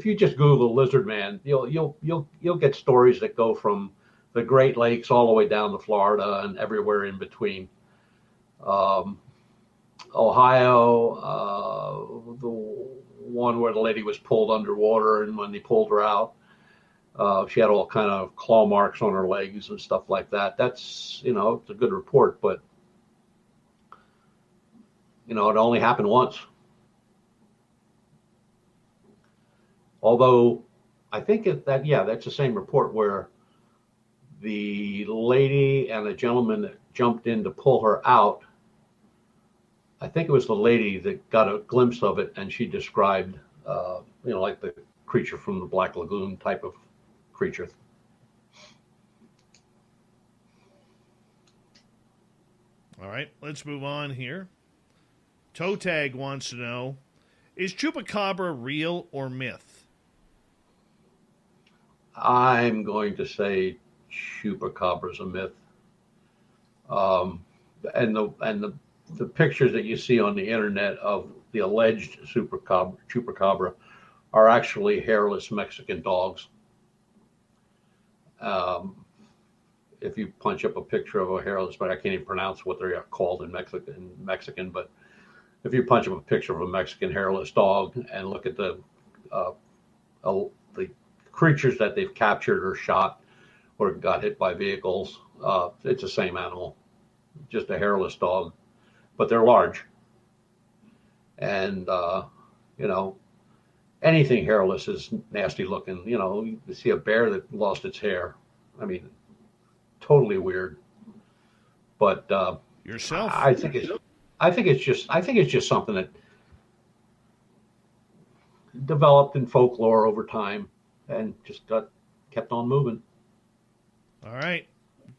you just Google Lizard Man, you'll get stories that go from the Great Lakes all the way down to Florida and everywhere in between. Ohio, the one where the lady was pulled underwater, and when they pulled her out, she had all kind of claw marks on her legs and stuff like that. That's, it's a good report, but it only happened once. Although I think that's the same report where the lady and the gentleman that jumped in to pull her out, I think it was the lady that got a glimpse of it, and she described, like the creature from the Black Lagoon type of creature. All right, let's move on here. Toe Tag wants to know, is Chupacabra real or myth? I'm going to say Chupacabra's a myth. And the pictures that you see on the internet of the alleged Chupacabra are actually hairless Mexican dogs. If you punch up a picture of a hairless, but I can't even pronounce what they're called in Mexican, but if you punch up a picture of a Mexican hairless dog and look at the creatures that they've captured or shot or got hit by vehicles, it's the same animal, just a hairless dog, but they're large. And, anything hairless is nasty looking. You see a bear that lost its hair. I mean, totally weird. But yourself, I think it's just something that developed in folklore over time and just kept on moving. All right.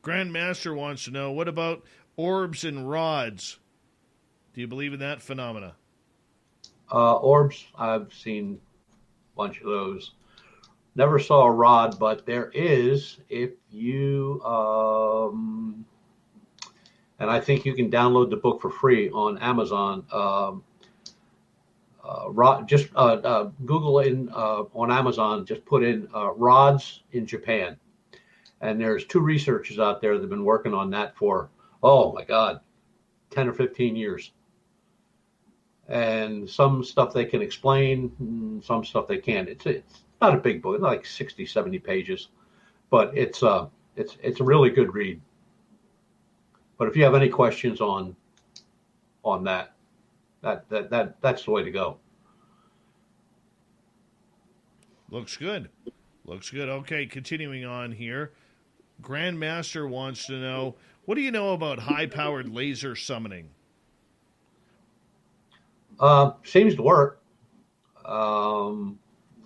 Grandmaster wants to know, what about orbs and rods? Do you believe in that phenomena? Orbs, I've seen a bunch of those. Never saw a rod, but there is, if you, and I think you can download the book for free on Amazon. Just Google in on Amazon, just put in rods in Japan. And there's two researchers out there that have been working on that for, oh my God, 10 or 15 years. And some stuff they can explain, some stuff they can't. It's not a big book, it's like 60, 70 pages, but it's a really good read. But if you have any questions on that's the way to go. Looks good. Okay, continuing on here. Grandmaster wants to know, what do you know about high-powered laser summoning? Seems to work.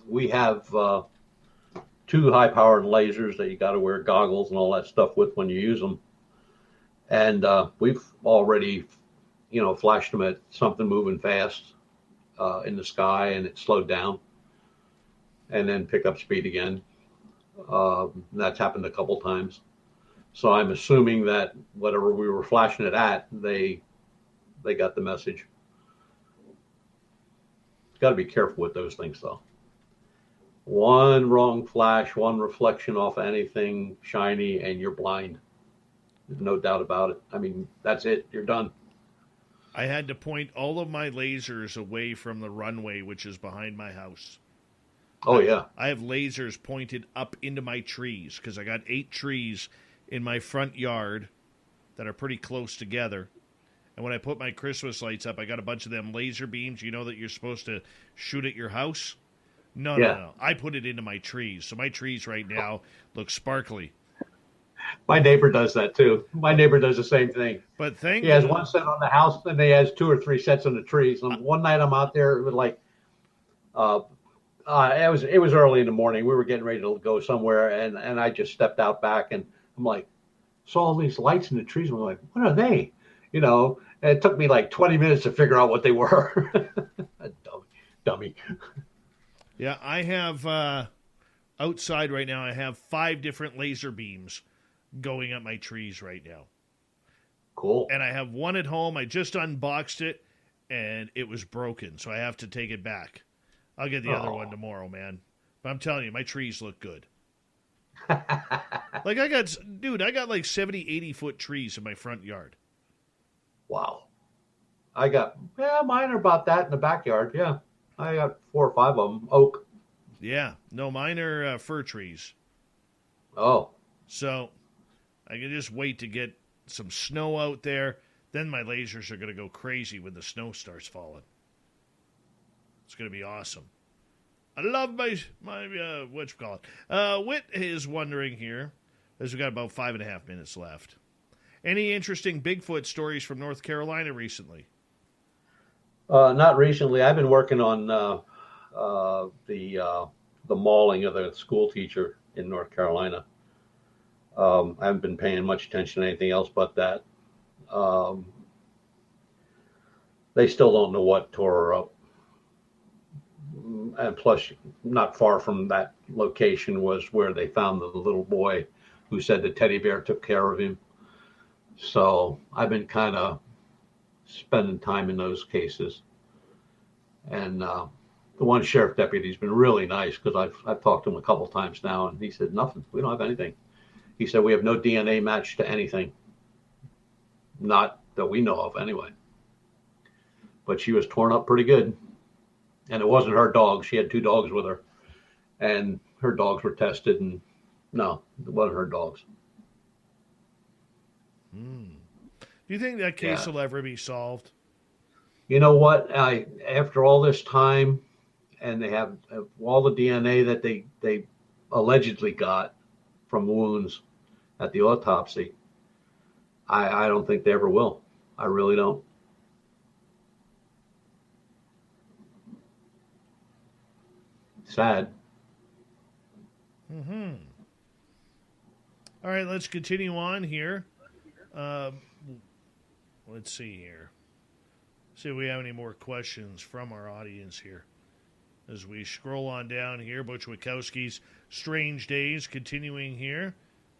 We have 2 high-powered lasers that you got to wear goggles and all that stuff with when you use them. And we've already, flashed them at something moving fast in the sky, and it slowed down and then pick up speed again. That's happened a couple times. So I'm assuming that whatever we were flashing it at, they got the message. Got to be careful with those things, though. One wrong flash, one reflection off anything shiny, and you're blind. There's no doubt about it. I mean, that's it. You're done. I had to point all of my lasers away from the runway, which is behind my house. Oh, yeah. I have lasers pointed up into my trees because I got 8 trees in my front yard that are pretty close together. And when I put my Christmas lights up, I got a bunch of them laser beams, that you're supposed to shoot at your house. No. I put it into my trees. So my trees right now look sparkly. My neighbor does that too. My neighbor does the same thing. But he has one set on the house, and he has 2 or 3 sets on the trees. And one night I'm out there, it was like, it was early in the morning. We were getting ready to go somewhere, and I just stepped out back, and I'm like, saw all these lights in the trees. And I'm like, what are they? And it took me like 20 minutes to figure out what they were. Dummy. Yeah, I have outside right now, I have 5 different laser beams going at my trees right now. Cool. And I have one at home. I just unboxed it, and it was broken, so I have to take it back. I'll get the other one tomorrow, man. But I'm telling you, my trees look good. I got like 70, 80-foot trees in my front yard. Wow. Mine are about that in the backyard, yeah. I got 4 or 5 of them, oak. Yeah, no, mine are fir trees. Oh. So I can just wait to get some snow out there. Then my lasers are going to go crazy when the snow starts falling. It's going to be awesome. I love my Whit is wondering here, as we've got about 5.5 minutes left. Any interesting Bigfoot stories from North Carolina recently? Not recently. I've been working on the mauling of the school teacher in North Carolina. I haven't been paying much attention to anything else but that. They still don't know what tore her up. And plus, not far from that location was where they found the little boy who said the teddy bear took care of him. So I've been kind of spending time in those cases. And the one sheriff deputy's been really nice because I've talked to him a couple times now, and he said nothing. We don't have anything. He said we have no DNA match to anything, not that we know of anyway. But she was torn up pretty good, and it wasn't her dog. She had 2 dogs with her, and her dogs were tested, and no, it wasn't her dogs. Do you think that case will ever be solved? You know what? After all this time, and they have all the DNA that they allegedly got from wounds at the autopsy, I don't think they ever will. I really don't. Sad. All right, let's continue on here. Let's see here. See if we have any more questions from our audience here. As we scroll on down here, Butch Witkowski's Strange Days continuing here.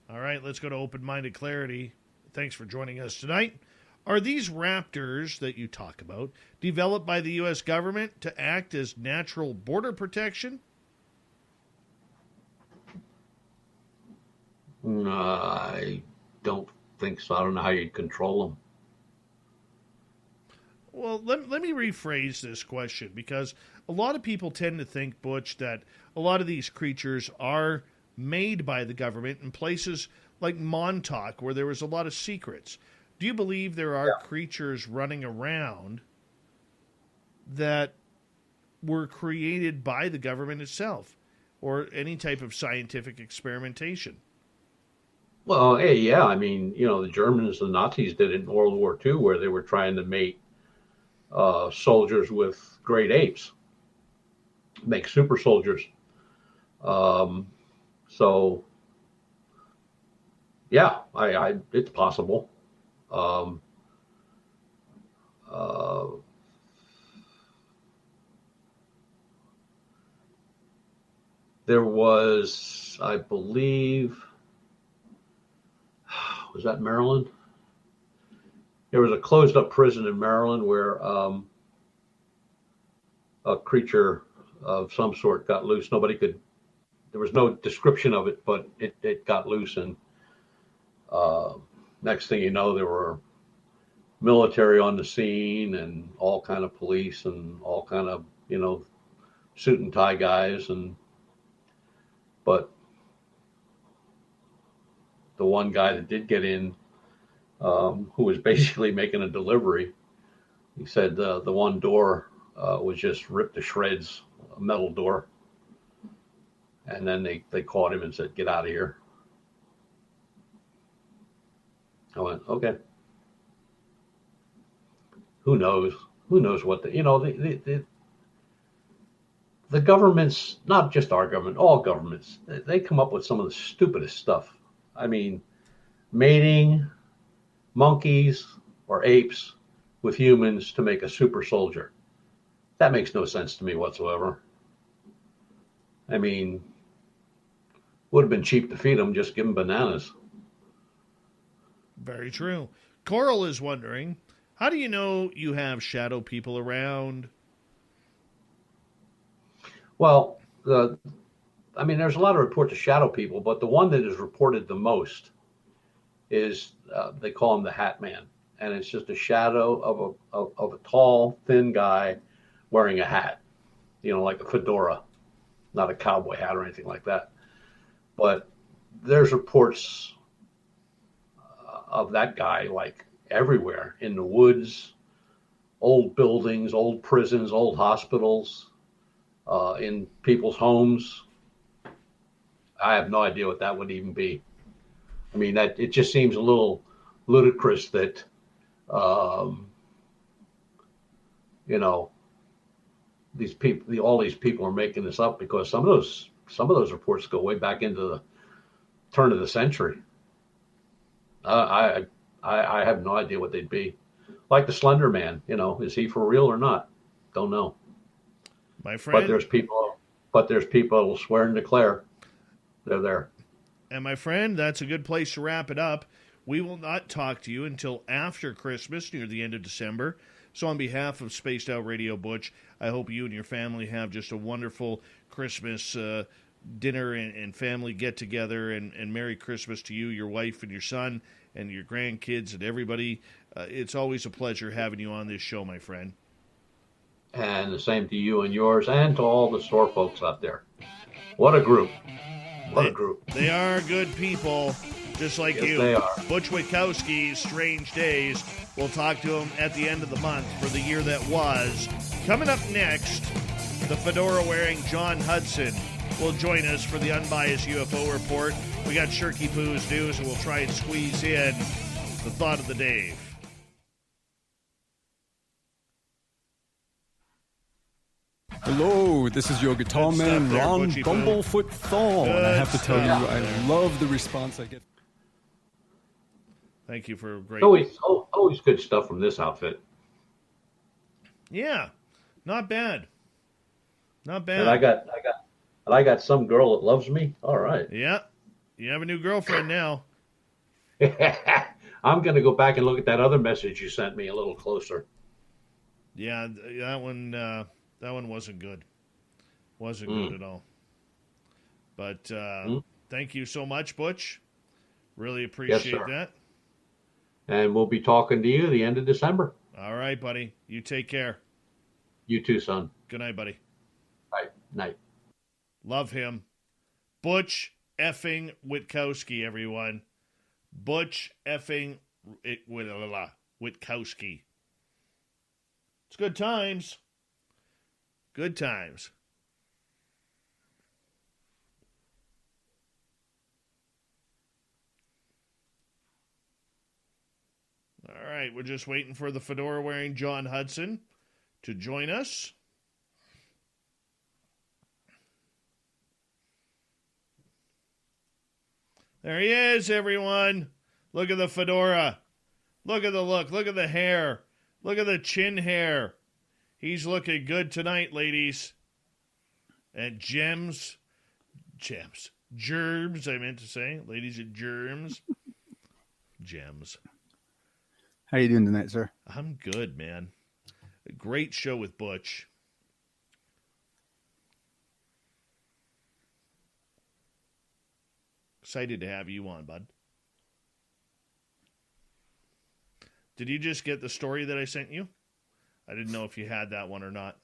All right, let's go to Open-Minded Clarity. Thanks for joining us tonight. Are these raptors that you talk about developed by the U.S. government to act as natural border protection? I don't think so. I don't know how you'd control them. Well, let me rephrase this question, because a lot of people tend to think, Butch, that a lot of these creatures are made by the government in places like Montauk, where there was a lot of secrets. Do you believe there are creatures running around that were created by the government itself, or any type of scientific experimentation? Well, hey, yeah. I mean, the Germans, the Nazis did it in World War II, where they were trying to mate soldiers with great apes, make super soldiers. So, yeah, it's possible. There was, I believe, was that Maryland? There was a closed up prison in Maryland where a creature of some sort got loose. There was no description of it, but it got loose. And next thing you know, there were military on the scene and all kind of police and all kind of, suit and tie guys. But the one guy that did get in, who was basically making a delivery, he said the one door was just ripped to shreds, a metal door. And then they caught him and said, "Get out of here." I went, okay. Who knows? Who knows what the governments, not just our government, all governments, they come up with some of the stupidest stuff. I mean, mating monkeys or apes with humans to make a super soldier. That makes no sense to me whatsoever. I mean, would have been cheap to feed them, just give them bananas. Very true. Coral is wondering, how do you know you have shadow people around? Well, there's a lot of reports of shadow people, but the one that is reported the most is, they call him the Hat Man. And it's just a shadow of a tall, thin guy wearing a hat, like a fedora, not a cowboy hat or anything like that. But there's reports of that guy like everywhere, in the woods, old buildings, old prisons, old hospitals, in people's homes. I have no idea what that would even be. I mean, that it just seems a little ludicrous that, these people, all these people are making this up, because some of those reports go way back into the turn of the century. I have no idea what they'd be. Like the Slender Man, is he for real or not? Don't know. My friend. But there's people that will swear and declare they're there. And my friend, that's a good place to wrap it up. We will not talk to you until after Christmas, near the end of December. So on behalf of Spaced Out Radio, Butch, I hope you and your family have just a wonderful Christmas dinner and family get-together, and Merry Christmas to you, your wife, and your son, and your grandkids, and everybody. It's always a pleasure having you on this show, my friend. And the same to you and yours, and to all the SOR folks out there. What a group. What a group. They are good people, just like Yes, you. they are. Butch Witkowski's Strange Days. We'll talk to him at the end of the month for the year that was. Coming up next, the fedora-wearing John Hudson will join us for the Unbiased UFO Report. We got Shirky Poo's news, and we'll try and squeeze in the thought of the Dave. Hello, this is your guitar Good man, stuff there, Ron Butchie Poo. Bumblefoot Thorne. Good I have to tell you, stuff. I love the response I get. Thank you for a great... Always good stuff from this outfit. Yeah, not bad. Not bad. And I got some girl that loves me. All right. Yeah, you have a new girlfriend now. I'm going to go back and look at that other message you sent me a little closer. Yeah, that one wasn't good. Wasn't good at all. But thank you so much, Butch. Really appreciate that. And we'll be talking to you the end of December. All right, buddy. You take care. You too, son. Good night, buddy. Bye. Night. Love him. Butch effing Witkowski, everyone. Butch effing Witkowski. It's good times. Good times. All right, we're just waiting for the fedora-wearing John Hudson to join us. There he is, everyone. Look at the fedora. Look at the look. Look at the hair. Look at the chin hair. He's looking good tonight, ladies. And germs, I meant to say. Ladies and germs. Gems. How you doing tonight, sir? I'm good, man. A great show with Butch. Excited to have you on, bud. Did you just get the story that I sent you? I didn't know if you had that one or not.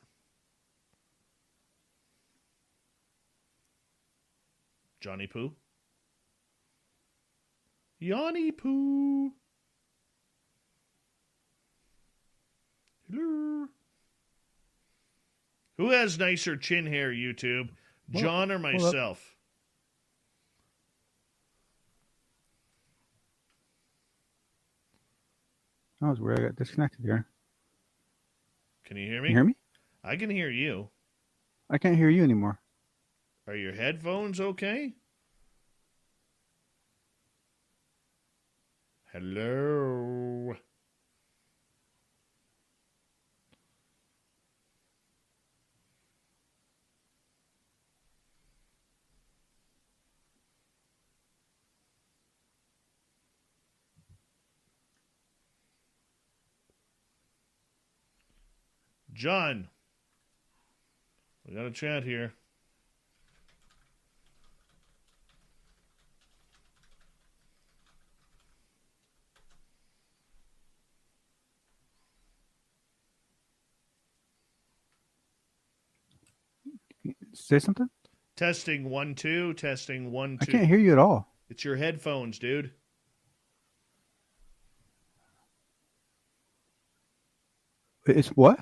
Johnny Poo? Yanni Poo. Hello. Who has nicer chin hair, YouTube? John or myself? That was weird. I got disconnected here. Can you hear me? Can you hear me? I can hear you. I can't hear you anymore. Are your headphones okay? Hello. John, we got a chat here. Say something? Testing 1 2, testing 1 2. I can't hear you at all. It's your headphones, dude. It's what?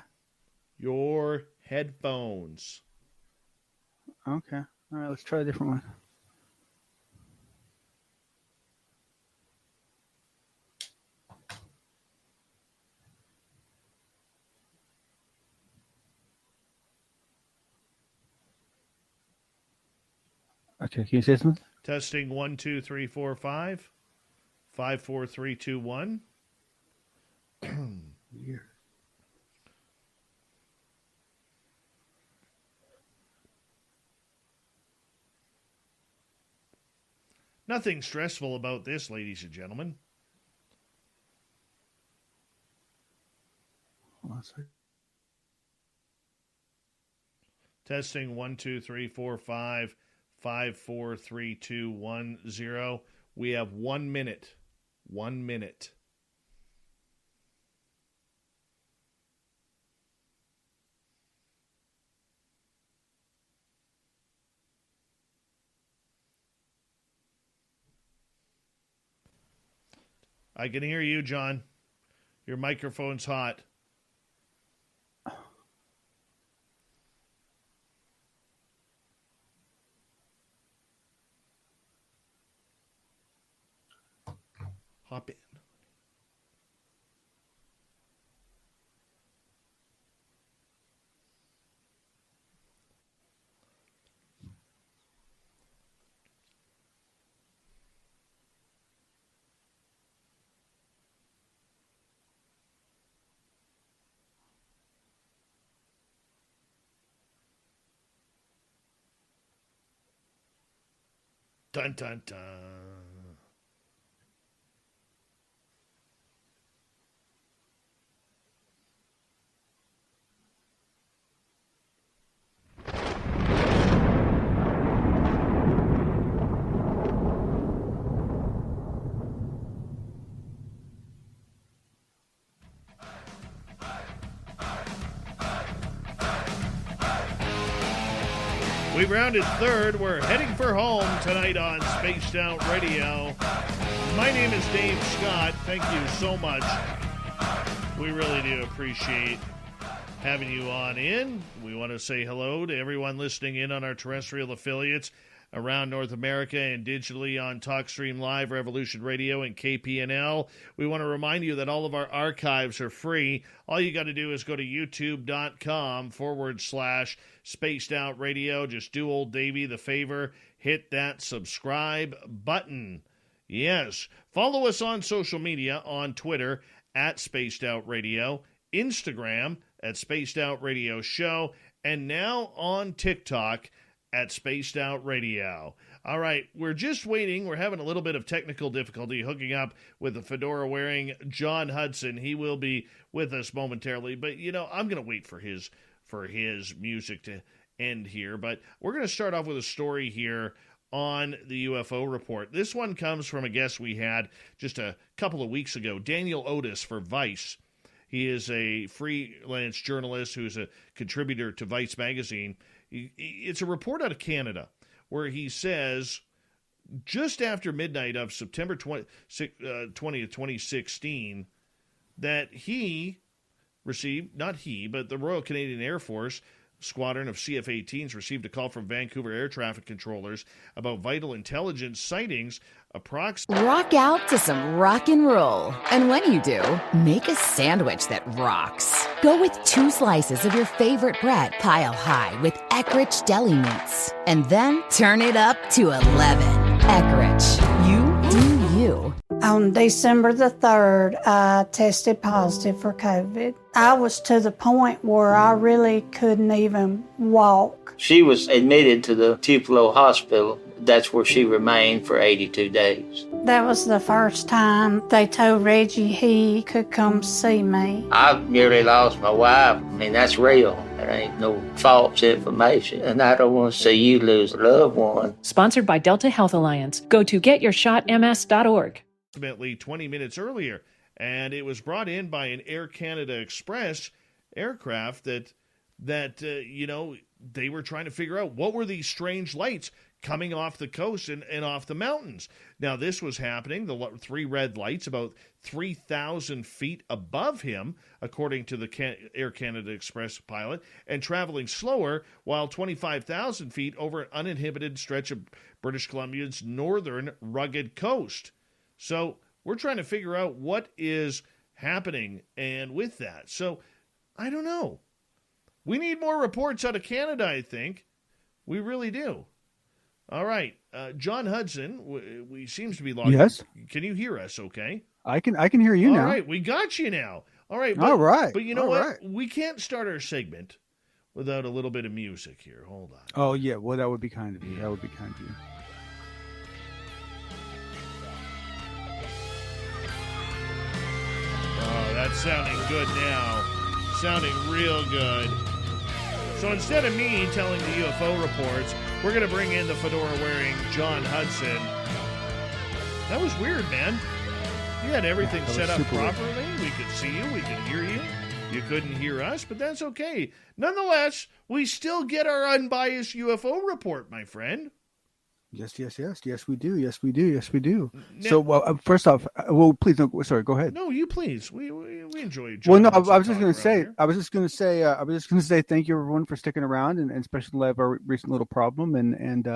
Your headphones. Okay. All right, let's try a different one. Okay, can you say something? Testing 1 2 3 4 5. 5 4 3 2 1. Weird. Nothing stressful about this, ladies and gentlemen. Hold on a second. Testing 1, 2, 3, 4, 5, 5, 4, 3, 2, 1, 0. We have 1 minute. 1 minute. I can hear you, John. Your microphone's hot. Hop in. Dun, dun, dun. We rounded third. We're heading for home tonight on Spaced Out Radio. My name is Dave Scott. Thank you so much. We really do appreciate having you on in. We want to say hello to everyone listening in on our terrestrial affiliates around North America and digitally on TalkStream Live, Revolution Radio, and KPNL. We want to remind you that all of our archives are free. All you got to do is go to youtube.com/Spaced Out Radio. Just do old Davey the favor. Hit that subscribe button. Yes. Follow us on social media on Twitter at Spaced Out Radio, Instagram at Spaced Out Radio Show, and now on TikTok at Spaced Out Radio. All right, we're just waiting. We're having a little bit of technical difficulty hooking up with the fedora-wearing John Hudson. He will be with us momentarily, but, you know, I'm going to wait for his music to end here. But we're going to start off with a story here on the UFO report. This one comes from a guest we had just a couple of weeks ago, Daniel Otis for Vice. He is a freelance journalist who's a contributor to Vice magazine. It's a report out of Canada where he says just after midnight of September 20th, 2016, that he received, not he, but the Royal Canadian Air Force squadron of CF-18s received a call from Vancouver air traffic controllers about vital intelligence sightings approximately. Rock out to some rock and roll. And when you do, make a sandwich that rocks. Go with 2 slices of your favorite bread, pile high with Eckrich deli meats. And then turn it up to 11. Eckrich, you do you. On December the 3rd, I tested positive for COVID. I was to the point where I really couldn't even walk. She was admitted to the Tupelo Hospital. That's where she remained for 82 days. That was the first time they told Reggie he could come see me. I nearly lost my wife. I mean, that's real. There ain't no false information. And I don't want to see you lose a loved one. Sponsored by Delta Health Alliance. Go to getyourshotms.org. Approximately 20 minutes earlier, and it was brought in by an Air Canada Express aircraft that you know, they were trying to figure out what were these strange lights coming off the coast and off the mountains. Now, this was happening, the 3 red lights, about 3,000 feet above him, according to the Air Canada Express pilot, and traveling slower while 25,000 feet over an uninhibited stretch of British Columbia's northern rugged coast. So we're trying to figure out what is happening and with that. So I don't know. We need more reports out of Canada, I think. We really do. All right. John Hudson, we seems to be logged. Yes. Can you hear us okay? I can hear you now. All right. We got you now. All right. All right. But you know All what? right. We can't start our segment without a little bit of music here. Hold on. Oh, yeah. Well, that would be kind of you. That would be kind of you. Oh, that's sounding good now. Sounding real good. So instead of me telling the UFO reports, we're going to bring in the fedora-wearing John Hudson. That was weird, man. You had everything set up properly. Weird. We could see you. We could hear you. You couldn't hear us, but that's okay. Nonetheless, we still get our unbiased UFO report, my friend. Yes, we do. Now, so, first off, please, no, sorry, go ahead. No, you please. We enjoy. Well, no, I was just going to say, thank you everyone for sticking around, and especially in light of our recent little problem, and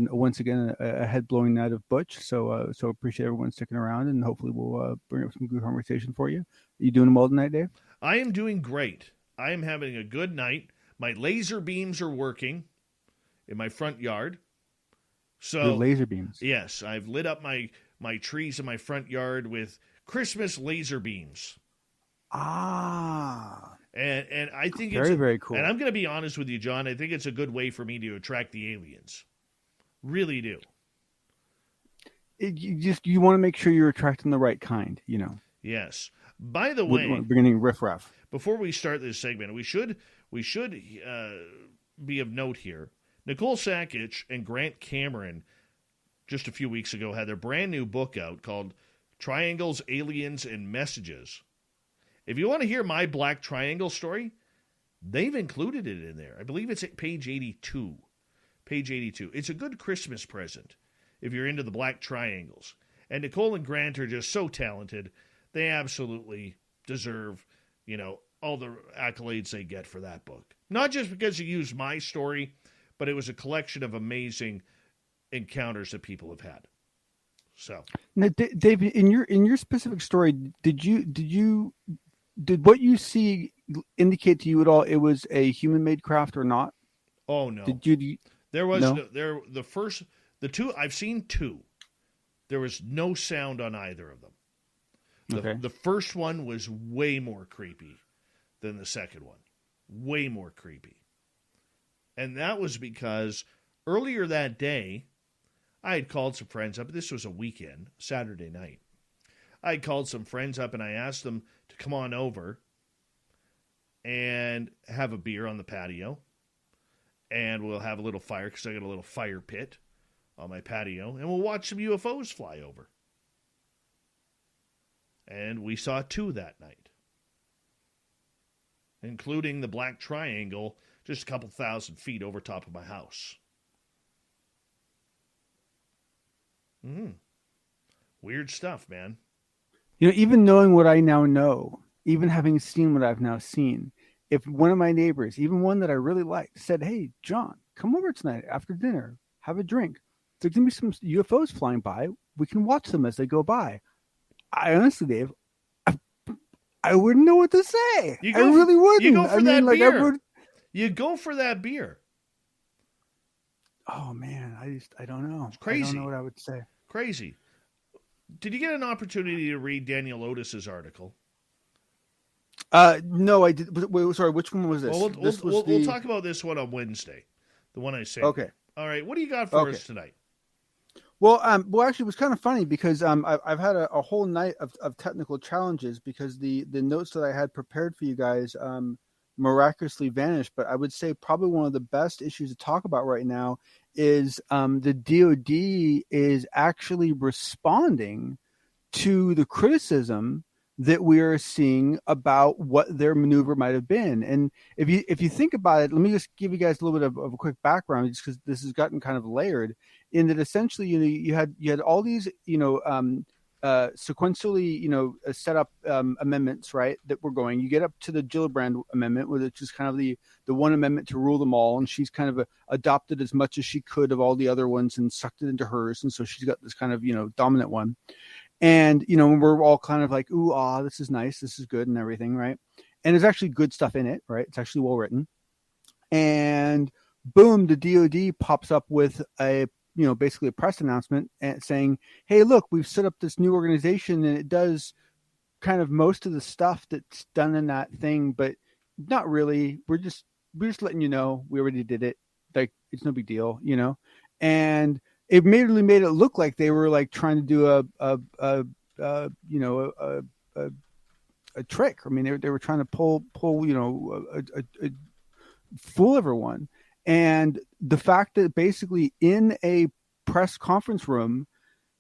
once again a head blowing night of Butch. So appreciate everyone sticking around, and hopefully we'll bring up some good conversation for you. You doing well tonight, Dave? I am doing great. I am having a good night. My laser beams are working in my front yard. So your laser beams. Yes, I've lit up my trees in my front yard with Christmas laser beams. Ah. And I think it's very cool. And I'm going to be honest with you, John, I think it's a good way for me to attract the aliens. Really do. You want to make sure you're attracting the right kind, you know. Yes. By the way, beginning riffraff. Before we start this segment, we should be of note here. Nicole Sakic and Grant Cameron, just a few weeks ago, had their brand new book out called Triangles, Aliens, and Messages. If you want to hear my Black Triangle story, they've included it in there. I believe it's at page 82. Page 82. It's a good Christmas present if you're into the Black Triangles. And Nicole and Grant are just so talented. They absolutely deserve, all the accolades they get for that book. Not just because you used my story, but it was a collection of amazing encounters that people have had. So, now, Dave, in your specific story, did what you see indicate to you at all it was a human-made craft or not? Oh no. There was the two. I've seen two. There was no sound on either of them. The first one was way more creepy than the second one. Way more creepy. And that was because earlier that day, I had called some friends up. This was a weekend, Saturday night. I had called some friends up and I asked them to come on over and have a beer on the patio. And we'll have a little fire because I got a little fire pit on my patio. And we'll watch some UFOs fly over. And we saw two that night, including the Black Triangle just a couple 1,000 feet over top of my house. Weird stuff, man. Even knowing what I now know, even having seen what I've now seen, if one of my neighbors, even one that I really liked, said, "Hey, John, come over tonight after dinner, have a drink. There's going to be some UFOs flying by. We can watch them as they go by." I honestly, Dave, I wouldn't know what to say. I really wouldn't. You go for that beer. You go for that beer. Oh man, I don't know. It's crazy. I don't know what I would say. Crazy. Did you get an opportunity to read Daniel Otis's article? No, I did. Wait, sorry, which one was this? Well, we'll talk about this one on Wednesday. The one I said. Okay. All right. What do you got for us tonight? Well, actually, it was kind of funny because I've had a whole night of technical challenges because the notes that I had prepared for you guys miraculously vanished. But I would say probably one of the best issues to talk about right now is the DoD is actually responding to the criticism that we are seeing about what their maneuver might have been. And if you think about it, let me just give you guys a little bit of a quick background, just because this has gotten kind of layered in that essentially, you had all these, sequentially, set up amendments, right, that were going. You get up to the Gillibrand amendment, which is kind of the one amendment to rule them all. And she's kind of adopted as much as she could of all the other ones and sucked it into hers. And so she's got this kind of, dominant one. And, we're all kind of like, ooh, this is nice. This is good and everything. Right. And there's actually good stuff in it. Right. It's actually well written. And boom, the DoD pops up with basically a press announcement and saying, hey, look, we've set up this new organization and it does kind of most of the stuff that's done in that thing, but not really. We're just letting you know we already did it. Like, it's no big deal, and it immediately made it look like they were like trying to do a trick. I mean, they were trying to pull fool everyone. And the fact that basically in a press conference room,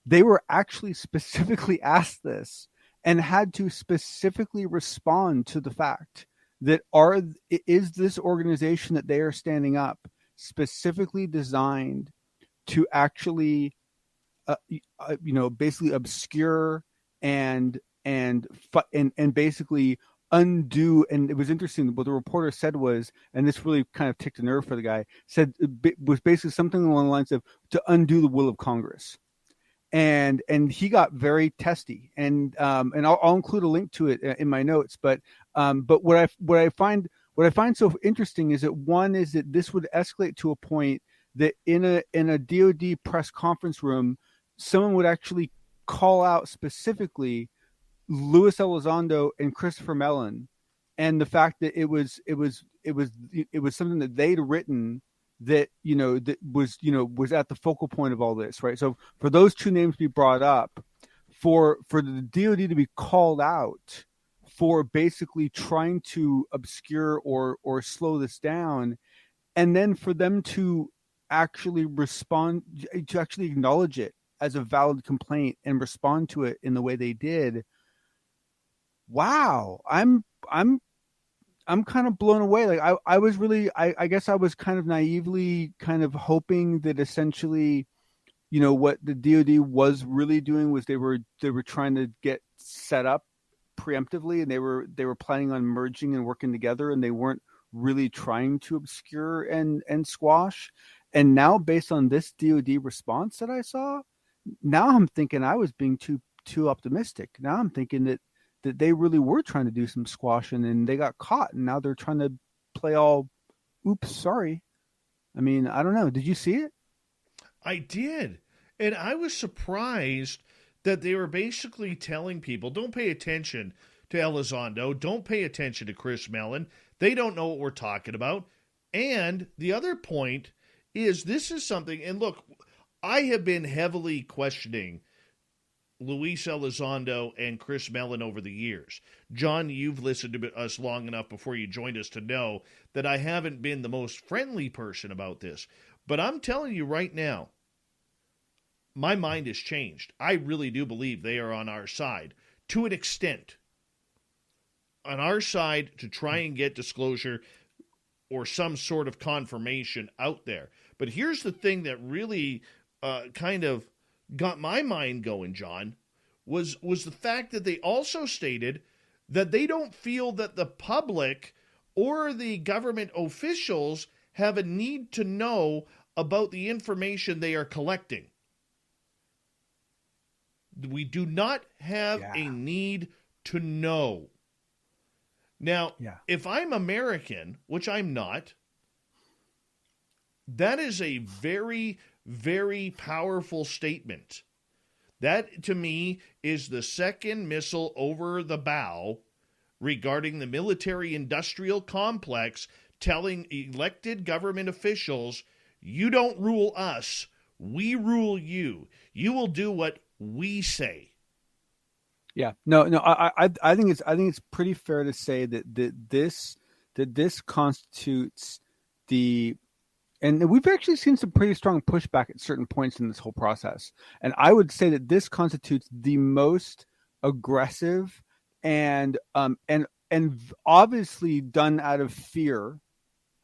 they were actually specifically asked this and had to specifically respond to the fact that is this organization that they are standing up specifically designed to actually, basically obscure and basically undo. And it was interesting. What the reporter said was, and this really kind of ticked a nerve for the guy, was basically something along the lines of to undo the will of Congress. And he got very testy, and I'll include a link to it in my notes. But what I find so interesting is that one is that this would escalate to a point that in a DoD press conference room, someone would actually call out specifically Luis Elizondo and Christopher Mellon, and the fact that it was something that they'd written that was at the focal point of all this, right? So for those two names to be brought up, for the DoD to be called out for basically trying to obscure or slow this down, and then for them to actually respond, to actually acknowledge it as a valid complaint and respond to it in the way they did. Wow, I'm kind of blown away. Like I was really, I guess I was kind of naively kind of hoping that essentially, what the DoD was really doing was they were trying to get set up preemptively, and they were planning on merging and working together, and they weren't really trying to obscure and squash. And now, based on this DoD response that I saw, now I'm thinking I was being too optimistic. Now I'm thinking that they really were trying to do some squashing, and they got caught, and now they're trying to play all, oops, sorry. I mean, I don't know. Did you see it? I did. And I was surprised that they were basically telling people, don't pay attention to Elizondo, don't pay attention to Chris Mellon. They don't know what we're talking about. And the other point is, this is something, and look, I have been heavily questioning Luis Elizondo and Chris Mellon over the years. John, you've listened to us long enough before you joined us to know that I haven't been the most friendly person about this. But I'm telling you right now, my mind has changed. I really do believe they are on our side to an extent. On our side to try and get disclosure or some sort of confirmation out there. But here's the thing that really kind of got my mind going, John, was the fact that they also stated that they don't feel that the public or the government officials have a need to know about the information they are collecting. We do not have a need to know. Now, if I'm American, which I'm not, that is a very, very powerful statement. That, to me, is the second missile over the bow regarding the military-industrial complex telling elected government officials, you don't rule us, we rule you. You will do what we say. Yeah, no. I think it's pretty fair to say that this constitutes the, and we've actually seen some pretty strong pushback at certain points in this whole process. And I would say that this constitutes the most aggressive and obviously done out of fear,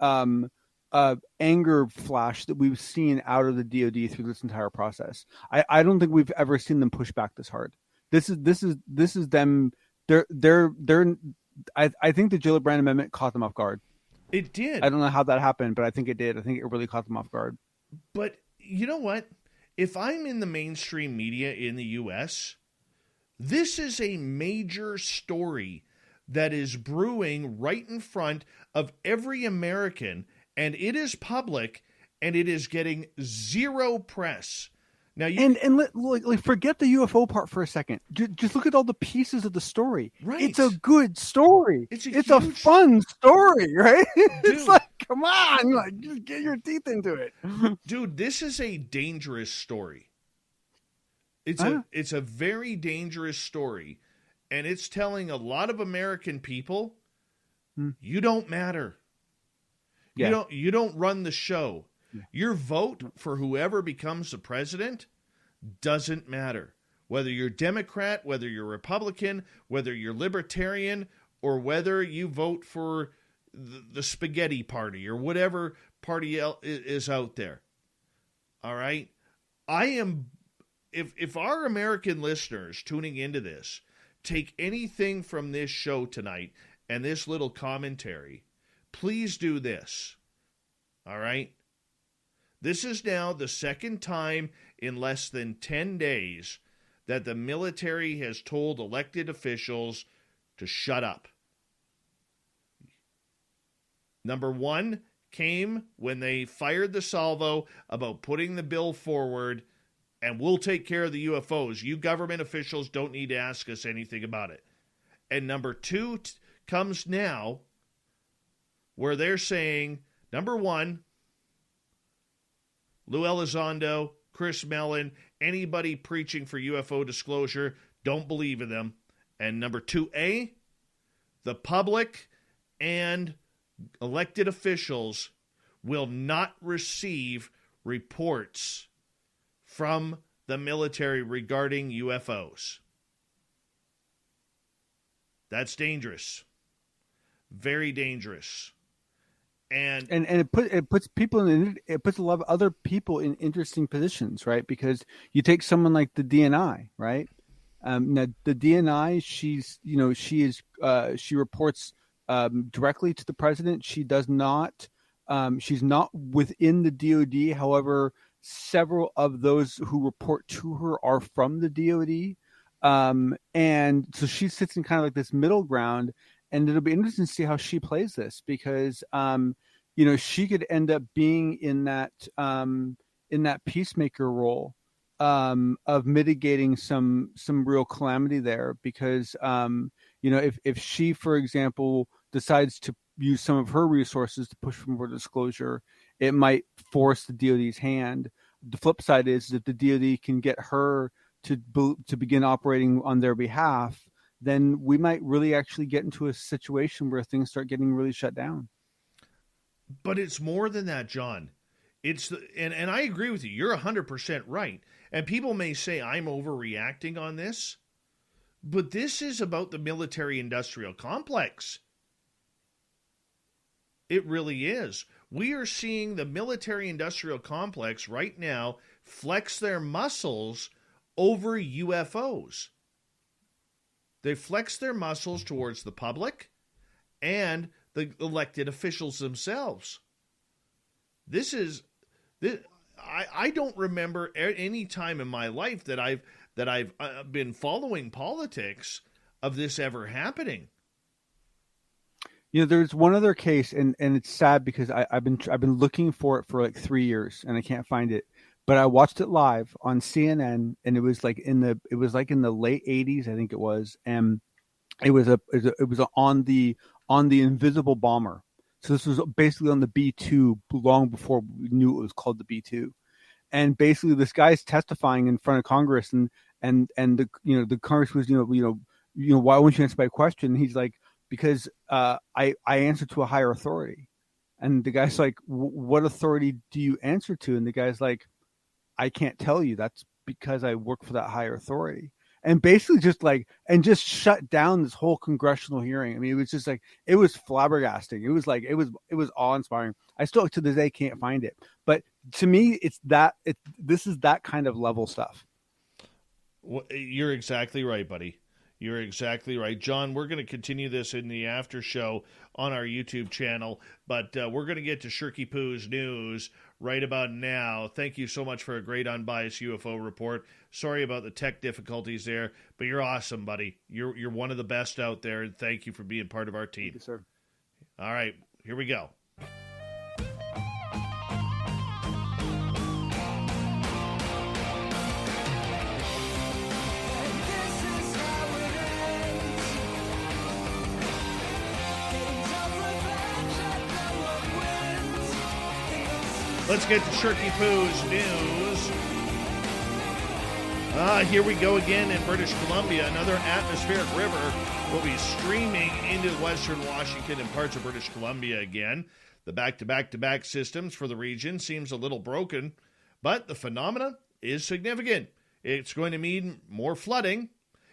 anger flash that we've seen out of the DoD through this entire process. I don't think we've ever seen them push back this hard. This is them. I think the Gillibrand Amendment caught them off guard. It did. I don't know how that happened, but I think it did. I think it really caught them off guard. But you know what? If I'm in the mainstream media in the U.S., this is a major story that is brewing right in front of every American, and it is public, and it is getting zero press. Now forget the UFO part for a second. Just look at all the pieces of the story. Right. It's a good story. It's a fun story, right? It's like, come on, like, just get your teeth into it. Dude, this is a dangerous story. It's a very dangerous story. And it's telling a lot of American people, you don't matter. Yeah. You don't run the show. Yeah. Your vote for whoever becomes the president doesn't matter. Whether you're Democrat, whether you're Republican, whether you're Libertarian, or whether you vote for the spaghetti party or whatever party is out there. All right? If our American listeners tuning into this take anything from this show tonight and this little commentary, please do this. All right? This is now the second time in less than 10 days that the military has told elected officials to shut up. Number one came when they fired the salvo about putting the bill forward, and we'll take care of the UFOs. You government officials don't need to ask us anything about it. And number two comes now, where they're saying, number one, Lou Elizondo, Chris Mellon, anybody preaching for UFO disclosure, don't believe in them. And number 2A, the public and elected officials will not receive reports from the military regarding UFOs. That's dangerous. Very dangerous. And it puts a lot of other people in interesting positions, right? Because you take someone like the DNI, right? Now the DNI, she reports directly to the president. She does not. She's not within the DoD. However, several of those who report to her are from the DoD, and so she sits in kind of like this middle ground. And it'll be interesting to see how she plays this, because she could end up being in that peacemaker role of mitigating some real calamity there. Because if she, for example, decides to use some of her resources to push for more disclosure, it might force the DoD's hand. The flip side is that the DoD can get her to begin operating on their behalf, then we might really actually get into a situation where things start getting really shut down. But it's more than that, John. And I agree with you. You're 100% right. And people may say I'm overreacting on this, but this is about the military-industrial complex. It really is. We are seeing the military-industrial complex right now flex their muscles over UFOs. They flex their muscles towards the public and the elected officials themselves. I don't remember any time in my life that I've been following politics of this ever happening. There's one other case, and it's sad because I've been looking for it for like 3 years and I can't find it. But I watched it live on CNN, and it was like in the late 80s, I think it was, and it was on the Invisible Bomber. So this was basically on the B-2 long before we knew it was called the B-2. And basically, this guy's testifying in front of Congress, and the Congress was why won't you answer my question? And he's like, because I answer to a higher authority. And the guy's like, what authority do you answer to? And the guy's like, I can't tell you. That's because I work for that higher authority. And basically just shut down this whole congressional hearing. I mean, it was just like, it was flabbergasting. It was awe-inspiring. I still to this day can't find it. But to me, this is that kind of level stuff. Well, you're exactly right, buddy. You're exactly right. John, we're going to continue this in the after show on our YouTube channel, but we're going to get to Shirky Poo's news right about now. Thank you so much for a great unbiased UFO report. Sorry about the tech difficulties there, but you're awesome, buddy. You're one of the best out there, and thank you for being part of our team. Thank you, sir. All right, here we go. Let's get to Shirky Poo's news. Here we go again in British Columbia. Another atmospheric river will be streaming into western Washington and parts of British Columbia again. The back-to-back-to-back systems for the region seems a little broken, but the phenomena is significant. It's going to mean more flooding.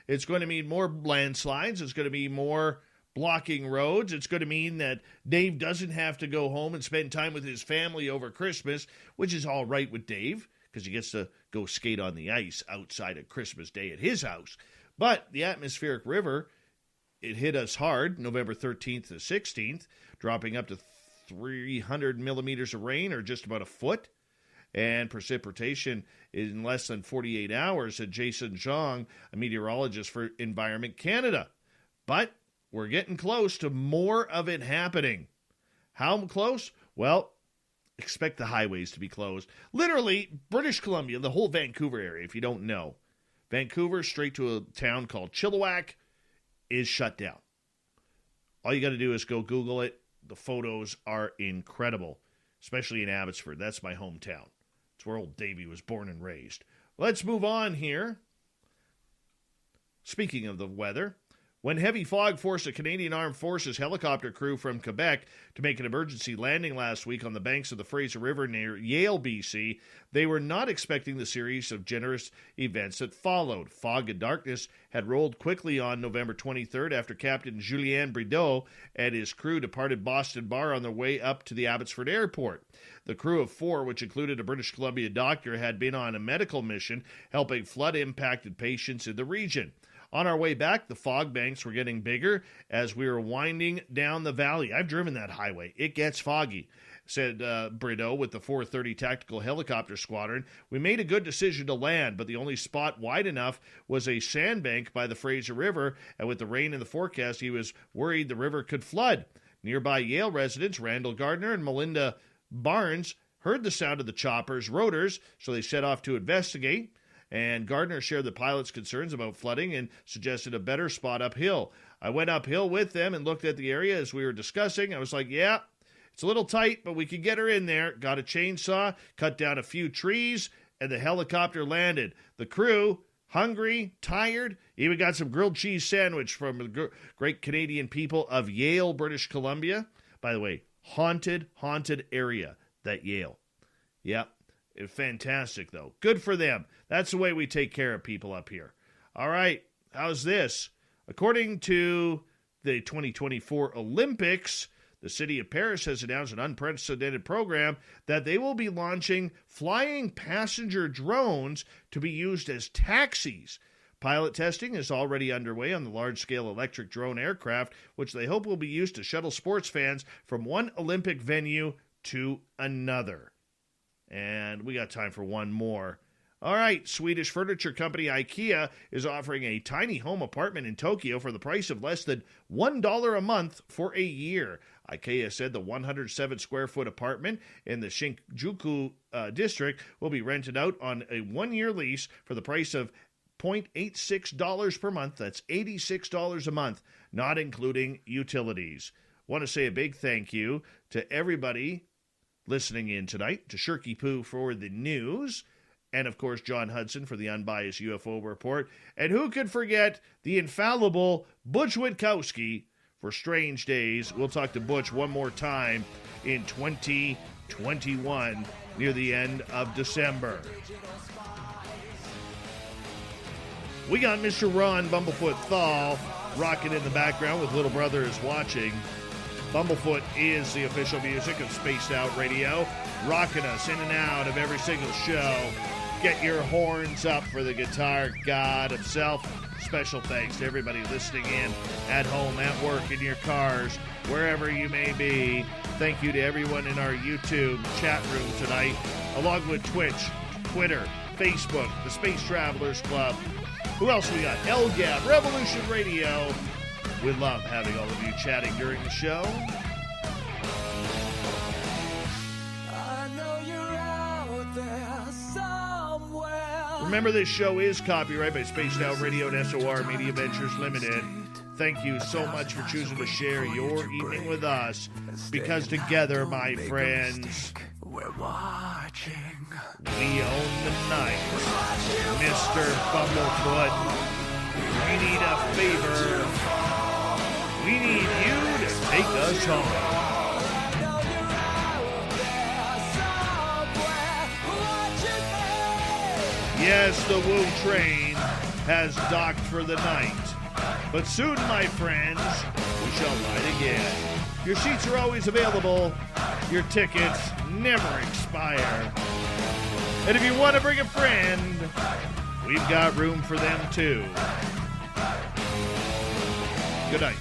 It's going to mean more landslides. It's going to be more blocking roads. It's going to mean that Dave doesn't have to go home and spend time with his family over Christmas, which is all right with Dave, because he gets to go skate on the ice outside of Christmas Day at his house. But the atmospheric river, it hit us hard November 13th to 16th, dropping up to 300 millimeters of rain, or just about a foot, and precipitation in less than 48 hours, said Jason Zhang, a meteorologist for Environment Canada. But we're getting close to more of it happening. How close? Well, expect the highways to be closed. Literally, British Columbia, the whole Vancouver area, if you don't know. Vancouver, straight to a town called Chilliwack, is shut down. All you got to do is go Google it. The photos are incredible, especially in Abbotsford. That's my hometown. It's where old Davey was born and raised. Let's move on here. Speaking of the weather, when heavy fog forced a Canadian Armed Forces helicopter crew from Quebec to make an emergency landing last week on the banks of the Fraser River near Yale, BC, they were not expecting the series of generous events that followed. Fog and darkness had rolled quickly on November 23rd after Captain Julien Brideau and his crew departed Boston Bar on their way up to the Abbotsford Airport. The crew of 4, which included a British Columbia doctor, had been on a medical mission helping flood-impacted patients in the region. On our way back, the fog banks were getting bigger as we were winding down the valley. I've driven that highway. It gets foggy, said Brideau with the 430 Tactical Helicopter Squadron. We made a good decision to land, but the only spot wide enough was a sandbank by the Fraser River, and with the rain in the forecast, he was worried the river could flood. Nearby Yale residents Randall Gardner and Melinda Barnes heard the sound of the chopper's rotors, so they set off to investigate. And Gardner shared the pilot's concerns about flooding and suggested a better spot uphill. I went uphill with them and looked at the area as we were discussing. I was like, yeah, it's a little tight, but we could get her in there. Got a chainsaw, cut down a few trees, and the helicopter landed. The crew, hungry, tired, even got some grilled cheese sandwich from the great Canadian people of Yale, British Columbia. By the way, haunted area, that Yale. Yep. Fantastic, though. Good for them. That's the way we take care of people up here. All right, how's this? According to the 2024 Olympics, the city of Paris has announced an unprecedented program that they will be launching flying passenger drones to be used as taxis. Pilot testing is already underway on the large-scale electric drone aircraft, which they hope will be used to shuttle sports fans from one Olympic venue to another. And we got time for one more. All right, Swedish furniture company IKEA is offering a tiny home apartment in Tokyo for the price of less than $1 a month for a year. IKEA said the 107-square-foot apartment in the Shinjuku district will be rented out on a one-year lease for the price of $0.86 per month. That's $86 a month, not including utilities. Want to say a big thank you to everybody listening in tonight, to Shirky Poo for the news, and of course John Hudson for the unbiased UFO report, and who could forget the infallible Butch Witkowski for Strange Days. We'll talk to Butch one more time in 2021 near the end of December. We got Mr. Ron Bumblefoot Thal rocking in the background with Little Brother Is Watching. Bumblefoot is the official music of Spaced Out Radio, rocking us in and out of every single show. Get your horns up for the guitar god himself. Special thanks to everybody listening in at home, at work, in your cars, wherever you may be. Thank you to everyone in our YouTube chat room tonight, along with Twitch, Twitter, Facebook, the Space Travelers Club. Who else we got? LGAB, Revolution Radio. We love having all of you chatting during the show. I know you're out there somewhere. Remember, this show is copyrighted by Spaced Out Radio and SOR Media Ventures Limited. Thank you so much for choosing to share your evening with us, because together, my friends, we're watching. We own the night. Mr. Bumblefoot, we need a favor. We need you to take us home. Yes, the Woo train has docked for the night. But soon, my friends, we shall ride again. Your seats are always available. Your tickets never expire. And if you want to bring a friend, we've got room for them too. Good night.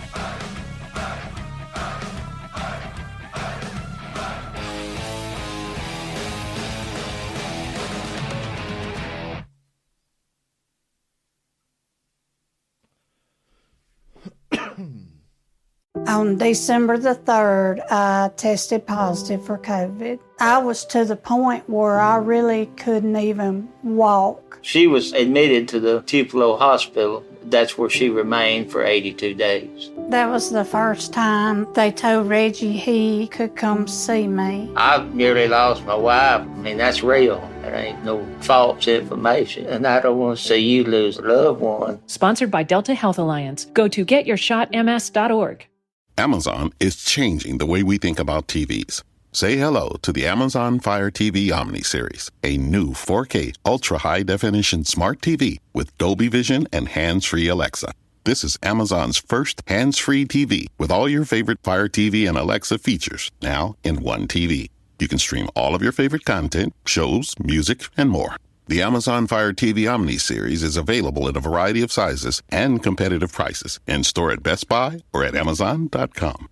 On December the 3rd, I tested positive for COVID. I was to the point where I really couldn't even walk. She was admitted to the Tupelo Hospital. That's where she remained for 82 days. That was the first time they told Reggie he could come see me. I nearly lost my wife. I mean, that's real. There ain't no false information. And I don't want to see you lose a loved one. Sponsored by Delta Health Alliance. Go to getyourshotms.org. Amazon is changing the way we think about TVs. Say hello to the Amazon Fire TV Omni Series, a new 4K ultra high definition smart TV with Dolby Vision and hands-free Alexa. This is Amazon's first hands-free TV with all your favorite Fire TV and Alexa features now in one TV. You can stream all of your favorite content, shows, music, and more. The Amazon Fire TV Omni Series is available in a variety of sizes and competitive prices in store at Best Buy or at Amazon.com.